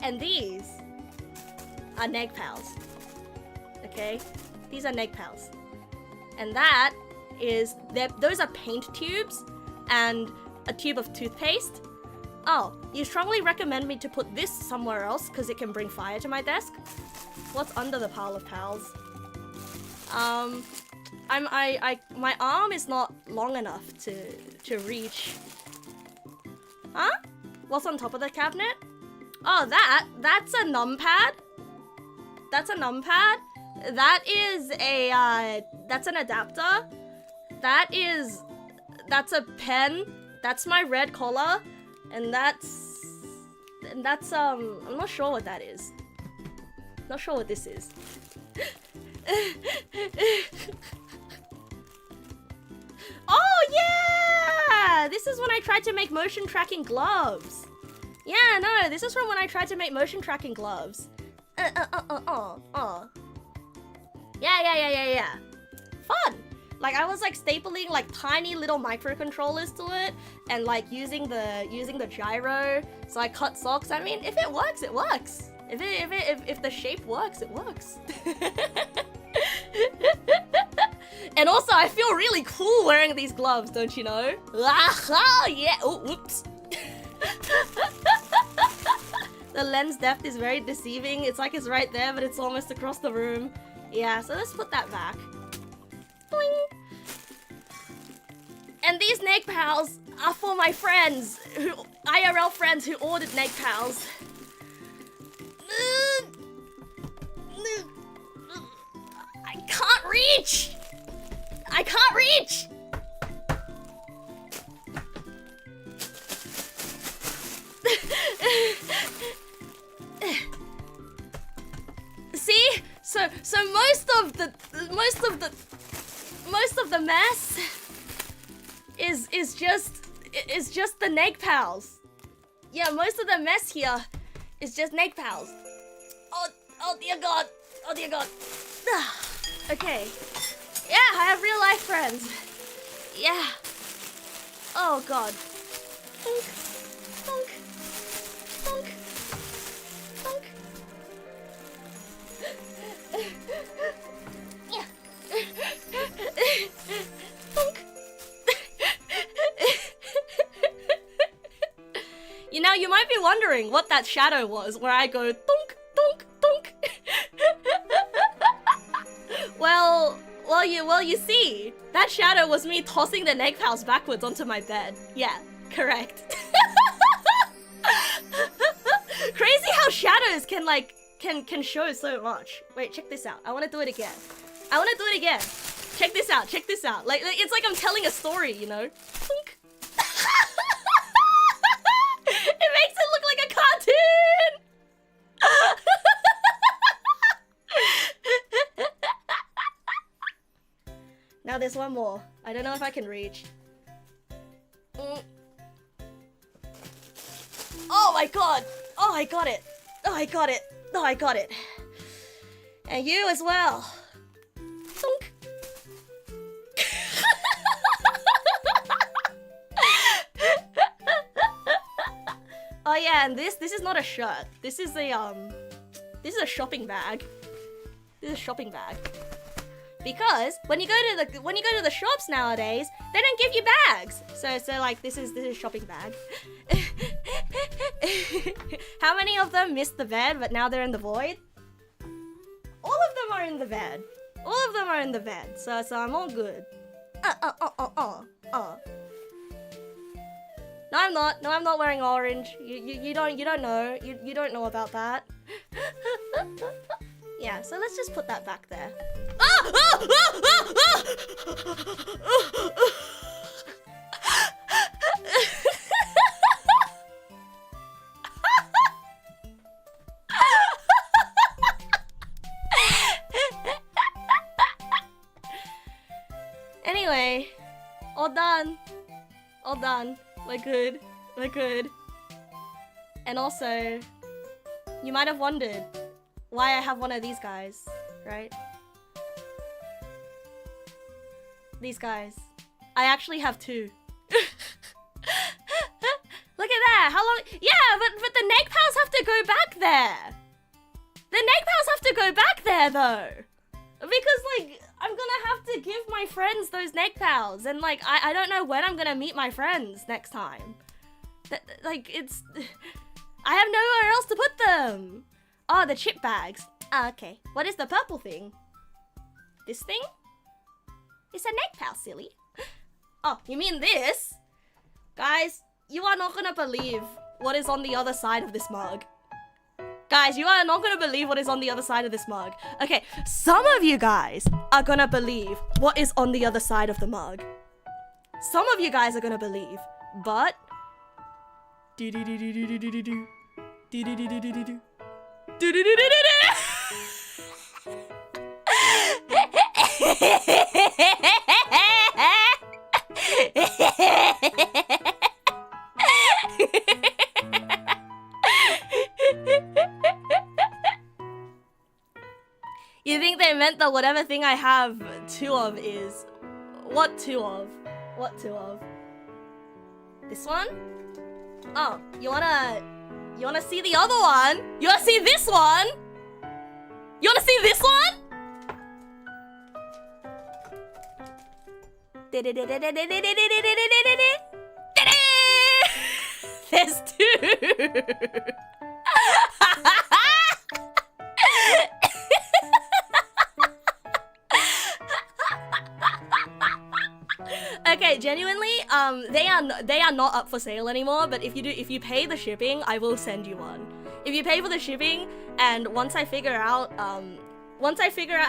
[SPEAKER 1] And these are Neg pals. Okay? These are Neg pals. And that is, those are paint tubes and a tube of toothpaste. Oh, you strongly recommend me to put this somewhere else because it can bring fire to my desk? What's under the pile of pals? My arm is not long enough to reach. Huh? What's on top of the cabinet? Oh, that's a numpad. That's a numpad. That is a, that's an adapter. That's a pen. That's my red collar. And that's, I'm not sure what that is. Not sure what this is. Oh yeah! This is when I tried to make motion tracking gloves. Yeah, no, this is from when I tried to make motion tracking gloves. Yeah. Fun! Like I was like stapling like tiny little microcontrollers to it and like using the gyro. So I cut socks. I mean, if it works, it works. If the shape works, it works. And also, I feel really cool wearing these gloves, don't you know? Ah, yeah. Oh, whoops. The lens depth is very deceiving. It's like it's right there, but it's almost across the room. Yeah, so let's put that back. Boing. And these Neg pals are for my friends, IRL friends who ordered Neg pals. I can't reach! See? So most of the mess is just the Neg pals. Yeah, most of the mess here is just Neg pals. Oh dear God. Okay. Yeah, I have real life friends. Yeah. Oh God. Thunk. You know, you might be wondering what that shadow was where I go thunk, thunk, thunk. Well, you see, that shadow was me tossing the Neg pals backwards onto my bed. Yeah, correct. Crazy how shadows can like can show so much. Wait, check this out. I want to do it again. Check this out. Like it's like I'm telling a story, you know. Thunk. It makes it look like a cartoon. Now there's one more. I don't know if I can reach. Oh my god! Oh, I got it! And you as well. Thunk. Oh yeah, and this is not a shirt. This is a shopping bag. Because when you go to the shops nowadays, they don't give you bags. So like this is a shopping bag. How many of them missed the bed but now they're in the void? All of them are in the bed. So I'm all good. No, I'm not. No, I'm not wearing orange. You don't know. You don't know about that. Yeah, so let's just put that back there. Anyway, all done. We're good. And also, you might have wondered why I have one of these guys, right? These guys. I actually have two. Look at that! How long? Yeah, but the Neg pals have to go back there! The Neg pals have to go back there, though! Because, like, I'm gonna have to give my friends those Neg pals, and, like, I don't know when I'm gonna meet my friends next time. Like, it's... I have nowhere else to put them! Oh, the chip bags. Ah, okay. What is the purple thing? This thing? It's a Neg pal, silly. Oh, you mean this? Guys, you are not gonna believe what is on the other side of this mug. Guys, you are not gonna believe what is on the other side of this mug. Okay, some of you guys are gonna believe what is on the other side of the mug. Some of you guys are gonna believe, but... You think they meant that whatever thing I have two of is... What two of? This one? Oh, you wanna see the other one? You wanna see this one? You wanna see this one? There's two. Okay, genuinely, they are not up for sale anymore. But if you pay the shipping, I will send you one. If you pay for the shipping, and once I figure out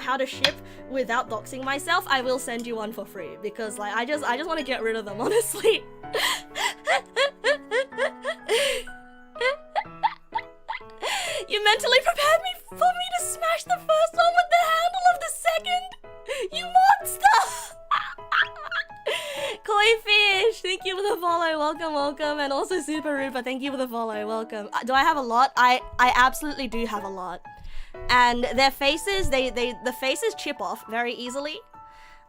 [SPEAKER 1] how to ship without doxing myself, I will send you one for free, because like I just want to get rid of them, honestly. You mentally prepared me for me to smash the first one with the handle of the second. You monster! Koi Fish, thank you for the follow. Welcome, and also Super Rupa, thank you for the follow. Welcome. Do I have a lot? I absolutely do have a lot. And their faces, the faces chip off very easily.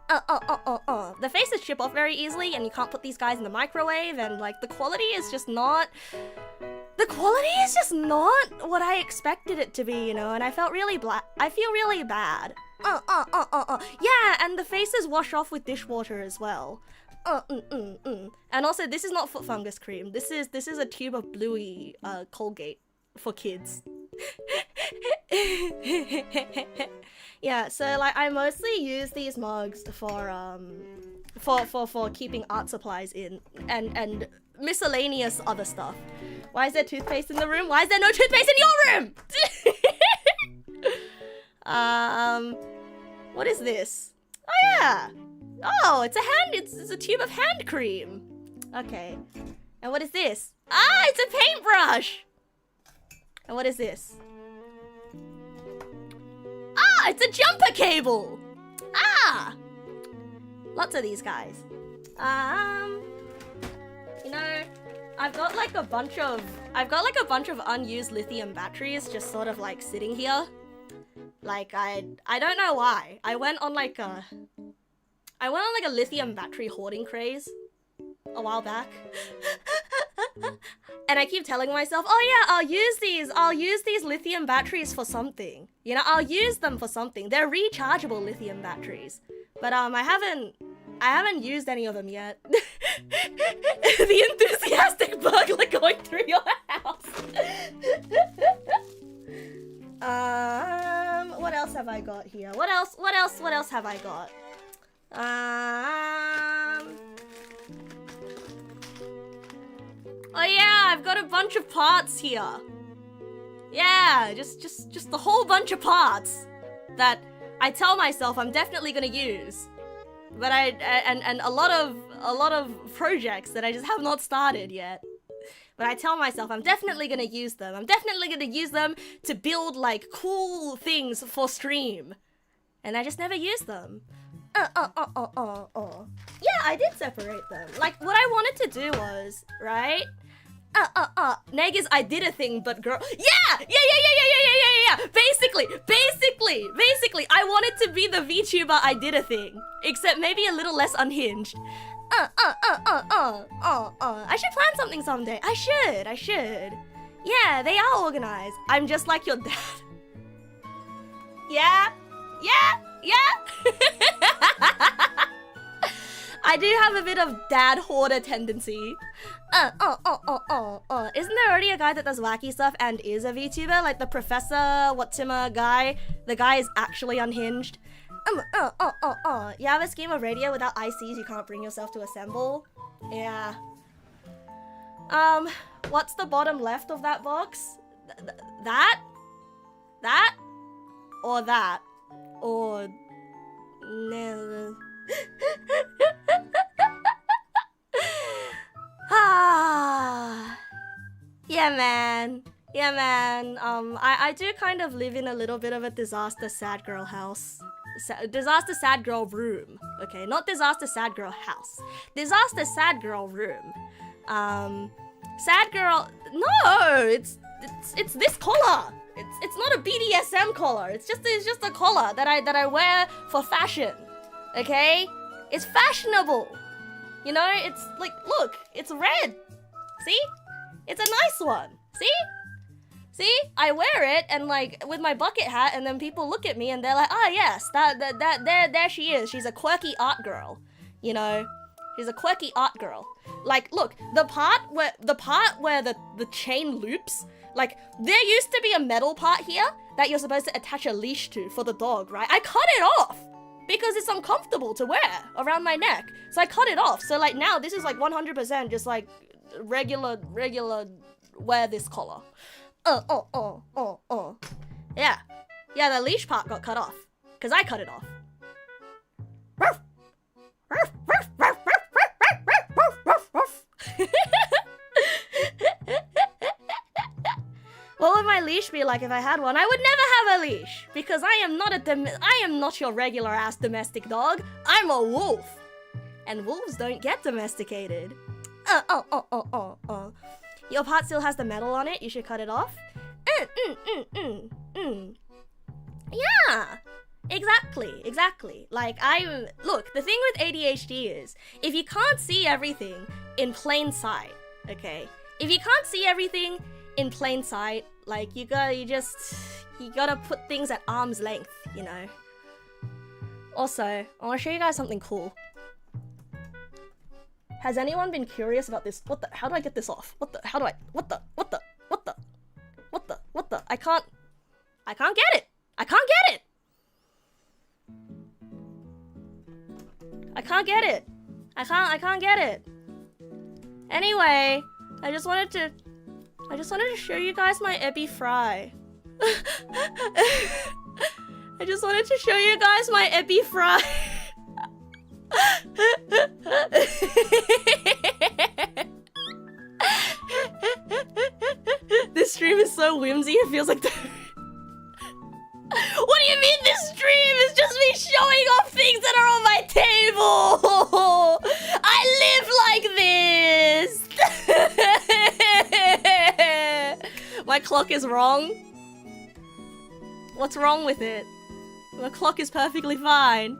[SPEAKER 1] The faces chip off very easily, and you can't put these guys in the microwave, and like the quality is just not what I expected it to be, you know, and I feel really bad. Yeah, and the faces wash off with dishwater as well. And also, this is not foot fungus cream. This is a tube of Bluey Colgate for kids. Yeah, so like I mostly use these mugs for keeping art supplies in and miscellaneous other stuff. Why is there toothpaste in the room? Why is there no toothpaste in your room? What is this? Oh yeah. Oh, it's a tube of hand cream. Okay. And what is this? Ah, it's a paintbrush. And what is this? Ah, it's a jumper cable. Ah. Lots of these guys. You know, I've got like a bunch of unused lithium batteries just sort of like sitting here. Like I don't know why. I went on like a lithium battery hoarding craze a while back. And I keep telling myself, oh yeah, I'll use these lithium batteries for something. You know, I'll use them for something. They're rechargeable lithium batteries. But I haven't used any of them yet. The enthusiastic burglar going through your house. What else have I got here? What else have I got? Oh yeah, I've got a bunch of parts here. Yeah, just a whole bunch of parts that I tell myself I'm definitely gonna use. But and a lot of projects that I just have not started yet. But I tell myself I'm definitely gonna use them. I'm definitely gonna use them to build like cool things for stream. And I just never use them. Yeah, I did separate them. Like what I wanted to do was, right? Neg is I did a thing, but girl. Yeah. Basically, I wanted to be the VTuber I did a thing, except maybe a little less unhinged. I should plan something someday. I should. Yeah, they are organized. I'm just like your dad. Yeah. I do have a bit of dad hoarder tendency. Isn't there already a guy that does wacky stuff and is a VTuber? Like the Professor Whatsima guy? The guy is actually unhinged. You have a scheme of radio without ICs you can't bring yourself to assemble? Yeah. What's the bottom left of that box? That? That? Or that? Or... no. Yeah, man. I do kind of live in a little bit of a disaster sad girl house. Disaster sad girl room. Okay, not disaster sad girl house. Disaster sad girl room. Sad girl. No, it's this collar. It's not a BDSM collar. It's just a collar that I wear for fashion. Okay, it's fashionable. You know, it's like, look, it's red. See? It's a nice one. See? I wear it and like with my bucket hat, and then people look at me and they're like, ah, yes, there she is. She's a quirky art girl. You know, she's a quirky art girl. Like, look, the part where the chain loops, like there used to be a metal part here that you're supposed to attach a leash to for the dog, right? I cut it off because it's uncomfortable to wear around my neck. So I cut it off. So like now this is like 100% just like regular wear this collar. Yeah, the leash part got cut off because I cut it off. What would my leash be like if I had one? I would never have a leash because I am not your regular ass domestic dog. I'm a wolf, and wolves don't get domesticated. Your part still has the metal on it. You should cut it off. Yeah, exactly. Like look, the thing with ADHD is if you can't see everything in plain sight, okay? If you can't see everything in plain sight, like you gotta put things at arm's length, you know? Also, I want to show you guys something cool. Has anyone been curious about this? What the? How do I get this off? What the? How do I? What the? I can't get it. I can't get it. I can't get it. I can't get it. Anyway, I just wanted to show you guys my ebi fry. I just wanted to show you guys my ebi fry. This stream is so whimsy, it feels like the... What do you mean this stream is just me showing off things that are on my table? I live like this. My clock is wrong. What's wrong with it? My clock is perfectly fine.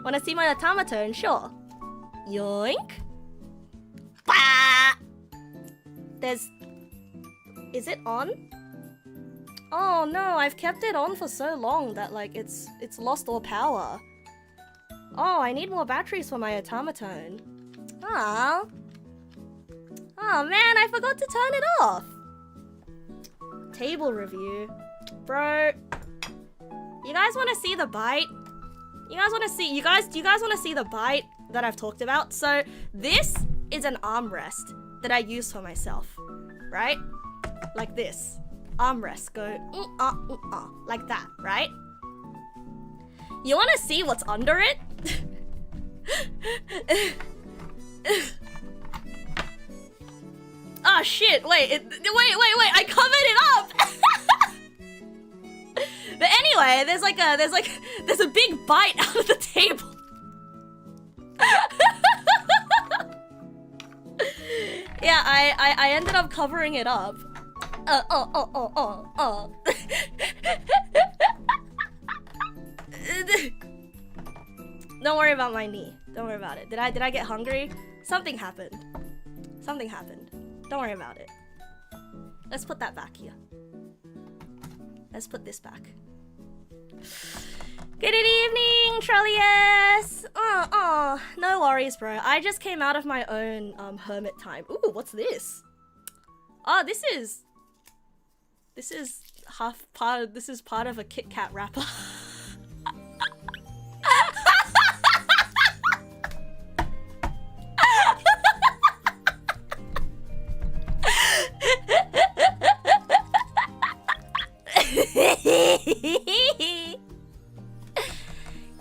[SPEAKER 1] Wanna see my automaton? Sure. Yoink. Bah! Is it on? Oh no, I've kept it on for so long that like it's lost all power. Oh, I need more batteries for my automaton. Ah. Oh man, I forgot to turn it off. Table review. Bro. You guys wanna see the bite? Do you guys wanna see the bite that I've talked about? So this is an armrest that I use for myself, right? Like this. Armrest go like that, right? You wanna see what's under it? Oh shit, wait, I covered it up! But anyway, there's a big bite out of the table. Yeah, I ended up covering it up. Don't worry about my knee. Don't worry about it. Did I get hungry? Something happened. Something happened. Don't worry about it. Let's put that back here. Let's put this back. Good evening, Trollius! No worries, bro. I just came out of my own hermit time. Ooh, what's this? Oh, this is part of a Kit Kat wrapper.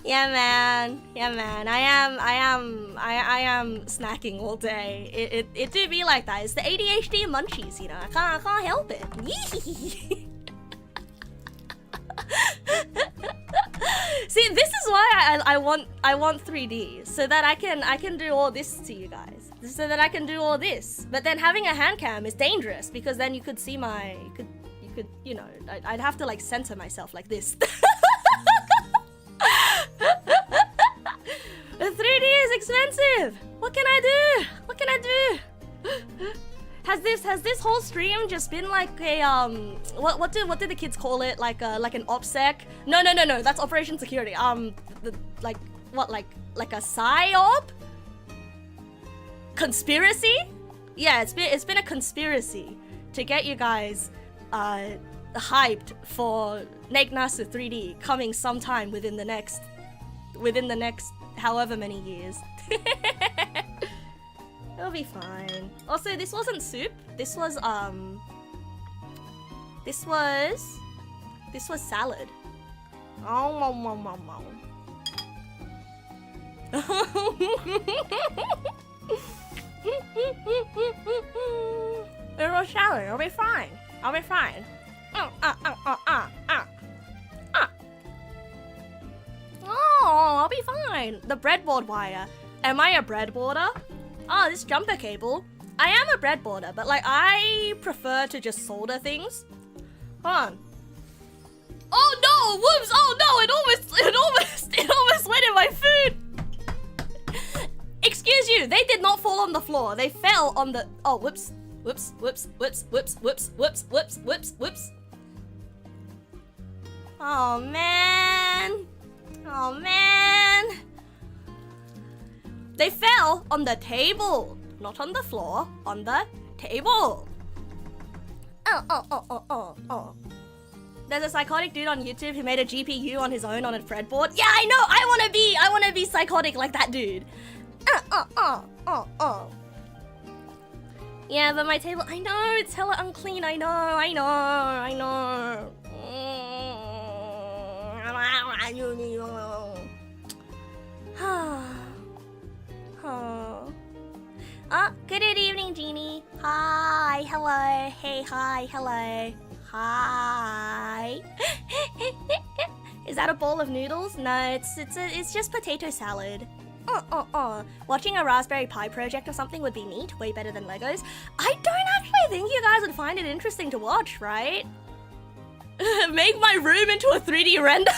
[SPEAKER 1] Yeah, man. I am snacking all day. It do be like that. It's the ADHD munchies, you know. I can't help it. See, this is why I want 3D, so that I can do all this to you guys. So that I can do all this. But then having a hand cam is dangerous because then you could see my you know, I'd have to like center myself like this. The 3D is expensive. What can I do? What can I do? Has this whole stream just been like a what do the kids call it? Like an OPSEC? No. That's Operation Security. Like a PSYOP? Conspiracy? Yeah, it's been a conspiracy to get you guys hyped for Neg nasu 3D coming sometime within the next however many years. It'll be fine. Also, this wasn't soup. This was salad. Oh. It was salad. It'll be fine. I'll be fine. Oh, I'll be fine. The breadboard wire. Am I a breadboarder? Oh, this jumper cable. I am a breadboarder, but like I prefer to just solder things. Hold on. Oh no! Whoops! Oh no! It almost went in my food. Excuse you. They did not fall on the floor. They fell on the. Oh, whoops! Whoops! Oh man. Oh man. They fell on the table. Not on the floor, on the table. There's a psychotic dude on YouTube who made a GPU on his own on a fretboard. Yeah, I know. I wanna be psychotic like that dude. Yeah, but my table, I know, it's hella unclean. I know. Good evening, Jeannie. Hi, hello. Hey, hi, hello. Hi. Is that a bowl of noodles? No, it's just potato salad. Watching a Raspberry Pi project or something would be neat, way better than Legos. I don't actually think you guys would find it interesting to watch, right? Make my room into a 3D render.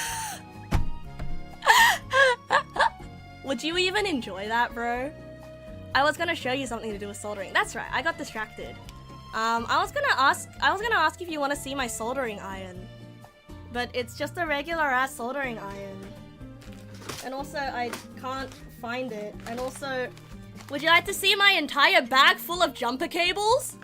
[SPEAKER 1] Would you even enjoy that, bro? I was gonna show you something to do with soldering. That's right, I got distracted. I was gonna ask if you want to see my soldering iron, but it's just a regular ass soldering iron. And also, I can't find it. And also, would you like to see my entire bag full of jumper cables?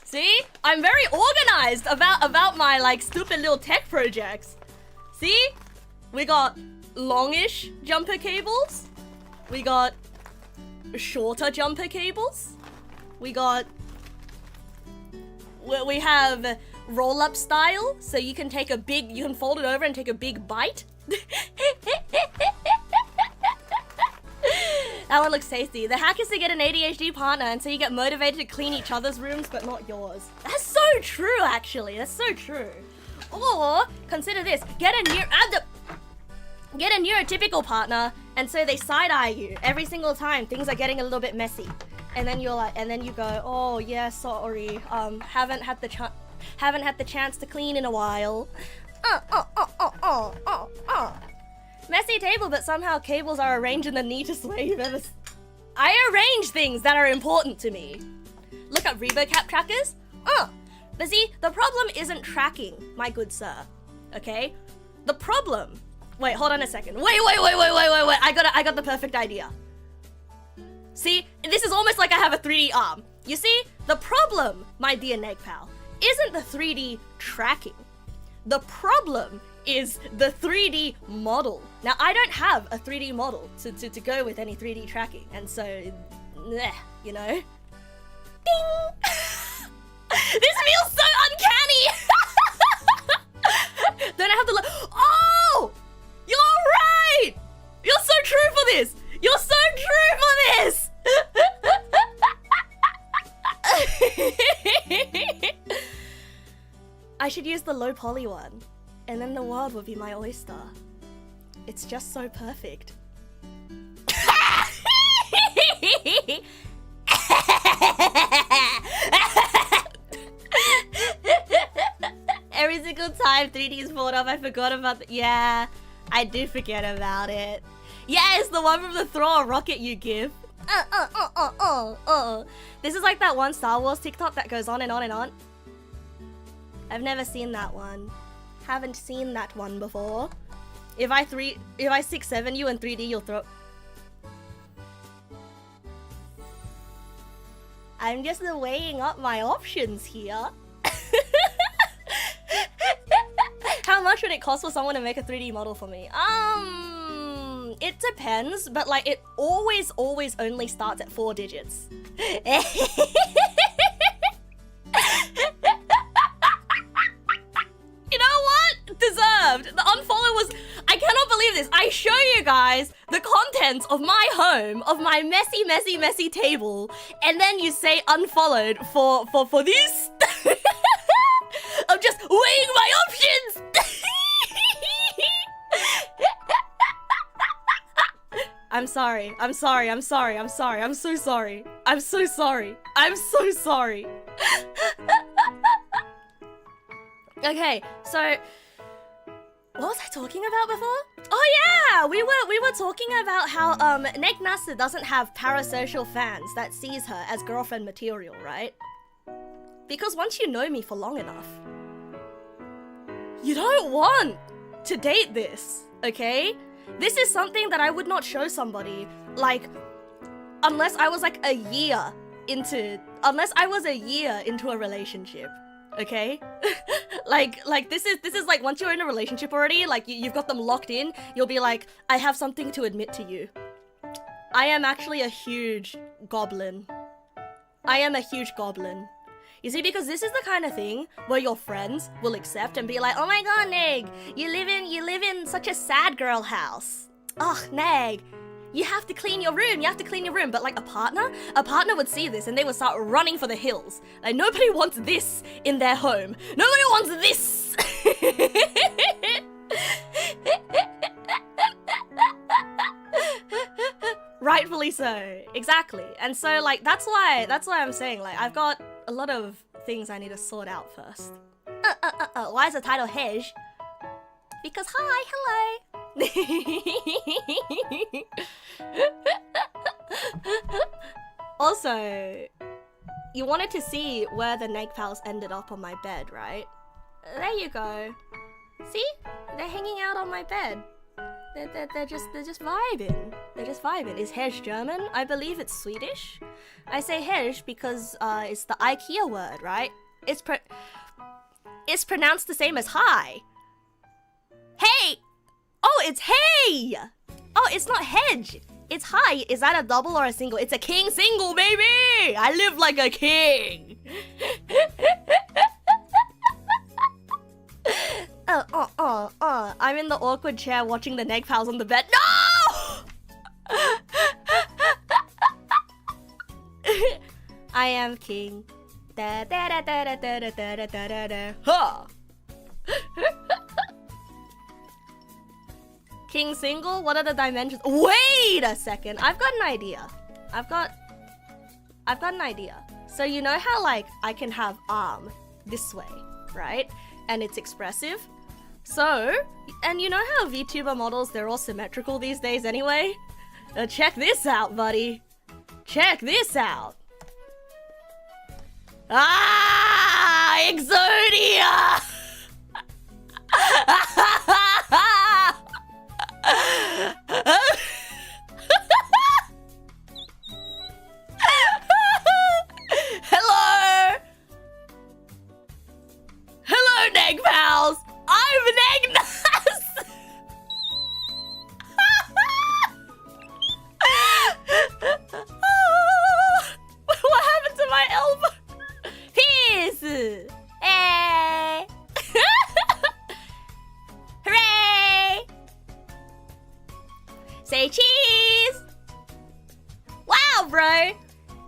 [SPEAKER 1] See? I'm very organized about my, like, stupid little tech projects. See? We got longish jumper cables. We got shorter jumper cables. We have roll-up style, so you can fold it over and take a big bite. That one looks tasty. The hack is to get an ADHD partner, and so you get motivated to clean each other's rooms, but not yours. That's so true, actually. That's so true. Or consider this: get a neurotypical partner, and so they side-eye you every single time things are getting a little bit messy, and then you go, oh yeah, sorry, haven't had the chance to clean in a while. Messy table, but somehow cables are arranged in the neatest way you've ever. I arrange things that are important to me. Look up ReboCap trackers. But see, the problem isn't tracking, my good sir. Okay, the problem. Wait, hold on a second. Wait. I got the perfect idea. See, this is almost like I have a 3D arm. You see, the problem, my dear Neg pal, isn't the 3D tracking. The problem is the 3D model. Now, I don't have a 3D model to go with any 3D tracking, and so, you know. Ding! This feels so uncanny! Then I have to look. Oh! You're right! You're so true for this! You're so true for this! I should use the low poly one, and then the world will be my oyster. It's just so perfect. Every single time 3D is pulled up, I forgot about the— yeah, I did forget about it. Yeah, it's the one from the throw a rocket you give. This is like that one Star Wars TikTok that goes on and on and on. I've never seen that one. Haven't seen that one before. If I 6'7" you in 3D, you'll throw. I'm just weighing up my options here. How much would it cost for someone to make a 3D model for me? It depends, but like it always only starts at 4 digits. You know what? Deserved. The unfollow was— I cannot believe this. I show you guys the contents of my home, of my messy table, and then you say unfollowed for this? I'm just weighing my options. I'm sorry. I'm so sorry. Okay, so what was I talking about before? Oh yeah, we were talking about how Neg nass doesn't have parasocial fans that sees her as girlfriend material, right? Because once you know me for long enough, You don't want to date this, okay? This is something that I would not show somebody, like, unless I was like a year into a relationship, okay? like this is like once you're in a relationship already, like you've got them locked in, you'll be like, I have something to admit to you. I am actually a huge goblin. I am a huge goblin. You see, because this is the kind of thing where your friends will accept and be like, oh my god, Neg, you live in such a sad girl house. Ugh, Neg, you have to clean your room, But like a partner would see this and they would start running for the hills. Like, nobody wants this in their home. Nobody wants this. Rightfully so, exactly. And so like that's why I'm saying, like, I've got a lot of things I need to sort out first. Why is the title Hedge? Because hi, hello. Also, you wanted to see where the Neg pals ended up on my bed, right? There you go. See? They're hanging out on my bed. They're just vibing. They're just vibing. Is Hedge German? I believe it's Swedish. I say Hedge because it's the IKEA word, right? It's pronounced the same as hi. Hey! Oh, it's hey! Oh, it's not hedge. It's hi. Is that a double or a single? It's a king single, baby! I live like a king. I'm in the awkward chair watching the Neg pals on the bed. No! I am king. Da da da da da da da da da da da. Ha! King single? What are the dimensions? Wait a second. I've got an idea. I've got an idea. So you know how like I can have arm this way, right? And it's expressive. So, and you know how VTuber models, they're all symmetrical these days anyway? Check this out, buddy. Check this out. Ah, Exodia! Hello! Hello, Neg pals! I'm Neg Nass! What happened to my elbow? Peace! Hey! Hooray! Say cheese! Wow, bro!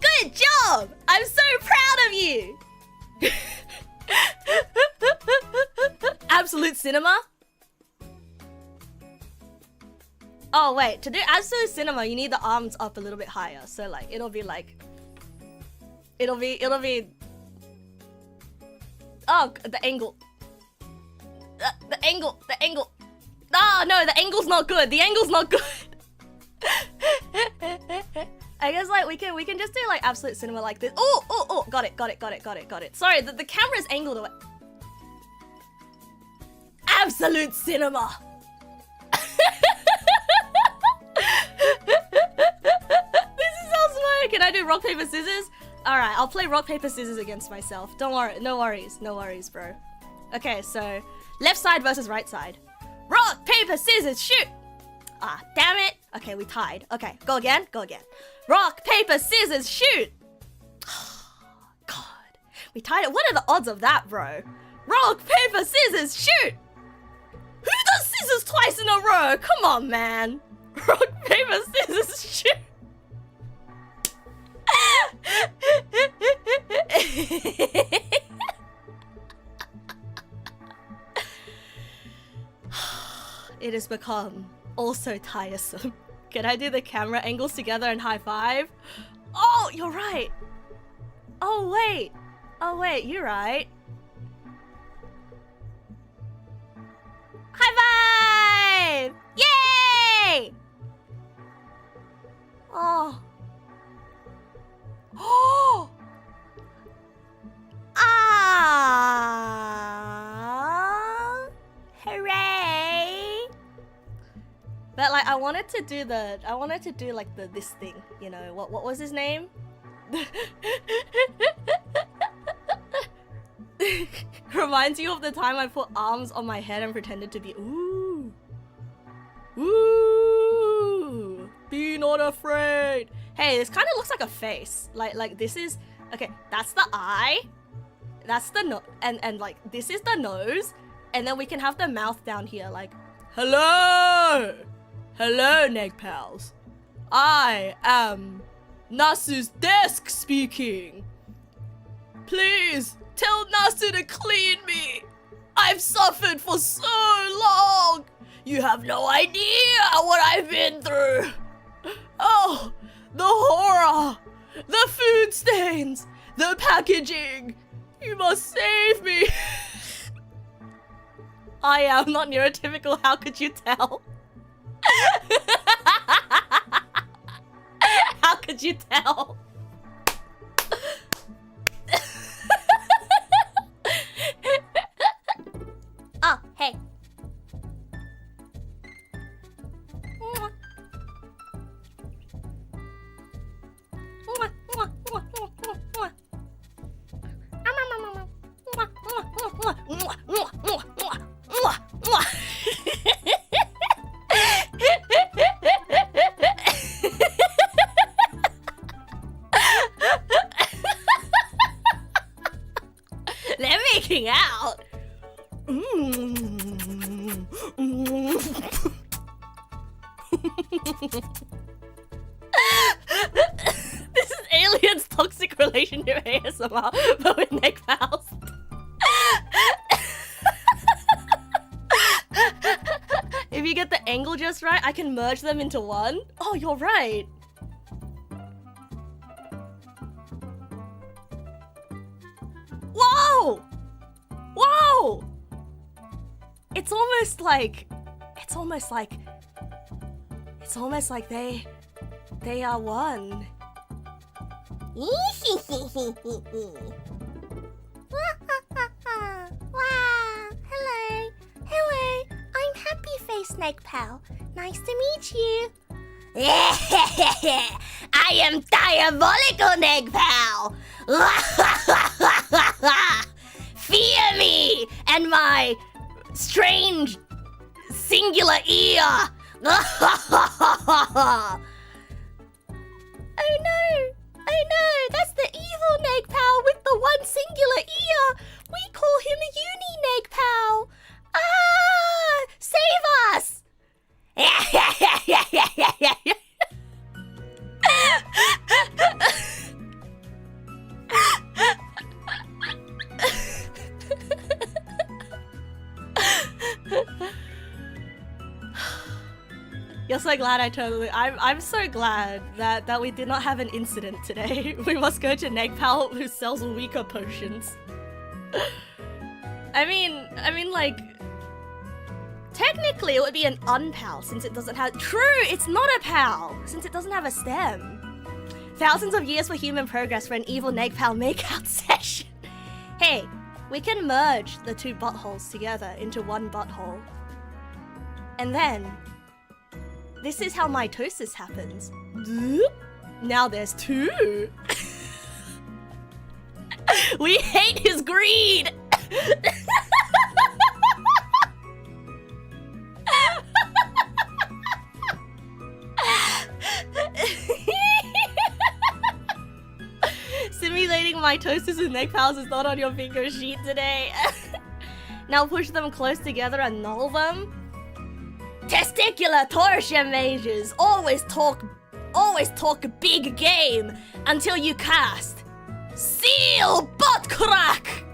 [SPEAKER 1] Good job! I'm so proud of you! Absolute cinema? Oh wait, to do absolute cinema you need the arms up a little bit higher. So like it'll be oh, the angle. The angle. Oh no, the angle's not good. The angle's not good. I guess like we can just do like absolute cinema like this. Oh, got it. Sorry, the camera's angled away. Absolute cinema. This is so smart. Can I do rock paper scissors? All right, I'll play rock paper scissors against myself. Don't worry, no worries, bro. Okay, so left side versus right side. Rock paper scissors shoot. Ah, damn it. Okay, we tied. Okay, go again. Rock paper scissors shoot. God, we tied it. What are the odds of that, bro? Rock paper scissors shoot. Who does scissors twice in a row? Come on, man. Rock, paper, scissors, shoot. It has become also tiresome. Can I do the camera angles together and high five? Oh, you're right. Oh, wait, you're right. High five! Yay! Oh. Oh! Ah! wanted to do like this thing, you know. What was his name? Reminds you of the time I put arms on my head and pretended to be ooh. Ooh. Be not afraid. Hey, this kind of looks like a face. Like this is okay, that's the eye. That's the no and like this is the nose, and then we can have the mouth down here like hello! Hello, Neg pals. I am Nasu's desk speaking. Please tell Nasu to clean me. I've suffered for so long. You have no idea what I've been through. Oh, the horror, the food stains, the packaging. You must save me. I am not neurotypical, how could you tell? How could you tell? Oh, hey. They're making out. This is Alien's toxic relationship ASMR, but with Neg pals. If you get the angle just right, I can merge them into one. Oh, you're right. Whoa! Whoa! It's almost like they are one. Wow, hello, I'm Happy Face Neg Pal. Nice to meet you. I am Diabolical Neg Pal. Fear me and my strange singular ear. Oh no, that's the evil Neg Pal with the one singular ear. We call him a uni Neg Pal. Ah, save us. You're so glad I'm so glad that we did not have an incident today. We must go to Neg Pal who sells weaker potions. I mean like technically it would be an unpal since it doesn't have it's not a pal since it doesn't have a stem. Thousands of years for human progress for an evil Neg Pal makeout session. Hey, we can merge the two buttholes together into one butthole. And then this is how mitosis happens. Now there's two. We hate his greed. Simulating mitosis with Neg Pals is not on your finger sheet today. Now push them close together and null them. Testicular torsion mages always talk big game until you cast seal butt crack.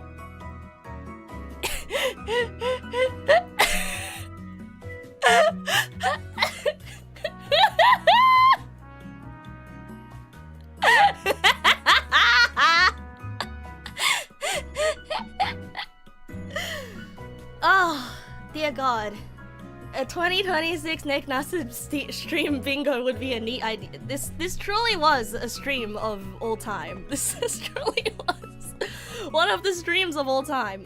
[SPEAKER 1] Oh, dear God. A 2026 Neg nass stream bingo would be a neat idea. This truly was a stream of all time. This truly was one of the streams of all time.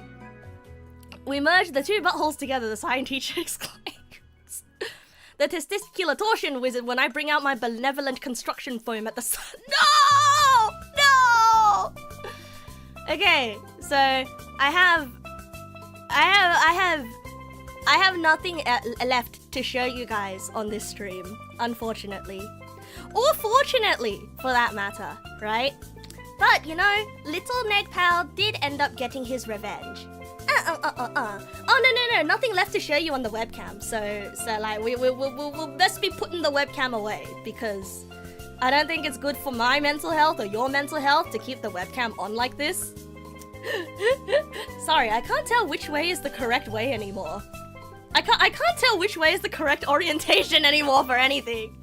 [SPEAKER 1] We merged the two buttholes together, the science teacher exclaims. the testicular torsion wizard when I bring out my benevolent construction foam at the No! Okay, so I have nothing left to show you guys on this stream, unfortunately. Or fortunately, for that matter, right? But, you know, little Neg Pal did end up getting his revenge. Oh, no, nothing left to show you on the webcam. So like, we'll best be putting the webcam away, because I don't think it's good for my mental health or your mental health to keep the webcam on like this. Sorry, I can't tell which way is the correct way anymore. I can't tell which way is the correct orientation anymore for anything.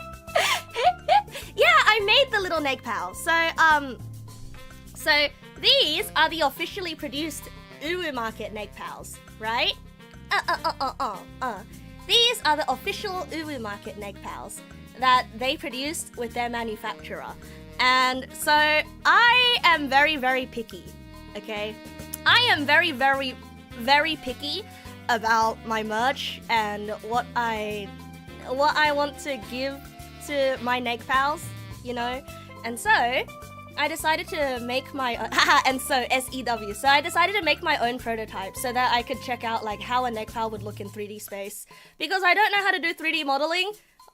[SPEAKER 1] Yeah, I made the little Neg Pal. So these are the officially produced Uwu Market Neg Pals, right? These are the official Uwu Market Neg Pals that they produced with their manufacturer. And so I am very, very picky, okay? I am very, very, very picky about my merch and what I want to give to my Neg Pals, you know? And so I decided to make my and so SEW. So I decided to make my own prototype so that I could check out like how a Neg Pal would look in 3D space. Because I don't know how to do 3D modeling,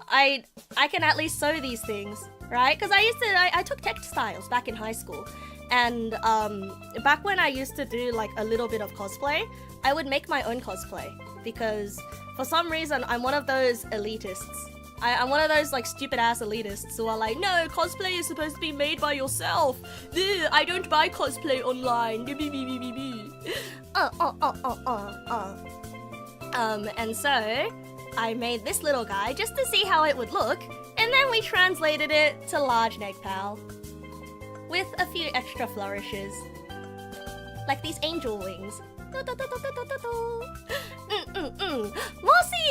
[SPEAKER 1] I can at least sew these things, right? Because I took textiles back in high school. And back when I used to do like a little bit of cosplay, I would make my own cosplay. Because for some reason, I'm one of those elitists. I'm one of those like stupid ass elitists who are like, no, cosplay is supposed to be made by yourself. Ugh, I don't buy cosplay online. And so I made this little guy just to see how it would look, and then we translated it to large Neg Pal with a few extra flourishes, like these angel wings. Mossy,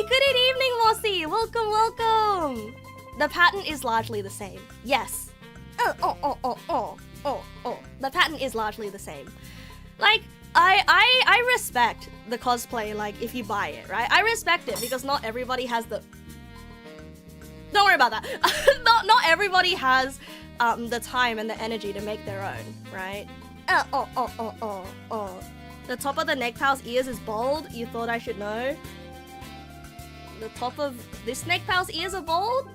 [SPEAKER 1] good evening, Mossy. Welcome, welcome. The pattern is largely the same. Yes. The pattern is largely the same. Like, I respect the cosplay, like, if you buy it, right? I respect it because not everybody has the... Don't worry about that. Not everybody has the time and the energy to make their own, right? The top of the Neg Pal's ears is bald. You thought I should know? The top of this Neg Pal's ears are bald?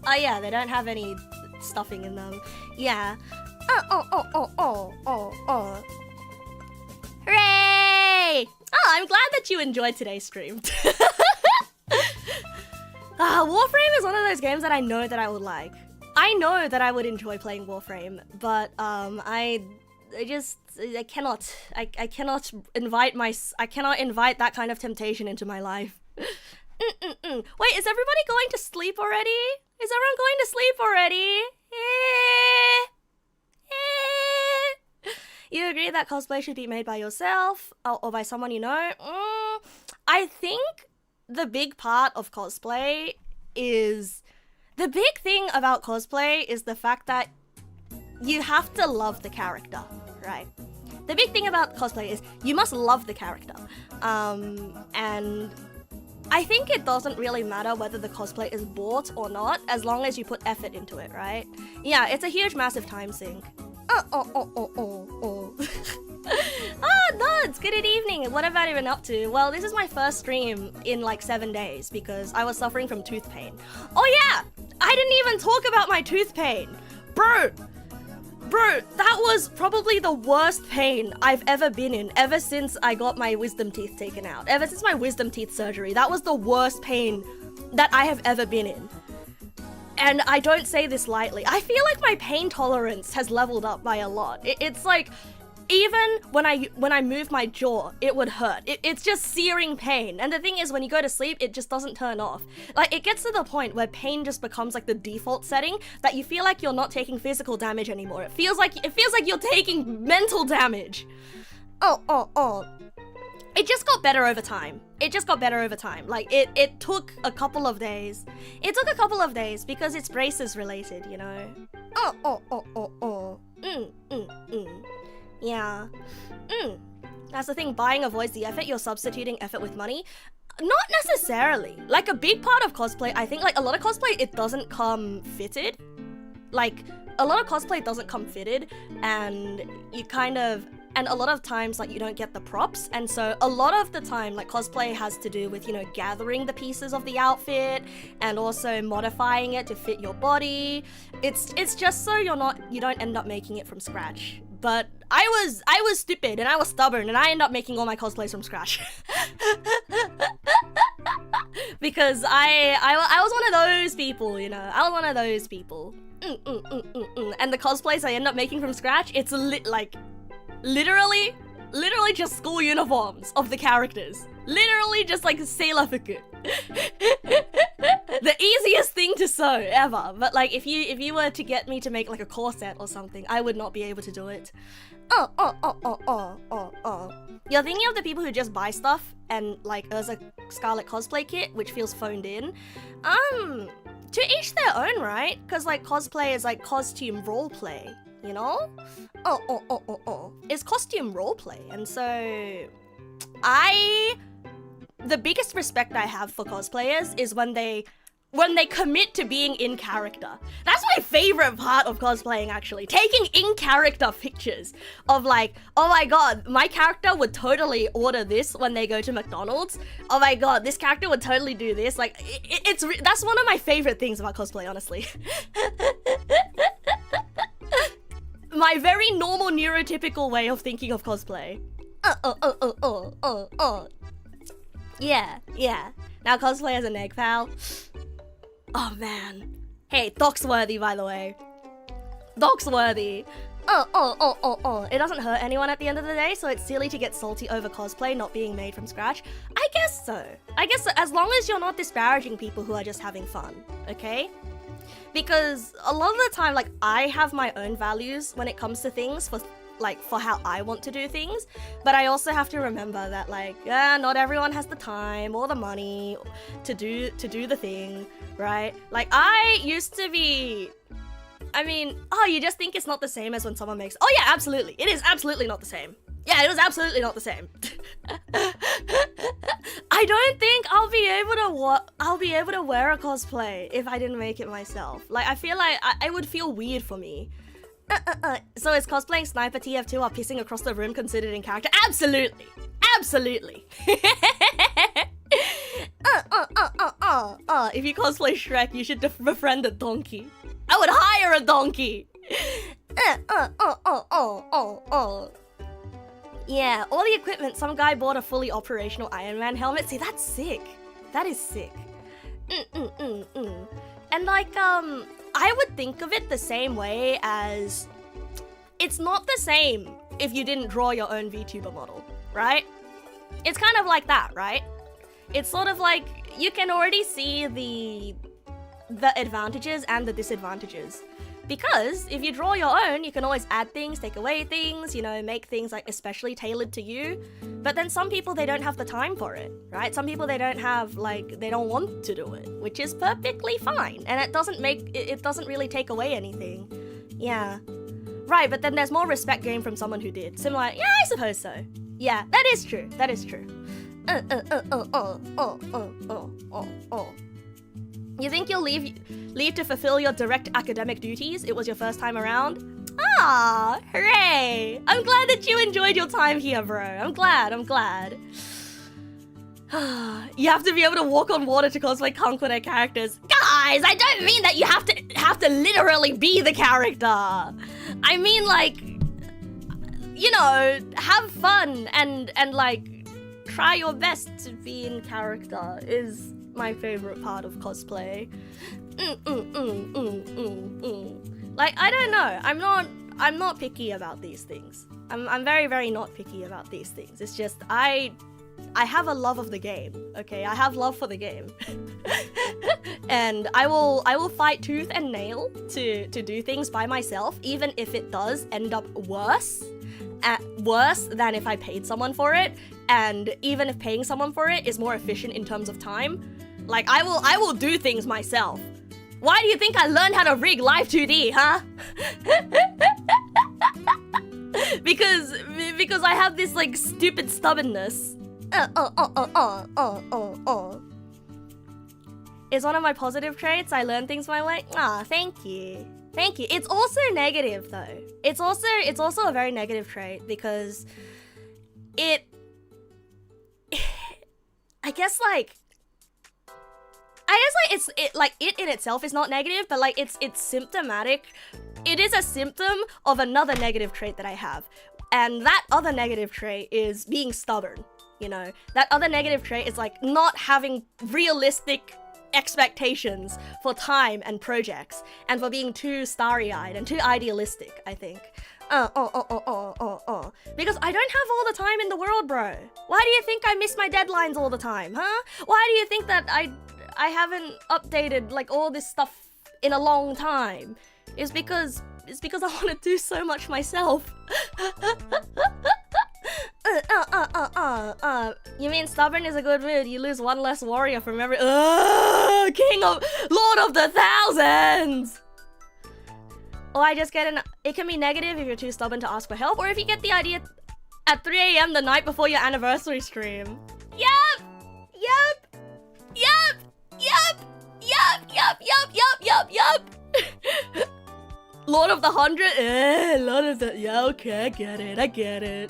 [SPEAKER 1] Oh yeah, they don't have any stuffing in them. Yeah. Hooray! Oh, I'm glad that you enjoyed today's stream. Warframe is one of those games that I know that I would like. I know that I would enjoy playing Warframe, but I cannot invite that kind of temptation into my life. Wait, is everybody going to sleep already? Is everyone going to sleep already? You agree that cosplay should be made by yourself or by someone you know? I think the big part of cosplay is... The big thing about cosplay is the fact that you have to love the character, right? The big thing about cosplay is you must love the character. And I think it doesn't really matter whether the cosplay is bought or not, as long as you put effort into it, right? Yeah, it's a huge, massive time sink. Nuts! Good evening! What have I been up to? Well, this is my first stream in like 7 days because I was suffering from tooth pain. Oh yeah! I didn't even talk about my tooth pain! Bro, that was probably the worst pain I've ever been in ever since I got my wisdom teeth taken out. Ever since my wisdom teeth surgery, that was the worst pain that I have ever been in. And I don't say this lightly. I feel like my pain tolerance has leveled up by a lot. It's like, even when I move my jaw, it would hurt. It's just searing pain. And the thing is, when you go to sleep, it just doesn't turn off. Like, it gets to the point where pain just becomes like the default setting, that you feel like you're not taking physical damage anymore. It feels like you're taking mental damage. It just got better over time. Like, it took a couple of days. It took a couple of days because it's braces related, you know? Yeah. That's the thing, buying avoids the effort, you're substituting effort with money. Not necessarily. Like a big part of cosplay, I think like a lot of cosplay, it doesn't come fitted. Like a lot of cosplay doesn't come fitted, and you kind of, and a lot of times like you don't get the props, and so a lot of the time like cosplay has to do with, you know, gathering the pieces of the outfit and also modifying it to fit your body. It's just so you don't end up making it from scratch. But I was stupid and I was stubborn and I ended up making all my cosplays from scratch. Because I was one of those people, you know. I was one of those people. And the cosplays I end up making from scratch, it's literally just school uniforms of the characters. Literally just like sailor fuku. The easiest thing to sew ever. But like if you were to get me to make like a corset or something, I would not be able to do it. You're thinking of the people who just buy stuff and like there's a Scarlet cosplay kit which feels phoned in. To each their own, right? Because like cosplay is like costume roleplay, you know? It's costume roleplay, and so the biggest respect I have for cosplayers is when they commit to being in character. That's my favorite part of cosplaying, actually. Taking in character pictures of like, oh my god, my character would totally order this when they go to McDonald's. Oh my god, this character would totally do this. Like, that's one of my favorite things about cosplay, honestly. My very normal neurotypical way of thinking of cosplay. Yeah. Now cosplay as a neg pal. Oh man. Hey, Docsworthy, by the way. Docsworthy. It doesn't hurt anyone at the end of the day, so it's silly to get salty over cosplay not being made from scratch. I guess so, as long as you're not disparaging people who are just having fun, okay? Because a lot of the time, like, I have my own values when it comes to things for how I want to do things, but I also have to remember that like, not everyone has the time or the money to do the thing, right? Like I used to be, I mean, you just think it's not the same as when someone makes, oh yeah, absolutely, it is absolutely not the same. Yeah, it was absolutely not the same. I don't think I'll be able to wear a cosplay if I didn't make it myself. Like I feel like it would feel weird for me. So is cosplaying Sniper TF2 or pissing across the room considered in character? Absolutely! If you cosplay Shrek, you should befriend a donkey. I would hire a donkey! Yeah, all the equipment, some guy bought a fully operational Iron Man helmet. See, that's sick. That is sick. And like, I would think of it the same way as it's not the same if you didn't draw your own VTuber model, right? It's kind of like that, right? It's sort of like you can already see the advantages and the disadvantages. Because if you draw your own, you can always add things, take away things, you know, make things like especially tailored to you. But then some people, they don't have the time for it, right? Some people, they don't have, like, they don't want to do it, which is perfectly fine. And it doesn't really take away anything. Yeah. Right, but then there's more respect gained from someone who did. Similar, yeah, I suppose so. Yeah, that is true. You think you'll leave to fulfill your direct academic duties? It was your first time around? Ah, hooray! I'm glad that you enjoyed your time here, bro. I'm glad. You have to be able to walk on water to cosplay Conqueror characters. Guys, I don't mean that you have to literally be the character. I mean, like, you know, have fun and like try your best to be in character is my favorite part of cosplay. Like, I don't know. I'm not picky about these things. I'm very, very not picky about these things. It's just I have a love of the game, okay? I have love for the game. And I will fight tooth and nail to do things by myself, even if it does end up worse than if I paid someone for it, and even if paying someone for it is more efficient in terms of time. Like, I will do things myself. Why do you think I learned how to rig Live2D, huh? Because I have this, like, stupid stubbornness. It's one of my positive traits. I learn things my way. Ah, thank you. Thank you. It's also negative though. It's also a very negative trait because I guess it in itself is not negative, but like it's symptomatic. It is a symptom of another negative trait that I have. And that other negative trait is being stubborn, you know? That other negative trait is like not having realistic expectations for time and projects, and for being too starry-eyed and too idealistic, I think. Because I don't have all the time in the world, bro. Why do you think I miss my deadlines all the time, huh? Why do you think that I haven't updated like all this stuff in a long time? It's because I want to do so much myself. You mean stubborn is a good mood? You lose one less warrior from every King of Lord of the Thousands. Or I just get it can be negative if you're too stubborn to ask for help, or if you get the idea at 3 AM the night before your anniversary stream. Yup! Lord of the 100? Lord of the... Yeah, okay, I get it.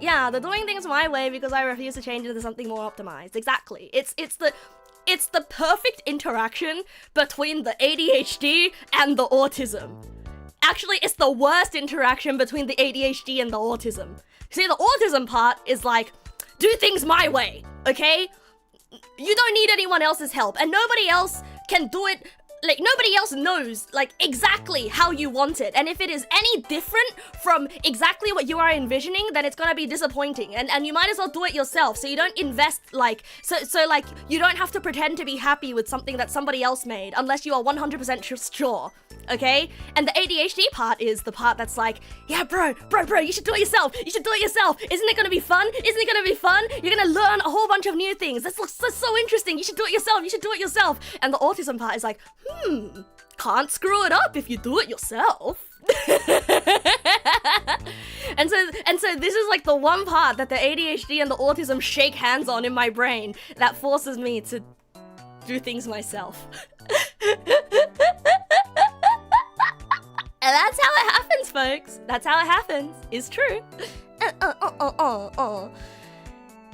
[SPEAKER 1] Yeah, they're doing things my way because I refuse to change into something more optimized. Exactly. It's the perfect interaction between the ADHD and the autism. Actually, it's the worst interaction between the ADHD and the autism. See, the autism part is like, do things my way, okay? You don't need anyone else's help, and nobody else can do it. Like, nobody else knows, like, exactly how you want it. And if it is any different from exactly what you are envisioning, then it's gonna be disappointing. And you might as well do it yourself, so you don't invest, like... So like, you don't have to pretend to be happy with something that somebody else made, unless you are 100% sure, okay? And the ADHD part is the part that's like, yeah, bro, you should do it yourself. Isn't it gonna be fun? You're gonna learn a whole bunch of new things. That's so interesting. You should do it yourself. And the autism part is like, can't screw it up if you do it yourself. and so this is like the one part that the ADHD and the autism shake hands on in my brain that forces me to do things myself. And that's how it happens, folks. That's how it happens. It's true.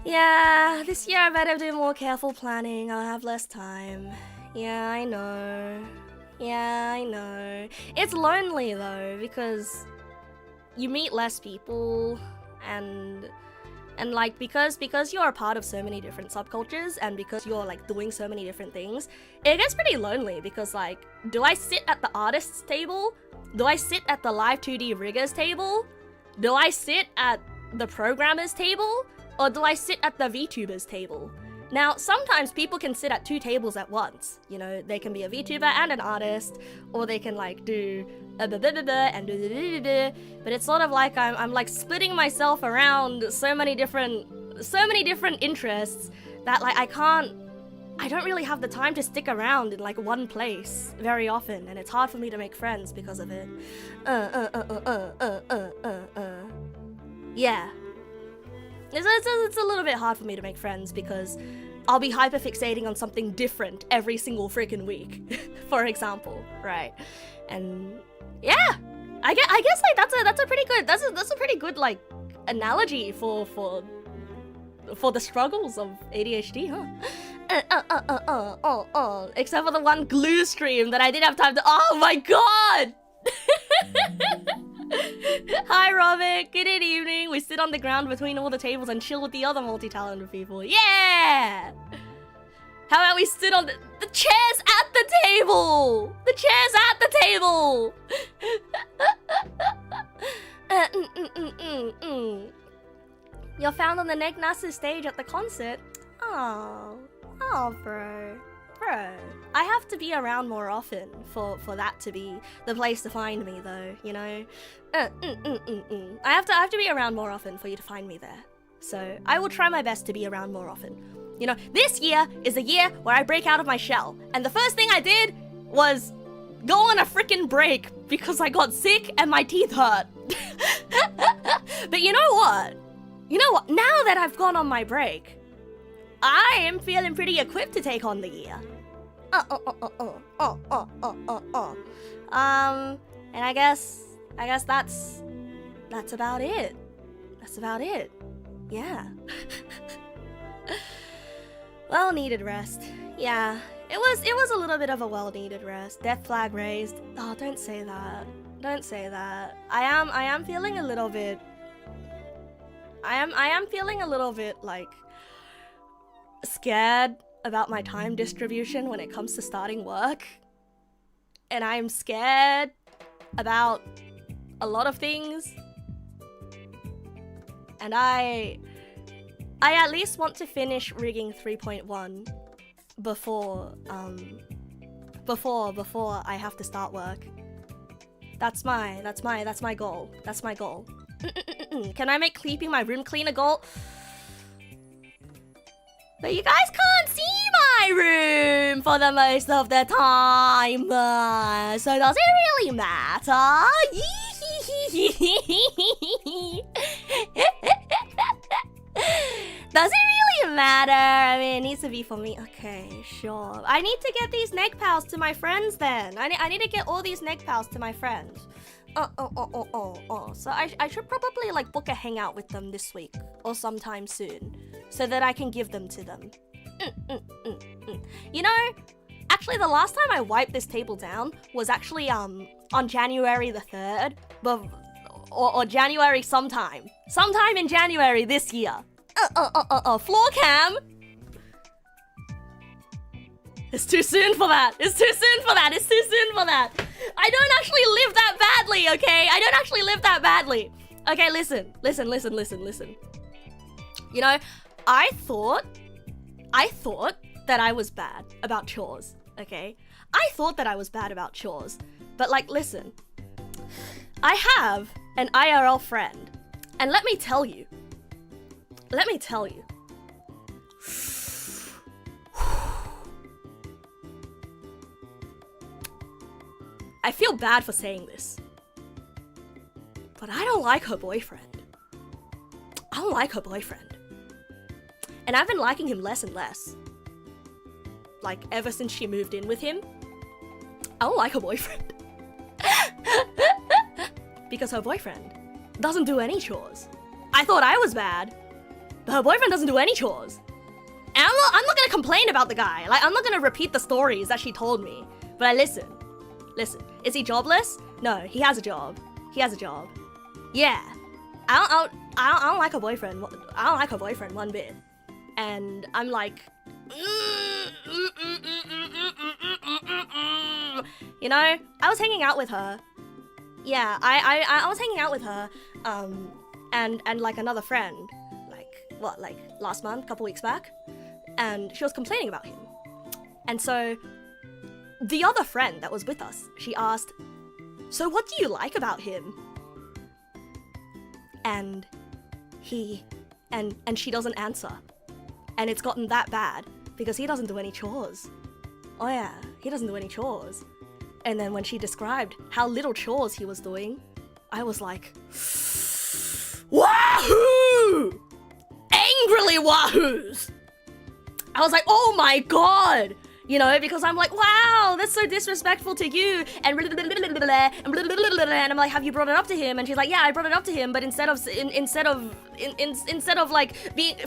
[SPEAKER 1] Yeah, this year I better do more careful planning. I'll have less time. Yeah, I know. It's lonely though, because you meet less people, and like because you're a part of so many different subcultures, and because you're like doing so many different things, it gets pretty lonely. Because like, do I sit at the artist's table? Do I sit at the Live2D riggers table? Do I sit at the programmers table? Or do I sit at the VTubers table? Now, sometimes people can sit at 2 tables at once. You know, they can be a VTuber and an artist, or they can like do a and do. But it's sort of like I'm like splitting myself around so many different interests that like I don't really have the time to stick around in like one place very often, and it's hard for me to make friends because of it. Yeah. It's a little bit hard for me to make friends because I'll be hyperfixating on something different every single freaking week, for example, right? And yeah, I guess like that's a pretty good like analogy for the struggles of ADHD, huh? Except for the one glue stream that I didn't have time to. Oh my god! Hi Robert, good evening. We sit on the ground between all the tables and chill with the other multi-talented people. Yeah! How about we sit on the chairs at the table? The chairs at the table! You're found on the Neg Nasu stage at the concert. Oh, bro. I have to be around more often for that to be the place to find me, though, you know? I have to be around more often for you to find me there. So I will try my best to be around more often. You know, this year is the year where I break out of my shell. And the first thing I did was go on a frickin' break because I got sick and my teeth hurt. But you know what? You know what? Now that I've gone on my break, I am feeling pretty equipped to take on the year. And I guess that's about it. That's about it. Yeah. Well-needed rest. Yeah, it was a little bit of a well-needed rest. Death flag raised. Oh, don't say that. Don't say that. I am feeling a little bit. I am feeling a little bit like scared about my time distribution when it comes to starting work. And I'm scared about a lot of things. And I at least want to finish rigging 3.1 before I have to start work. That's my goal. That's my goal. Can I make keeping my room clean a goal? But you guys can't see my room for the most of the time, so does it really matter? Does it really matter? I mean, it needs to be for me. Okay, sure. I need to get these neg pals to my friends then. I need to get all these neg pals to my friends. So I should probably like book a hangout with them this week or sometime soon so that I can give them to them. You know, actually the last time I wiped this table down was actually on January the 3rd, or January sometime in January this year. Floor cam. It's too soon for that. It's too soon for that. It's too soon for that. I don't actually live that badly, okay? I don't actually live that badly. Okay, listen. You know, I thought that I was bad about chores, okay? I thought that I was bad about chores. But like, listen. I have an IRL friend. And let me tell you. I feel bad for saying this, but I don't like her boyfriend. I don't like her boyfriend. And I've been liking him less and less. Like, ever since she moved in with him. I don't like her boyfriend. Because her boyfriend doesn't do any chores. I thought I was bad, but her boyfriend doesn't do any chores. And I'm not gonna complain about the guy. Like, I'm not gonna repeat the stories that she told me. But listen, is he jobless? No, he has a job. Yeah. I don't like her boyfriend. I don't like her boyfriend one bit. And I'm like, you know, I was hanging out with her. Yeah, I was hanging out with her, and like another friend, like last month, couple weeks back, and she was complaining about him. And so the other friend that was with us, she asked, so what do you like about him? And she doesn't answer. And it's gotten that bad because he doesn't do any chores. Oh yeah, he doesn't do any chores. And then when she described how little chores he was doing, I was like, wahoo! Angrily wahoos! I was like, oh my god! You know, because I'm like, wow, that's so disrespectful to you, and I'm like, have you brought it up to him? And she's like, yeah, I brought it up to him, but instead of like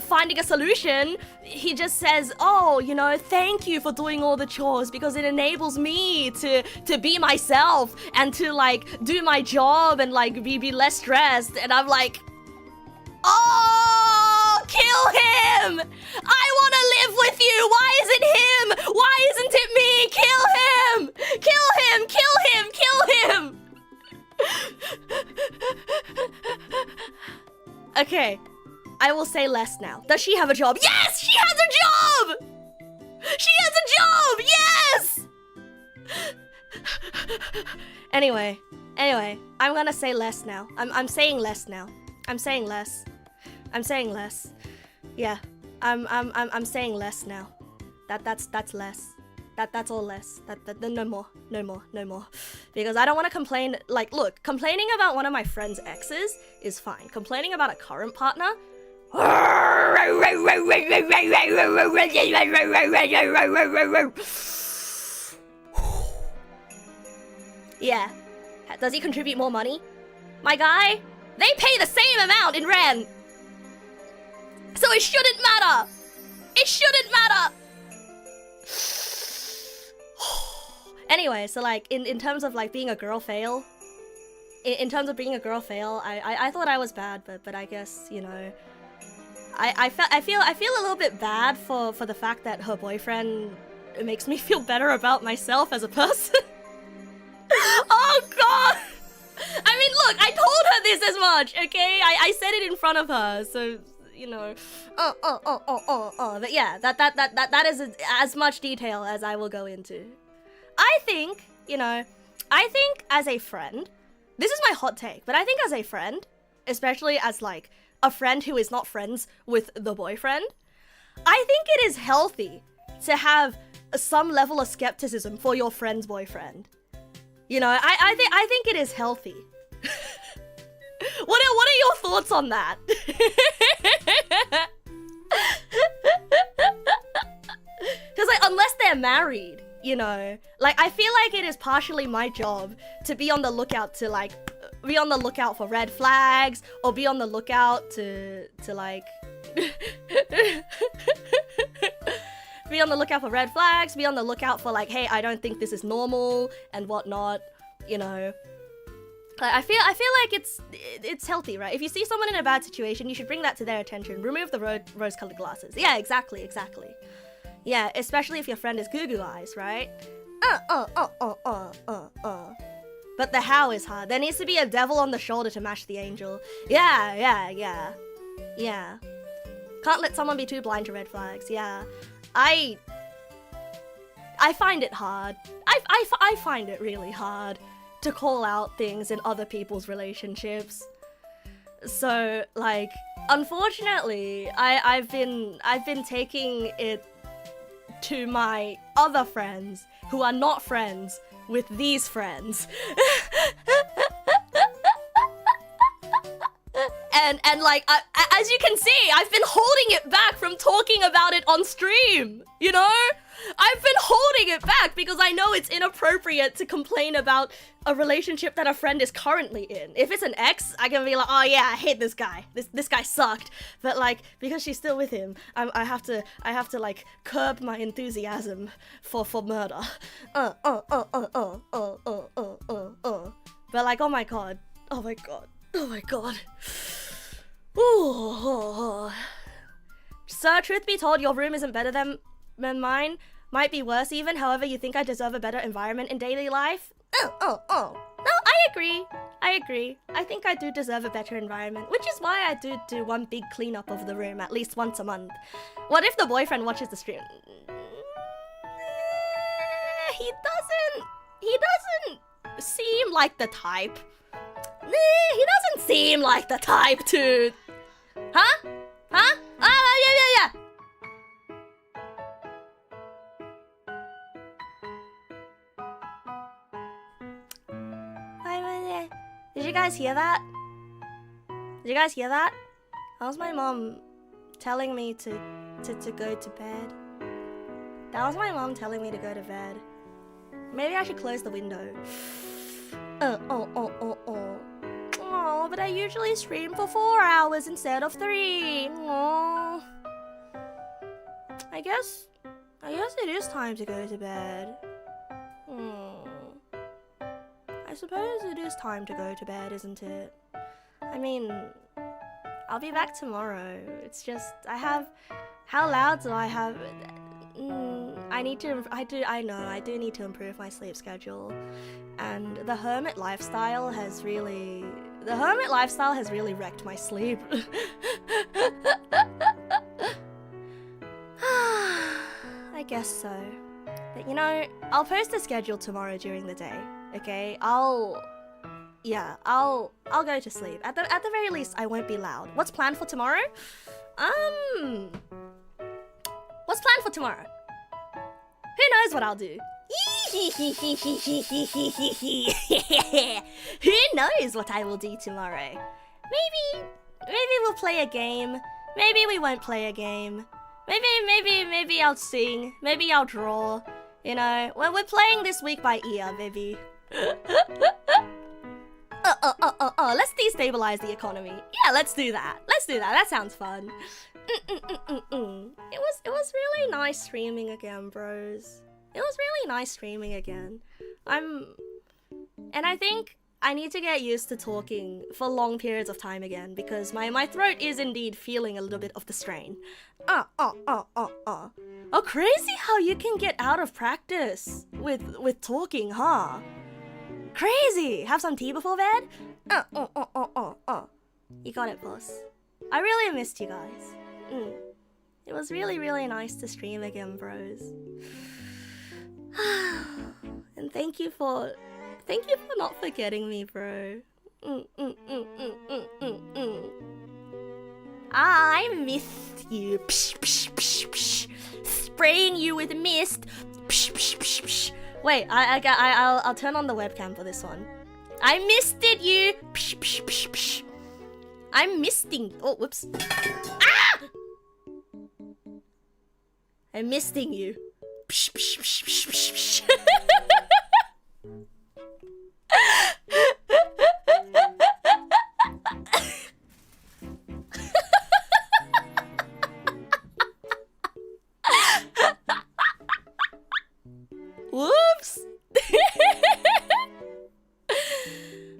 [SPEAKER 1] finding a solution, he just says, oh, you know, thank you for doing all the chores because it enables me to be myself and to like do my job and like be less stressed. And I'm like, oh, kill him! I want to live with you! Why is it him? Why isn't it me? Kill him! Kill him! Kill him! Kill him! Okay, I will say less now. Does she have a job? Yes! She has a job! She has a job! Yes! Anyway, I'm gonna say less now. I'm saying less now. I'm saying less. Yeah, I'm saying less now. That's less. That's all less. No more. Because I don't want to complain. Like, look, complaining about one of my friend's exes is fine. Complaining about a current partner, Yeah. Does he contribute more money? My guy, they pay the same amount in rent. So it shouldn't matter. It shouldn't matter. Anyway, so like in terms of like being a girl fail, I thought I was bad, but I guess, you know, I feel a little bit bad for the fact that her boyfriend makes me feel better about myself as a person. Oh god! I mean, look, I told her this as much, okay? I said it in front of her, so you know. But yeah, that is as much detail as I will go into. I think, you know, as a friend, this is my hot take, but I think as a friend, especially as like a friend who is not friends with the boyfriend, I think it is healthy to have some level of skepticism for your friend's boyfriend. You know, I think it is healthy. What are your thoughts on that? Because like, unless they're married, you know, like I feel like it is partially my job to be on the lookout to like be on the lookout for red flags, or be on the lookout to like be on the lookout for red flags, be on the lookout for like, hey, I don't think this is normal and whatnot, you know. Like, I feel like it's healthy, right? If you see someone in a bad situation, you should bring that to their attention. Remove the rose-colored glasses. Yeah, exactly. Yeah, especially if your friend is goo-goo eyes, right? But the how is hard. There needs to be a devil on the shoulder to match the angel. Yeah. Can't let someone be too blind to red flags. Yeah. I find it hard. I find it really hard to call out things in other people's relationships. So, like, unfortunately, I've been taking it to my other friends who are not friends with these friends. And like, as you can see, I've been holding it back from talking about it on stream, you know? I've been holding it back because I know it's inappropriate to complain about a relationship that a friend is currently in. If it's an ex, I can be like, oh yeah, I hate this guy. This guy sucked. But like, because she's still with him, I have to like curb my enthusiasm for murder. But like, oh my god. Ooh. Sir, truth be told, your room isn't better than mine. Might be worse even. However, you think I deserve a better environment in daily life? No, I agree. I think I do deserve a better environment, which is why I do one big cleanup of the room at least once a month. What if the boyfriend watches the stream? He doesn't seem like the type. He doesn't seem like the type to... Huh? Yeah. Did you guys hear that? That was my mom telling me to go to bed. That was my mom telling me to go to bed. Maybe I should close the window. Oh, but I usually stream for 4 hours instead of 3. Oh. I guess it is time to go to bed. I suppose it is time to go to bed, isn't it? I mean, I'll be back tomorrow. It's just, how loud do I have? I do need to improve my sleep schedule. And the hermit lifestyle has really wrecked my sleep. I guess so. But you know, I'll post a schedule tomorrow during the day, okay? I'll go to sleep. At the very least, I won't be loud. What's planned for tomorrow? What's planned for tomorrow? Who knows what I'll do? Who knows what I will do tomorrow? Maybe we'll play a game. Maybe we won't play a game. Maybe I'll sing. Maybe I'll draw. You know, when we're playing this week by ear, baby. Let's destabilize the economy. Yeah, let's do that. Let's do that. That sounds fun. It was really nice streaming again, bros. It was really nice streaming again. And I think I need to get used to talking for long periods of time again because my throat is indeed feeling a little bit of the strain. Oh, crazy how you can get out of practice with talking, huh? Crazy! Have some tea before bed? You got it, boss. I really missed you guys. It was really, really nice to stream again, bros. And thank you for not forgetting me, bro. I missed you. Psh, psh, psh, psh. Spraying you with mist. Psh, psh, psh, psh. Wait, I'll turn on the webcam for this one. I misted you. Psh, psh, psh, psh. I'm misting. Oh, whoops. Ah! I'm misting you. Psh, psh, psh, psh, psh, psh. Whoops.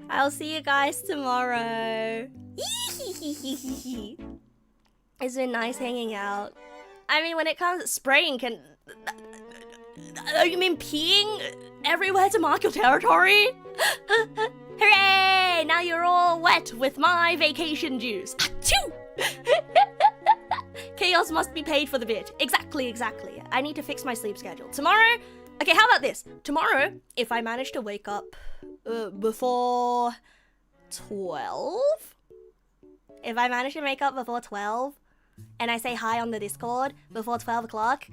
[SPEAKER 1] I'll see you guys tomorrow. It's been nice hanging out. I mean, when it comes to spraying, you mean peeing everywhere to mark your territory? Hooray! Now you're all wet with my vacation juice. Achoo! Chaos must be paid for the bit. Exactly. I need to fix my sleep schedule. Tomorrow... Okay, how about this? Tomorrow, if I manage to wake up before 12? If I manage to wake up before 12, and I say hi on the Discord before 12 o'clock,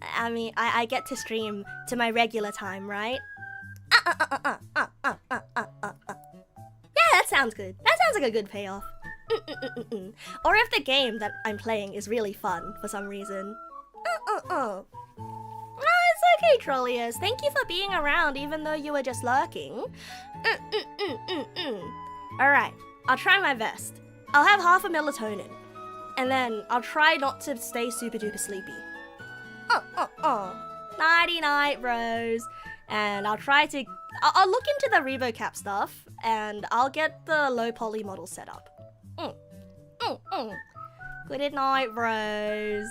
[SPEAKER 1] I mean, I get to stream to my regular time, right? Yeah, that sounds good. That sounds like a good payoff. Or if the game that I'm playing is really fun for some reason. Oh, it's okay, Trolliers. Thank you for being around even though you were just lurking. Alright, I'll try my best. I'll have half a melatonin. And then I'll try not to stay super duper sleepy. Nighty night, bros. And I'll try to... I'll look into the RevoCap stuff and I'll get the low poly model set up. Good night, bros.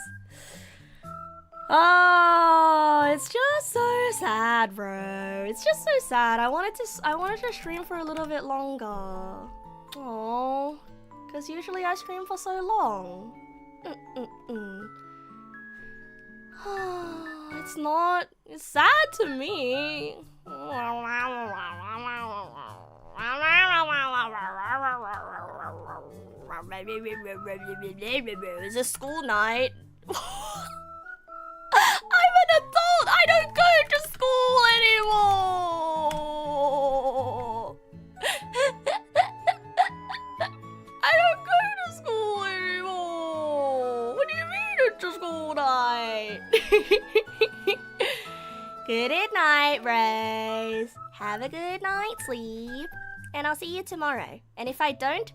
[SPEAKER 1] Oh, it's just so sad, bro. It's just so sad. I wanted to stream for a little bit longer. Oh, because usually I stream for so long. It's not. It's sad to me. It's a school night. I'm an adult! I don't go to school anymore! I don't go to school anymore! What do you mean it's a school night? Good night, bros. Have a good night's sleep. And I'll see you tomorrow. And if I don't,